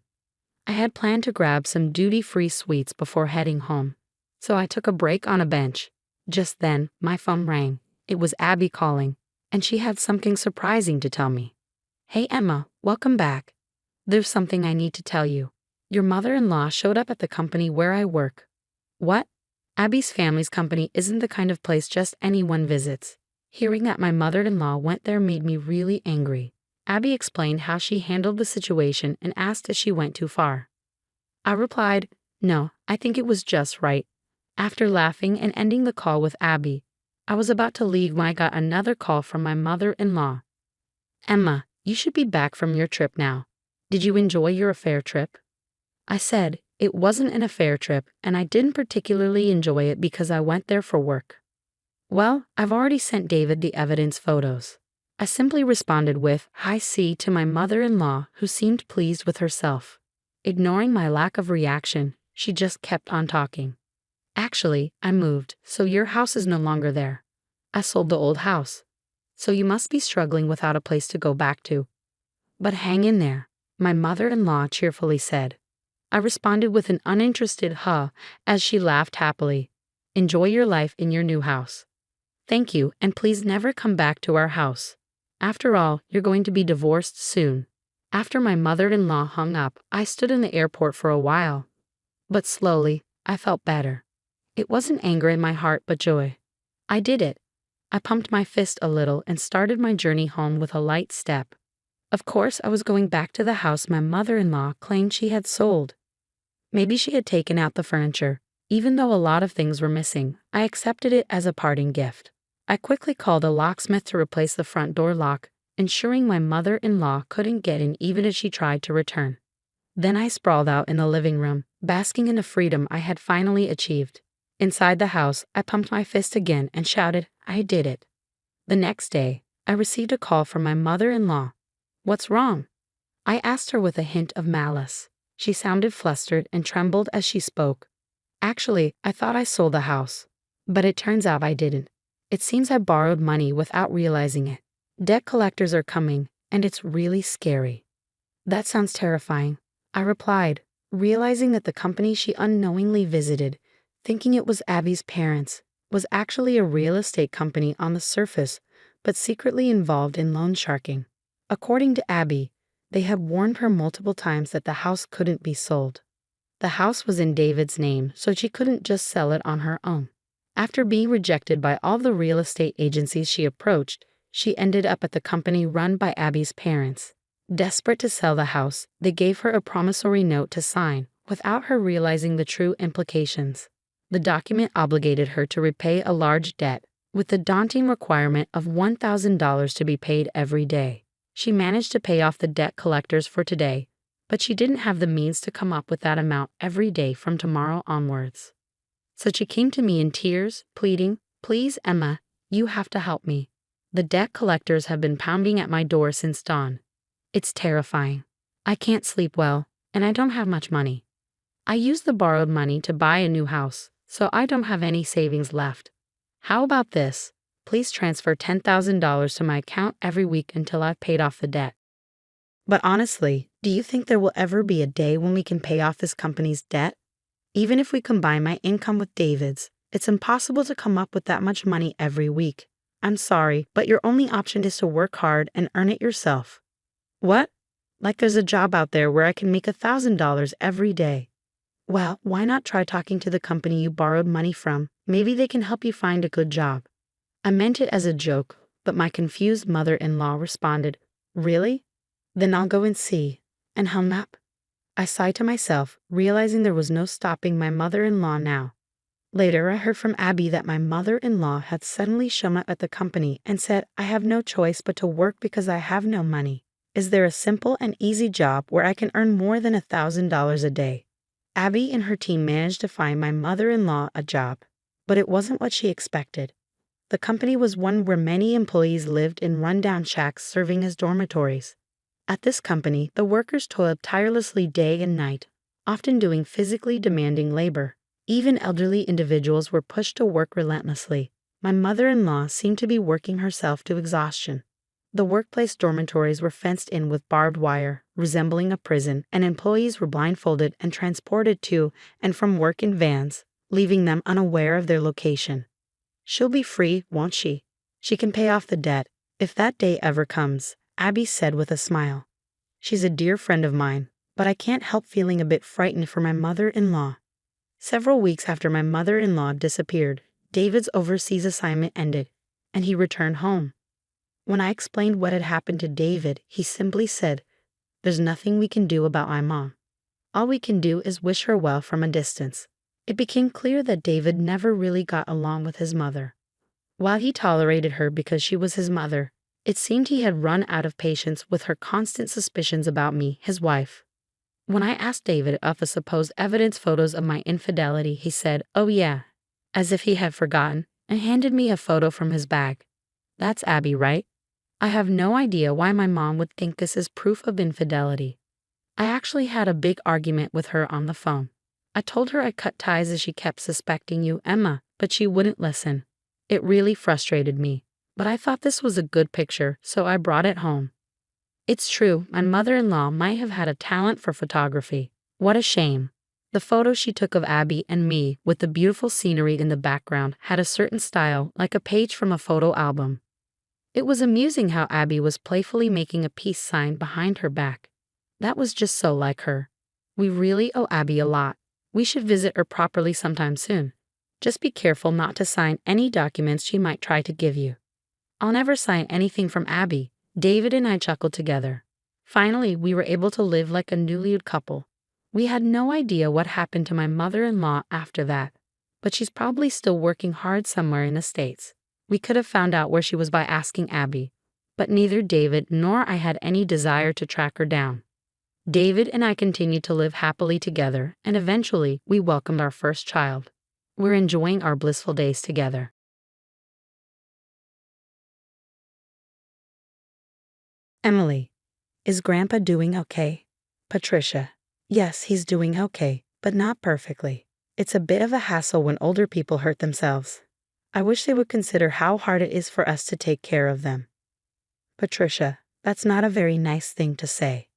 I had planned to grab some duty-free sweets before heading home, so I took a break on a bench. Just then, my phone rang. It was Abby calling, and she had something surprising to tell me. "Hey Emma, welcome back. There's something I need to tell you. Your mother-in-law showed up at the company where I work." "What?" "Abby's family's company isn't the kind of place just anyone visits." Hearing that my mother-in-law went there made me really angry. Abby explained how she handled the situation and asked if she went too far. I replied, "No, I think it was just right." After laughing and ending the call with Abby, I was about to leave when I got another call from my mother-in-law. "Emma, you should be back from your trip now. Did you enjoy your affair trip?" I said, it wasn't an affair trip, and I didn't particularly enjoy it because I went there for work. "Well, I've already sent David the evidence photos." I simply responded with, "I see," to my mother-in-law, who seemed pleased with herself. Ignoring my lack of reaction, she just kept on talking. "Actually, I moved, so your house is no longer there. I sold the old house. So you must be struggling without a place to go back to. But hang in there," my mother-in-law cheerfully said. I responded with an uninterested "huh" as she laughed happily. "Enjoy your life in your new house." "Thank you, and please never come back to our house. After all, you're going to be divorced soon." After my mother-in-law hung up, I stood in the airport for a while. But slowly, I felt better. It wasn't anger in my heart, but joy. I did it. I pumped my fist a little and started my journey home with a light step. Of course, I was going back to the house my mother-in-law claimed she had sold. Maybe she had taken out the furniture. Even though a lot of things were missing, I accepted it as a parting gift. I quickly called a locksmith to replace the front door lock, ensuring my mother-in-law couldn't get in even if she tried to return. Then I sprawled out in the living room, basking in the freedom I had finally achieved. Inside the house, I pumped my fist again and shouted, "I did it." The next day, I received a call from my mother-in-law. "What's wrong?" I asked her with a hint of malice. She sounded flustered and trembled as she spoke. "Actually, I thought I sold the house. But it turns out I didn't. It seems I borrowed money without realizing it. Debt collectors are coming, and it's really scary." "That sounds terrifying," I replied, realizing that the company she unknowingly visited, thinking it was Abby's parents, was actually a real estate company on the surface, but secretly involved in loan sharking. According to Abby, they had warned her multiple times that the house couldn't be sold. The house was in David's name, so she couldn't just sell it on her own. After being rejected by all the real estate agencies she approached, she ended up at the company run by Abby's parents. Desperate to sell the house, they gave her a promissory note to sign, without her realizing the true implications. The document obligated her to repay a large debt, with the daunting requirement of $1,000 to be paid every day. She managed to pay off the debt collectors for today, but she didn't have the means to come up with that amount every day from tomorrow onwards. So she came to me in tears, pleading, "Please, Emma, you have to help me." The debt collectors have been pounding at my door since dawn. It's terrifying. I can't sleep well, and I don't have much money. I used the borrowed money to buy a new house, so I don't have any savings left. How about this? Please transfer $10,000 to my account every week until I've paid off the debt. But honestly, do you think there will ever be a day when we can pay off this company's debt? Even if we combine my income with David's, it's impossible to come up with that much money every week. I'm sorry, but your only option is to work hard and earn it yourself. What? Like there's a job out there where I can make $1,000 every day. Well, why not try talking to the company you borrowed money from? Maybe they can help you find a good job. I meant it as a joke, but my confused mother-in-law responded, Really? Then I'll go and see, and hung up. I sighed to myself, realizing there was no stopping my mother-in-law now. Later, I heard from Abby that my mother-in-law had suddenly shown up at the company and said, I have no choice but to work because I have no money. Is there a simple and easy job where I can earn more than $1,000 a day? Abby and her team managed to find my mother-in-law a job, but it wasn't what she expected. The company was one where many employees lived in rundown shacks serving as dormitories. At this company, the workers toiled tirelessly day and night, often doing physically demanding labor. Even elderly individuals were pushed to work relentlessly. My mother-in-law seemed to be working herself to exhaustion. The workplace dormitories were fenced in with barbed wire, resembling a prison, and employees were blindfolded and transported to and from work in vans, leaving them unaware of their location. She'll be free, won't she? She can pay off the debt, if that day ever comes, Abby said with a smile. She's a dear friend of mine, but I can't help feeling a bit frightened for my mother-in-law. Several weeks after my mother-in-law disappeared, David's overseas assignment ended, and he returned home. When I explained what had happened to David, he simply said, There's nothing we can do about my mom. All we can do is wish her well from a distance. It became clear that David never really got along with his mother. While he tolerated her because she was his mother, it seemed he had run out of patience with her constant suspicions about me, his wife. When I asked David of the supposed evidence photos of my infidelity, he said, Oh yeah, as if he had forgotten, and handed me a photo from his bag. That's Abby, right? I have no idea why my mom would think this is proof of infidelity. I actually had a big argument with her on the phone. I told her I cut ties as she kept suspecting you, Emma, but she wouldn't listen. It really frustrated me, but I thought this was a good picture, so I brought it home. It's true, my mother-in-law might have had a talent for photography. What a shame. The photo she took of Abby and me, with the beautiful scenery in the background, had a certain style, like a page from a photo album. It was amusing how Abby was playfully making a peace sign behind her back. That was just so like her. We really owe Abby a lot. We should visit her properly sometime soon. Just be careful not to sign any documents she might try to give you. I'll never sign anything from Abby. David and I chuckled together. Finally, we were able to live like a newlywed couple. We had no idea what happened to my mother-in-law after that, but she's probably still working hard somewhere in the States. We could have found out where she was by asking Abby, but neither David nor I had any desire to track her down. David and I continued to live happily together, and eventually we welcomed our first child. We're enjoying our blissful days together. Emily, is Grandpa doing okay? Patricia, yes, he's doing okay, but not perfectly. It's a bit of a hassle when older people hurt themselves. I wish they would consider how hard it is for us to take care of them. Patricia, that's not a very nice thing to say.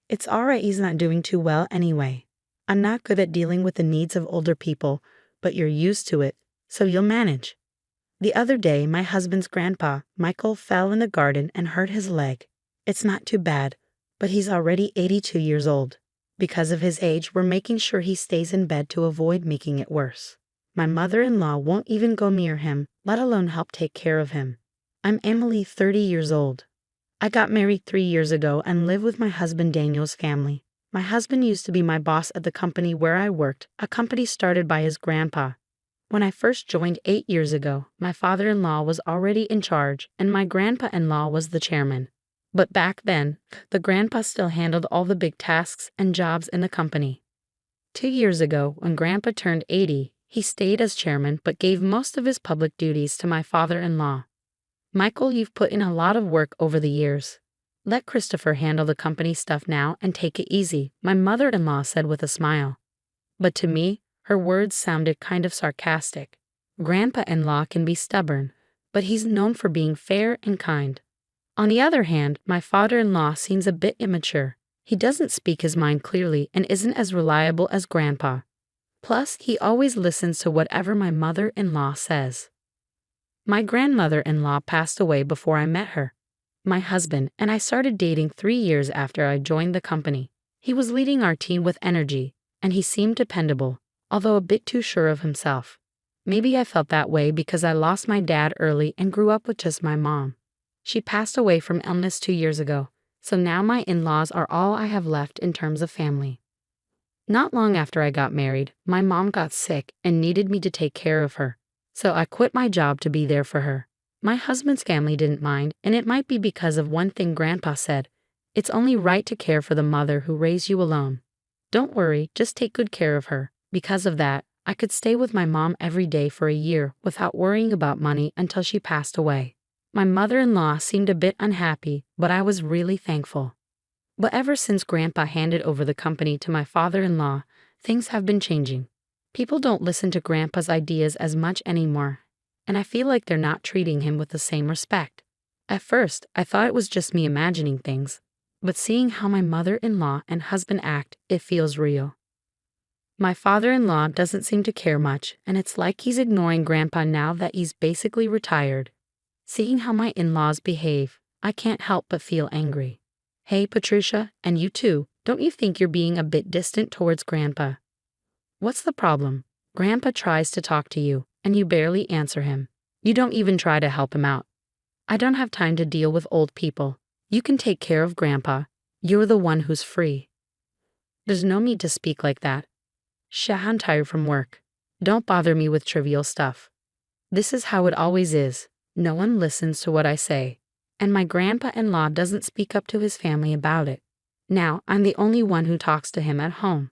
It's alright he's not doing too well anyway. I'm not good at dealing with the needs of older people, but you're used to it, so you'll manage. The other day, my husband's grandpa, Michael, fell in the garden and hurt his leg. It's not too bad, but he's already 82 years old. Because of his age, we're making sure he stays in bed to avoid making it worse. My mother-in-law won't even go near him, let alone help take care of him. I'm Emily, 30 years old. I got married 3 years ago and live with my husband Daniel's family. My husband used to be my boss at the company where I worked, a company started by his grandpa. When I first joined 8 years ago, my father-in-law was already in charge and my grandpa-in-law was the chairman. But back then, the grandpa still handled all the big tasks and jobs in the company. 2 years ago, when Grandpa turned 80, he stayed as chairman but gave most of his public duties to my father-in-law. Michael, you've put in a lot of work over the years. Let Christopher handle the company stuff now and take it easy, my mother-in-law said with a smile. But to me, her words sounded kind of sarcastic. Grandpa-in-law can be stubborn, but he's known for being fair and kind. On the other hand, my father-in-law seems a bit immature. He doesn't speak his mind clearly and isn't as reliable as Grandpa. Plus, he always listens to whatever my mother-in-law says. My grandmother-in-law passed away before I met her. My husband and I started dating 3 years after I joined the company. He was leading our team with energy, and he seemed dependable, although a bit too sure of himself. Maybe I felt that way because I lost my dad early and grew up with just my mom. She passed away from illness 2 years ago, so now my in-laws are all I have left in terms of family. Not long after I got married, my mom got sick and needed me to take care of her, so I quit my job to be there for her. My husband's family didn't mind, and it might be because of one thing Grandpa said: it's only right to care for the mother who raised you alone. Don't worry, just take good care of her. Because of that, I could stay with my mom every day for a year without worrying about money until she passed away. My mother-in-law seemed a bit unhappy, but I was really thankful. But ever since Grandpa handed over the company to my father-in-law, things have been changing. People don't listen to Grandpa's ideas as much anymore, and I feel like they're not treating him with the same respect. At first, I thought it was just me imagining things, but seeing how my mother-in-law and husband act, it feels real. My father-in-law doesn't seem to care much, and it's like he's ignoring Grandpa now that he's basically retired. Seeing how my in-laws behave, I can't help but feel angry. Hey, Patricia, and you too, don't you think you're being a bit distant towards Grandpa? What's the problem? Grandpa tries to talk to you, and you barely answer him. You don't even try to help him out. I don't have time to deal with old people. You can take care of Grandpa. You're the one who's free. There's no need to speak like that. I'm tired from work. Don't bother me with trivial stuff. This is how it always is. No one listens to what I say. And my grandpa-in-law doesn't speak up to his family about it. Now I'm the only one who talks to him at home.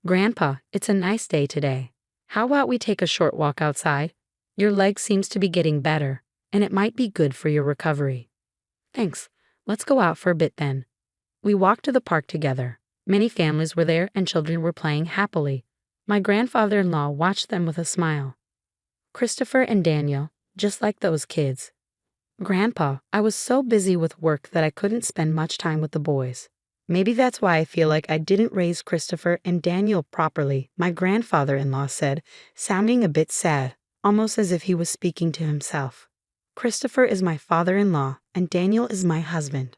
Grandpa, it's a nice day today. How about we take a short walk outside? Your leg seems to be getting better, and it might be good for your recovery. Thanks. Let's go out for a bit then. We walked to the park together. Many families were there and children were playing happily. My grandfather-in-law watched them with a smile. Christopher and Daniel, just like those kids. Grandpa, I was so busy with work that I couldn't spend much time with the boys. Maybe that's why I feel like I didn't raise Christopher and Daniel properly, my grandfather-in-law said, sounding a bit sad, almost as if he was speaking to himself. Christopher is my father-in-law, and Daniel is my husband.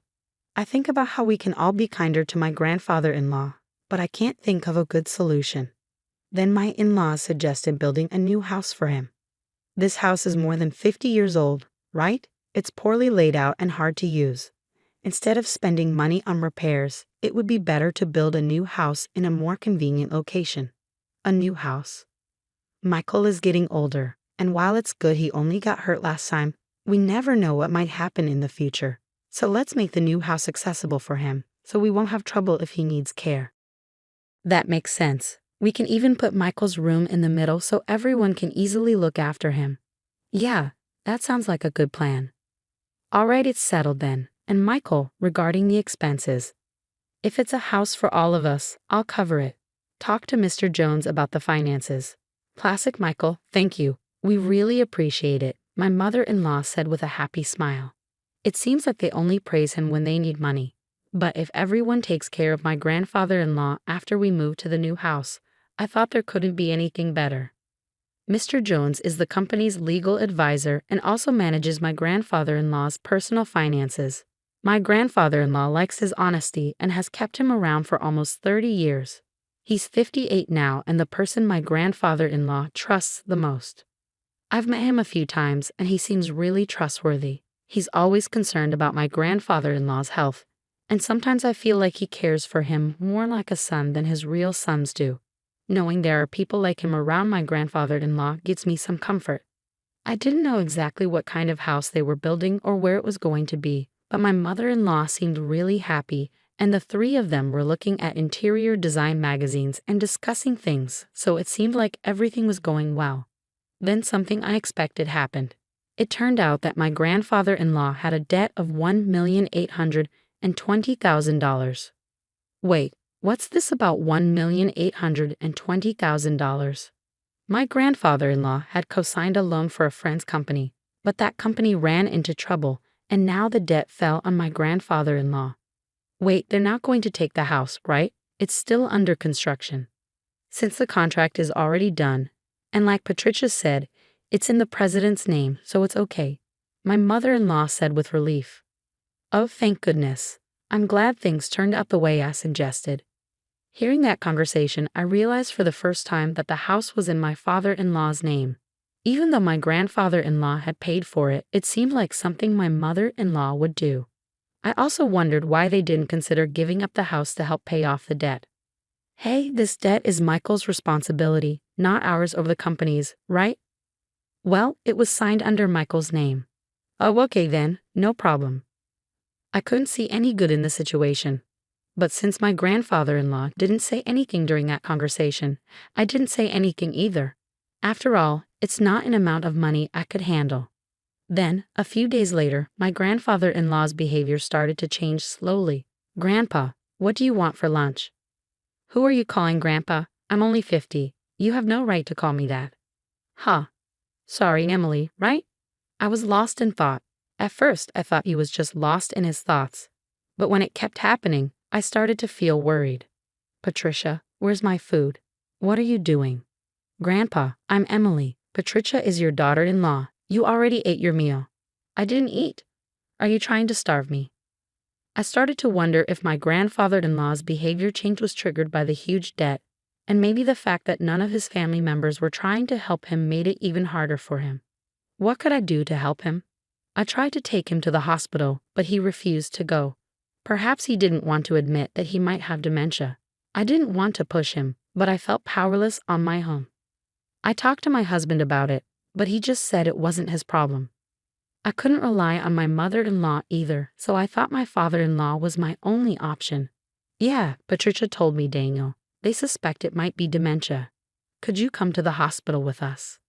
I think about how we can all be kinder to my grandfather-in-law, but I can't think of a good solution. Then my in-laws suggested building a new house for him. This house is more than 50 years old, right? It's poorly laid out and hard to use. Instead of spending money on repairs, it would be better to build a new house in a more convenient location. A new house. Michael is getting older, and while it's good he only got hurt last time, we never know what might happen in the future. So let's make the new house accessible for him, so we won't have trouble if he needs care. That makes sense. We can even put Michael's room in the middle so everyone can easily look after him. Yeah, that sounds like a good plan. All right, it's settled then. And Michael, regarding the expenses. If it's a house for all of us, I'll cover it. Talk to Mr. Jones about the finances. Classic Michael, thank you. We really appreciate it, my mother-in-law said with a happy smile. It seems like they only praise him when they need money. But if everyone takes care of my grandfather-in-law after we move to the new house, I thought there couldn't be anything better. Mr. Jones is the company's legal advisor and also manages my grandfather-in-law's personal finances. My grandfather-in-law likes his honesty and has kept him around for almost 30 years. He's 58 now and the person my grandfather-in-law trusts the most. I've met him a few times and he seems really trustworthy. He's always concerned about my grandfather-in-law's health, and sometimes I feel like he cares for him more like a son than his real sons do. Knowing there are people like him around my grandfather-in-law gives me some comfort. I didn't know exactly what kind of house they were building or where it was going to be, but my mother-in-law seemed really happy, and the three of them were looking at interior design magazines and discussing things, so it seemed like everything was going well. Then something unexpected happened. It turned out that my grandfather-in-law had a debt of $1,820,000. Wait, what's this about $1,820,000? My grandfather-in-law had co-signed a loan for a friend's company, but that company ran into trouble, and now the debt fell on my grandfather-in-law. Wait, they're not going to take the house, right? It's still under construction. Since the contract is already done, and like Patricia said, it's in the president's name, so it's okay, my mother-in-law said with relief. Oh, thank goodness. I'm glad things turned out the way I suggested. Hearing that conversation, I realized for the first time that the house was in my father-in-law's name. Even though my grandfather-in-law had paid for it, it seemed like something my mother-in-law would do. I also wondered why they didn't consider giving up the house to help pay off the debt. Hey, this debt is Michael's responsibility, not ours or the company's, right? Well, it was signed under Michael's name. Oh, okay then, no problem. I couldn't see any good in the situation. But since my grandfather-in-law didn't say anything during that conversation, I didn't say anything either. After all, it's not an amount of money I could handle. Then, a few days later, my grandfather-in-law's behavior started to change slowly. Grandpa, what do you want for lunch? Who are you calling Grandpa? I'm only 50. You have no right to call me that. Huh. Sorry, Emily, right? I was lost in thought. At first, I thought he was just lost in his thoughts. But when it kept happening, I started to feel worried. Patricia, where's my food? What are you doing? Grandpa, I'm Emily. Patricia is your daughter-in-law. You already ate your meal. I didn't eat. Are you trying to starve me? I started to wonder if my grandfather-in-law's behavior change was triggered by the huge debt, and maybe the fact that none of his family members were trying to help him made it even harder for him. What could I do to help him? I tried to take him to the hospital, but he refused to go. Perhaps he didn't want to admit that he might have dementia. I didn't want to push him, but I felt powerless on my own. I talked to my husband about it, but he just said it wasn't his problem. I couldn't rely on my mother-in-law either, so I thought my father-in-law was my only option. Yeah, Patricia told me, Daniel. They suspect it might be dementia. Could you come to the hospital with us?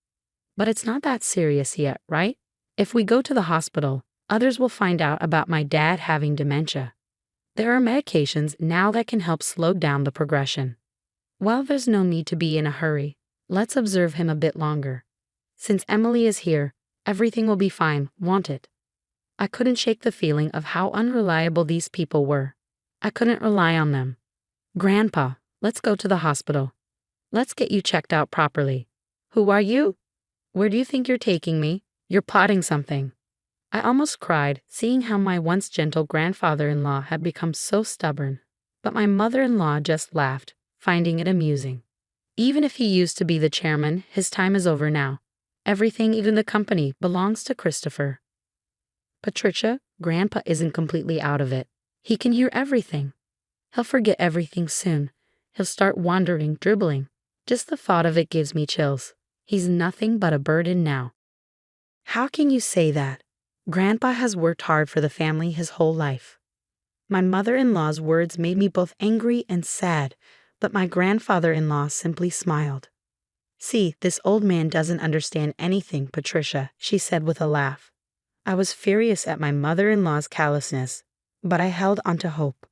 But it's not that serious yet, right? If we go to the hospital, others will find out about my dad having dementia. There are medications now that can help slow down the progression. Well, there's no need to be in a hurry. Let's observe him a bit longer. Since Emily is here, everything will be fine, won't it? I couldn't shake the feeling of how unreliable these people were. I couldn't rely on them. Grandpa, let's go to the hospital. Let's get you checked out properly. Who are you? Where do you think you're taking me? You're plotting something. I almost cried, seeing how my once gentle grandfather-in-law had become so stubborn. But my mother-in-law just laughed, finding it amusing. Even if he used to be the chairman, his time is over now. Everything, even the company, belongs to Christopher. Patricia, Grandpa isn't completely out of it. He can hear everything. He'll forget everything soon. He'll start wandering, dribbling. Just the thought of it gives me chills. He's nothing but a burden now. How can you say that? Grandpa has worked hard for the family his whole life. My mother-in-law's words made me both angry and sad, but my grandfather-in-law simply smiled. See, this old man doesn't understand anything, Patricia, she said with a laugh. I was furious at my mother-in-law's callousness, but I held on to hope.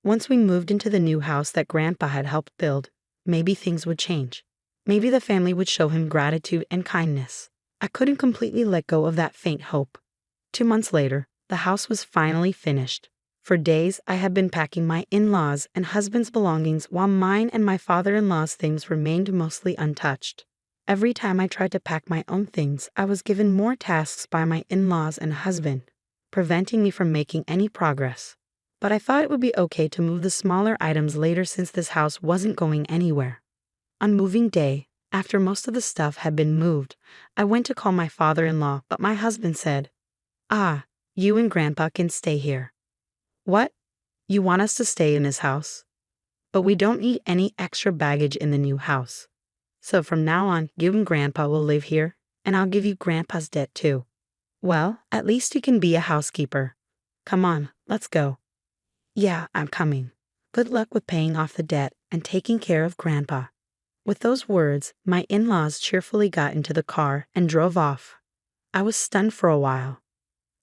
Once we moved into the new house that Grandpa had helped build, maybe things would change. Maybe the family would show him gratitude and kindness. I couldn't completely let go of that faint hope. 2 months later, the house was finally finished. For days, I had been packing my in-laws' and husband's belongings while mine and my father-in-law's things remained mostly untouched. Every time I tried to pack my own things, I was given more tasks by my in-laws and husband, preventing me from making any progress. But I thought it would be okay to move the smaller items later since this house wasn't going anywhere. On moving day, after most of the stuff had been moved, I went to call my father-in-law, but my husband said, "Ah, you and Grandpa can stay here." What? You want us to stay in this house? But we don't need any extra baggage in the new house. So from now on, you and Grandpa will live here, and I'll give you Grandpa's debt too. Well, at least you can be a housekeeper. Come on, let's go. Yeah, I'm coming. Good luck with paying off the debt and taking care of Grandpa. With those words, my in-laws cheerfully got into the car and drove off. I was stunned for a while.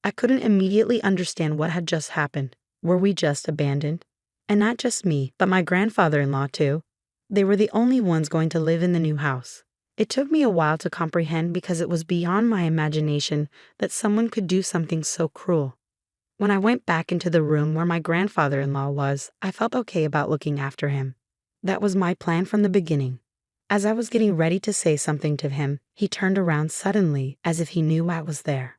I couldn't immediately understand what had just happened. Were we just abandoned? And not just me, but my grandfather-in-law too. They were the only ones going to live in the new house. It took me a while to comprehend because it was beyond my imagination that someone could do something so cruel. When I went back into the room where my grandfather-in-law was, I felt okay about looking after him. That was my plan from the beginning. As I was getting ready to say something to him, he turned around suddenly as if he knew I was there.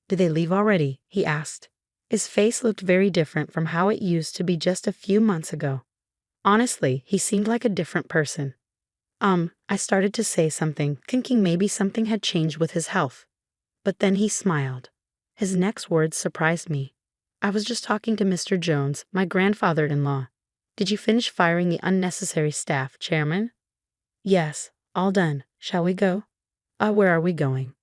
"Did they leave already?" he asked. His face looked very different from how it used to be just a few months ago. Honestly, he seemed like a different person. I started to say something, thinking maybe something had changed with his health. But then he smiled. His next words surprised me. "I was just talking to Mr. Jones, my grandfather-in-law. Did you finish firing the unnecessary staff, Chairman?" "Yes, all done. Shall we go?" Where are we going?"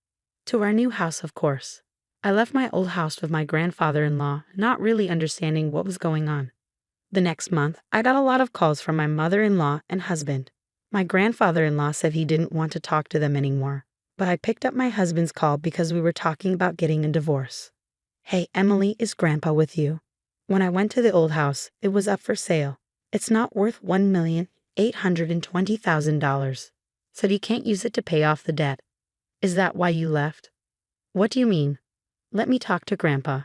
"To our new house, of course." I left my old house with my grandfather-in-law, not really understanding what was going on. The next month, I got a lot of calls from my mother-in-law and husband. My grandfather-in-law said he didn't want to talk to them anymore, but I picked up my husband's call because we were talking about getting a divorce. "Hey, Emily, is Grandpa with you?" When I went to the old house, it was up for sale. It's not worth $1,820,000. Said you can't use it to pay off the debt. "Is that why you left?" "What do you mean?" "Let me talk to Grandpa."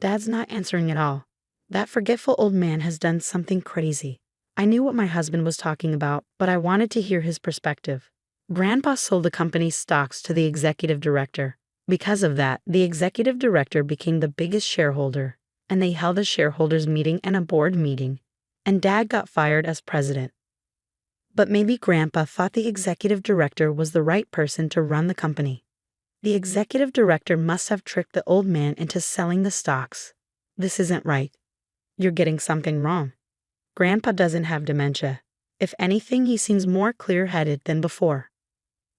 Dad's not answering at all. That forgetful old man has done something crazy. I knew what my husband was talking about, but I wanted to hear his perspective. Grandpa sold the company's stocks to the executive director. Because of that, the executive director became the biggest shareholder, and they held a shareholders meeting and a board meeting, and Dad got fired as president. But maybe Grandpa thought the executive director was the right person to run the company. The executive director must have tricked the old man into selling the stocks. This isn't right. You're getting something wrong. Grandpa doesn't have dementia. If anything, he seems more clear-headed than before.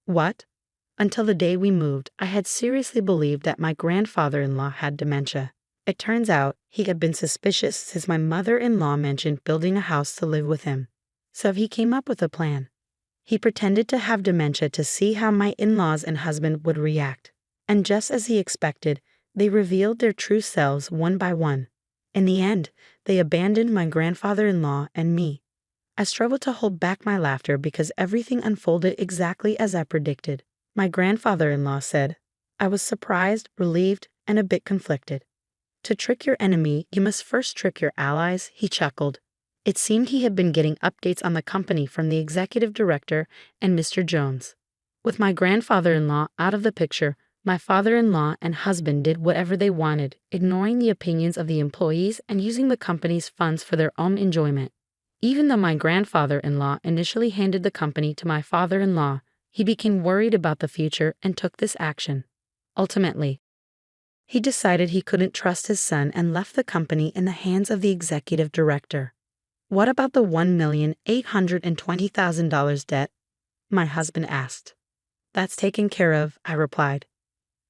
What? Until the day we moved, I had seriously believed that my grandfather-in-law had dementia. It turns out he had been suspicious since my mother-in-law mentioned building a house to live with him. So he came up with a plan. He pretended to have dementia to see how my in-laws and husband would react. And just as he expected, they revealed their true selves one by one. In the end, they abandoned my grandfather-in-law and me. I struggled to hold back my laughter because everything unfolded exactly as I predicted. My grandfather-in-law said, "I was surprised, relieved, and a bit conflicted." "To trick your enemy, you must first trick your allies," he chuckled. It seemed he had been getting updates on the company from the executive director and Mr. Jones. With my grandfather-in-law out of the picture, my father-in-law and husband did whatever they wanted, ignoring the opinions of the employees and using the company's funds for their own enjoyment. Even though my grandfather-in-law initially handed the company to my father-in-law, he became worried about the future and took this action. Ultimately, he decided he couldn't trust his son and left the company in the hands of the executive director. "What about the $1,820,000 debt?" my husband asked. "That's taken care of," I replied.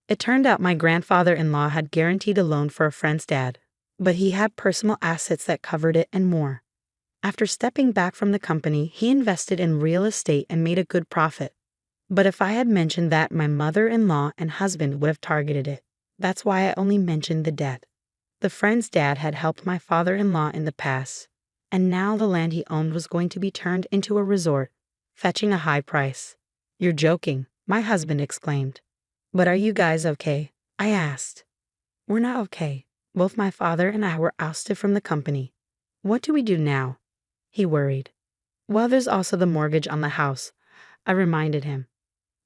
It turned out my grandfather-in-law had guaranteed a loan for a friend's dad, but he had personal assets that covered it and more. After stepping back from the company, he invested in real estate and made a good profit. But if I had mentioned that, my mother-in-law and husband would have targeted it. That's why I only mentioned the debt. The friend's dad had helped my father-in-law in the past, and now the land he owned was going to be turned into a resort, fetching a high price. "You're joking," my husband exclaimed. "But are you guys okay?" I asked. "We're not okay. Both my father and I were ousted from the company. What do we do now?" He worried. "Well, there's also the mortgage on the house," I reminded him.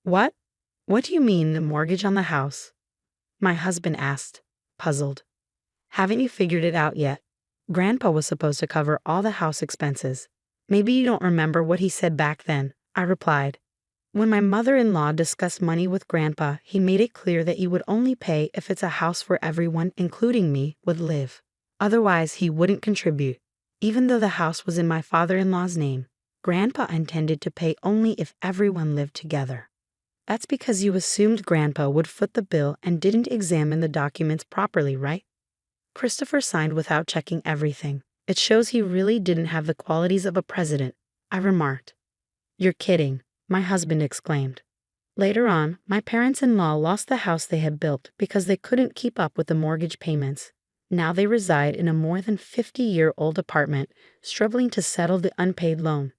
"What? What do you mean, the mortgage on the house?" my husband asked, puzzled. "Haven't you figured it out yet? Grandpa was supposed to cover all the house expenses. Maybe you don't remember what he said back then," I replied. When my mother-in-law discussed money with Grandpa, he made it clear that he would only pay if it's a house where everyone, including me, would live. Otherwise, he wouldn't contribute. Even though the house was in my father-in-law's name, Grandpa intended to pay only if everyone lived together. That's because you assumed Grandpa would foot the bill and didn't examine the documents properly, right? Christopher signed without checking everything. It shows he really didn't have the qualities of a president, I remarked. "You're kidding," my husband exclaimed. Later on, my parents-in-law lost the house they had built because they couldn't keep up with the mortgage payments. Now they reside in a more than 50-year-old apartment, struggling to settle the unpaid loan.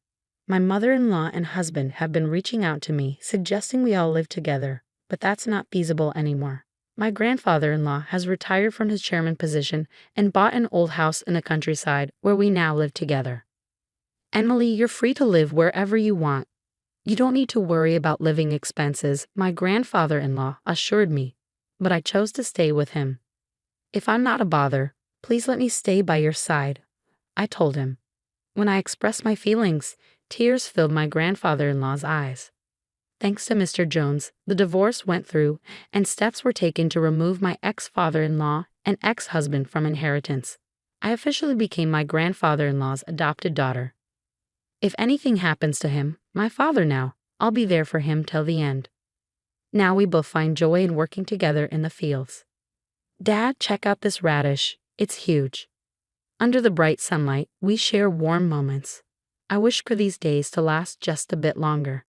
My mother-in-law and husband have been reaching out to me, suggesting we all live together, but that's not feasible anymore. My grandfather-in-law has retired from his chairman position and bought an old house in the countryside where we now live together. Emily, you're free to live wherever you want. You don't need to worry about living expenses, my grandfather-in-law assured me, but I chose to stay with him. If I'm not a bother, please let me stay by your side, I told him. When I expressed my feelings, tears filled my grandfather-in-law's eyes. Thanks to Mr. Jones, the divorce went through and steps were taken to remove my ex-father-in-law and ex-husband from inheritance. I officially became my grandfather-in-law's adopted daughter. If anything happens to him, my father now, I'll be there for him till the end. Now we both find joy in working together in the fields. Dad, check out this radish. It's huge. Under the bright sunlight, we share warm moments. I wish for these days to last just a bit longer.